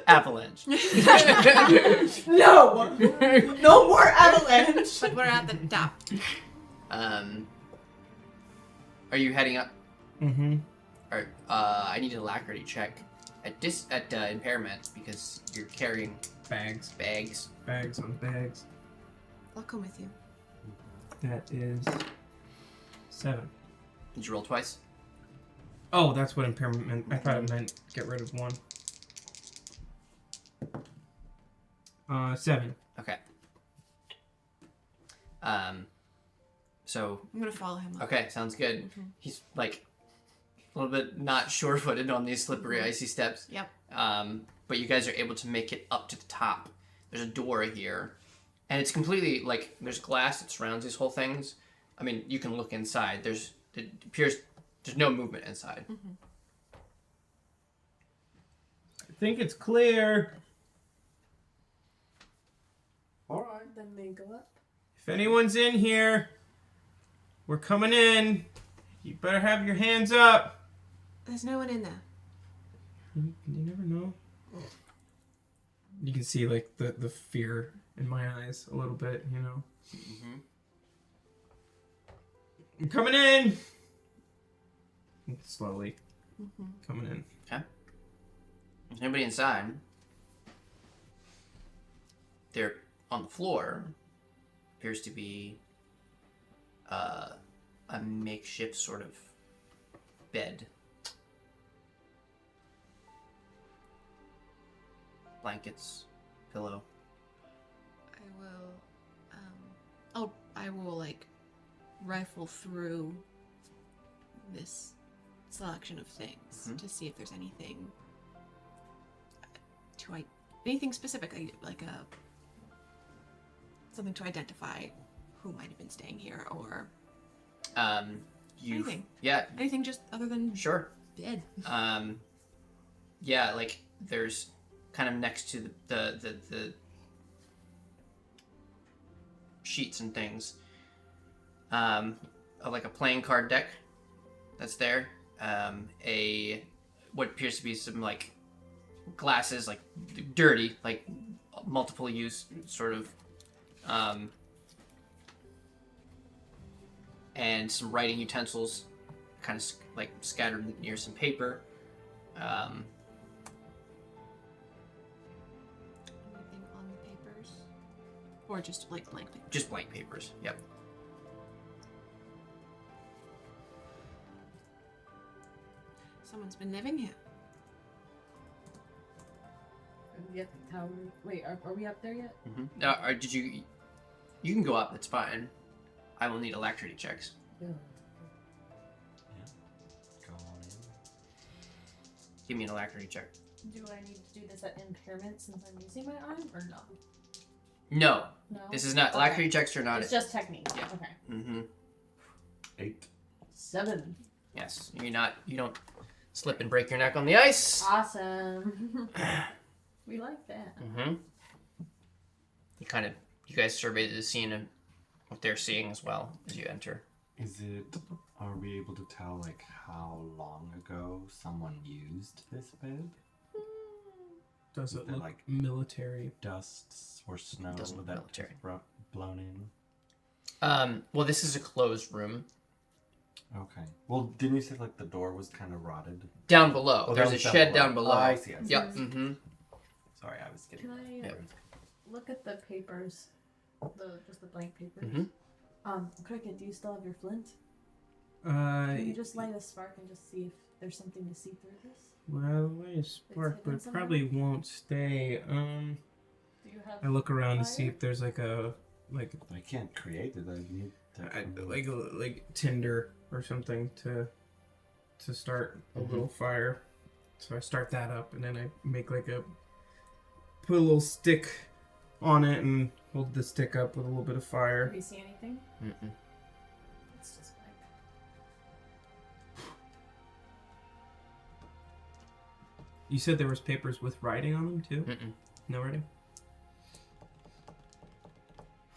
Avalanche. No! No more avalanche! But we're at the top. Are you heading up? Mm-hmm. Or I need an alacrity check at impairment because you're carrying Bags on bags. I'll come with you. That is 7. Did you roll twice? Oh, that's what impairment meant. I thought it meant get rid of 1. 7. Okay. So I'm gonna follow him up. okay, sounds good. Mhm. He's like a little bit not sure-footed on these slippery, icy steps. Yep. But you guys are able to make it up to the top. There's a door here, and it's completely like there's glass that surrounds these whole things. I mean, you can look inside. It appears there's no movement inside. Mm-hmm. I think it's clear. All right. Then they go up. If anyone's in here, we're coming in. You better have your hands up. There's no one in there. You never know. You can see like the fear in my eyes a little bit, you know. Mm-hmm. I'm coming in. Slowly Mm-hmm. coming in. Okay. There's nobody inside. There, on the floor, appears to be a makeshift sort of bed. Blankets, pillow. I will like rifle through this selection of things to see if there's anything anything specific, like something to identify who might have been staying here, or anything. Yeah, Anything just other than sure. bed. Yeah, like there's kind of next to the sheets and things, like a playing card deck that's there, what appears to be some like glasses, like dirty, like multiple use sort of, and some writing utensils kind of like scattered near some paper. Anything on the papers? Or just like blank papers? Just blank papers, yep. Someone's been living here. Are we at the tower? Wait, are we up there yet? Mm-hmm. Did you? You can go up. It's fine. I will need alacrity checks. Yeah. Go on in. Give me an alacrity check. Do I need to do this at impairment since I'm using my arm, or no? No, No. this is not. Alacrity checks are not. It's just technique. Yeah. Okay. Mm-hmm. 8. 7. Yes, you're not. You don't slip and break your neck on the ice. Awesome. We like that. Mm-hmm. You guys survey the scene and what they're seeing as well as you enter. Are we able to tell, like, how long ago someone used this bed? Does Is it there, look like, military? Dust or snow Doesn't look that military. just blown in? Well, this is a closed room. Okay. Well, didn't you say, like, the door was kind of rotted? Down below. Oh, There's that a was down shed below. down below. Oh, I see. Yep. Mm-hmm. Sorry, I was getting... Can I Yep. look at the papers? Just the blank papers. Mm-hmm. Cricket, do you still have your flint? Can Can you just light a spark and just see if there's something to see through this? Well, light a spark, but hidden it somewhere? probably won't stay. Do you have I look around to see fire? if there's like a I can't create it. I need to... like tinder or something to start a little fire. So I start that up, and then I make put a little stick on it and hold the stick up with a little bit of fire. Do you see anything? Mm-mm. It's just blank. You said there was papers with writing on them too? Mm-mm. No writing?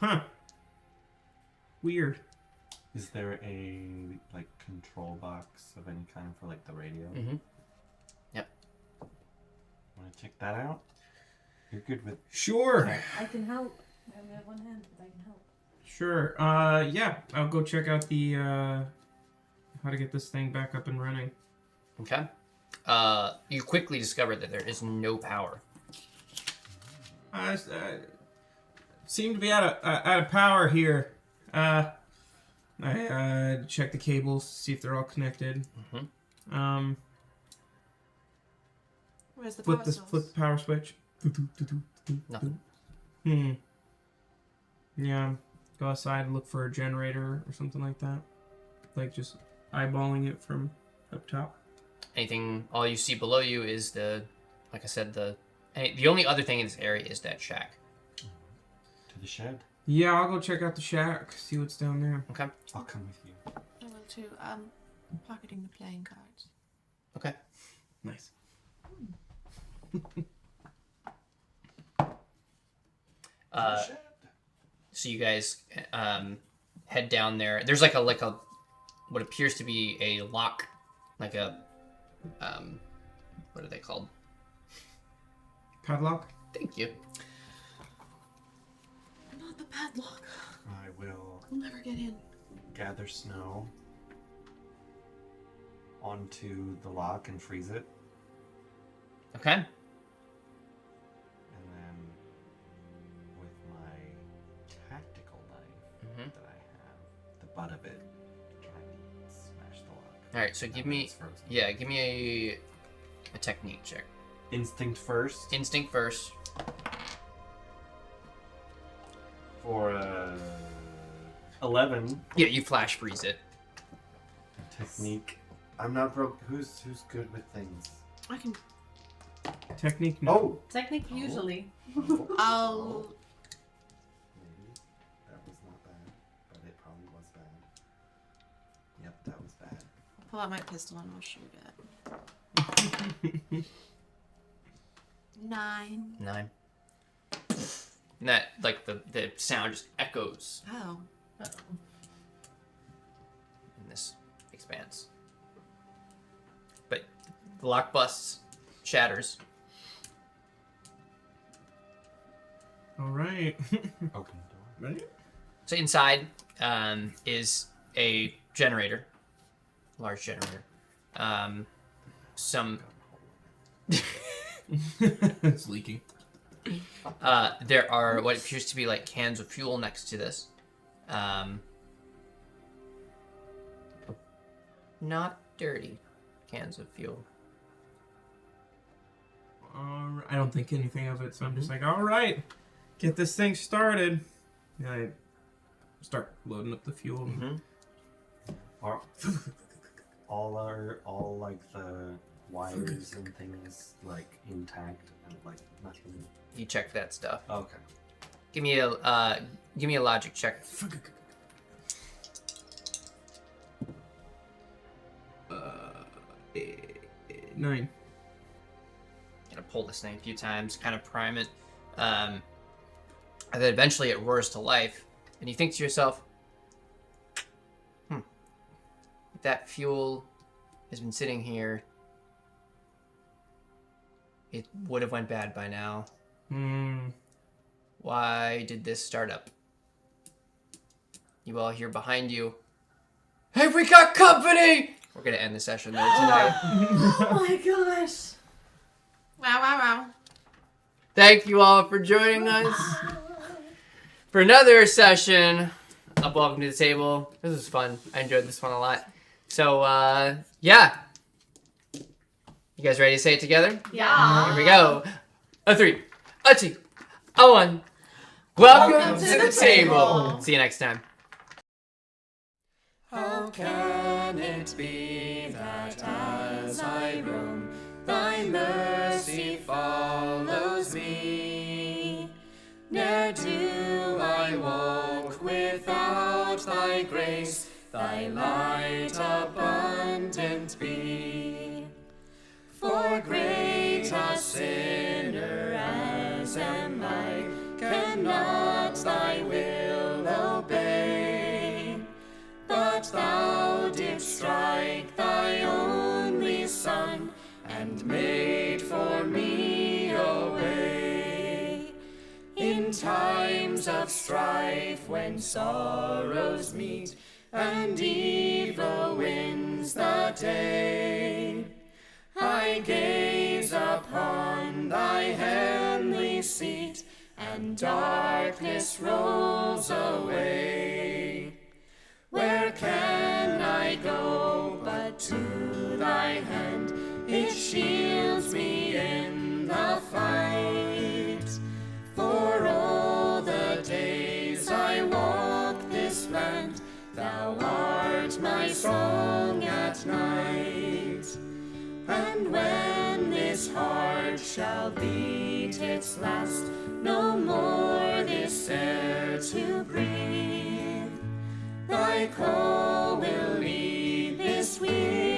Huh. Weird. Is there a, like, control box of any kind for, like, the radio? Mm-hmm. Yep. Want to check that out? You're good with... Sure. I can help. I only have one hand, but I can help. Sure. Yeah. I'll go check out the how to get this thing back up and running. Okay. You quickly discover that there is no power. Seem to be out of power here. I check the cables, see if they're all connected. Mm-hmm. Where's the Flip power the source? power switch. Nothing. Yeah. Go outside and look for a generator or something like that. Like just eyeballing it from up top. Anything? All you see below you is like I said, the only other thing in this area is that shack. To the shed? Yeah, I'll go check out the shack, see what's down there. Okay. I'll come with you. I will too. Pocketing the playing cards. Okay. Nice. So you guys head down there. There's like a what appears to be a lock, like a what are they called? Padlock? Thank you. Not the padlock. I will We'll never get in. gather snow onto the lock and freeze it. Okay. that I have the butt of it trying to smash the lock. All right, so give me a technique check. Instinct first. Instinct first. For 11. Yeah, you flash freeze it. Technique. I'm not broke. Who's good with things? I can. Technique. No. Oh. Technique usually. I'll. Maybe that was not bad, but it probably was bad. Yep, that was bad. I'll pull out my pistol and I'll shoot it. 9. 9. And that, like, the sound just echoes Oh. in this expanse. But the lock busts, shatters. All right. Open the door. Ready? So inside is a generator, large generator. Some It's leaking. there are what appears to be like cans of fuel next to this. Not dirty cans of fuel. I don't think anything of it, so I'm just like, all right, get this thing started. And I start loading up the fuel. Mm-hmm. Are all like the wires and things like intact and like nothing? You check that stuff. Okay. Give me a logic check. 9. Gonna pull this thing a few times, kind of prime it, and then eventually it roars to life, and you think to yourself, if that fuel has been sitting here, it would have went bad by now. Why did this start up? You all hear behind you, hey, we got company! We're gonna end the session there tonight. Oh my gosh. Wow. Thank you all for joining us for another session of Welcome to the Table. This was fun. I enjoyed this one a lot. So, yeah. You guys ready to say it together? Yeah. Here we go. A 3, a 2, a 1. Welcome to the table. See you next time. How can it be that as I roam, thy mercy follows me? Ne'er do I walk without thy grace, thy light abundant be. For great a sinner as am I, cannot thy will obey. But thou didst strike thy only Son, and made for me a way. In times of strife, when sorrows meet, and evil wins the day, I gaze upon thy heavenly seat, and darkness rolls away. Where can I go but to thy hand? It shields me in the fight. For all the days I walk this land, thou art my song at night. And when this heart shall beat its last, no more this air to breathe, thy call will lead this weary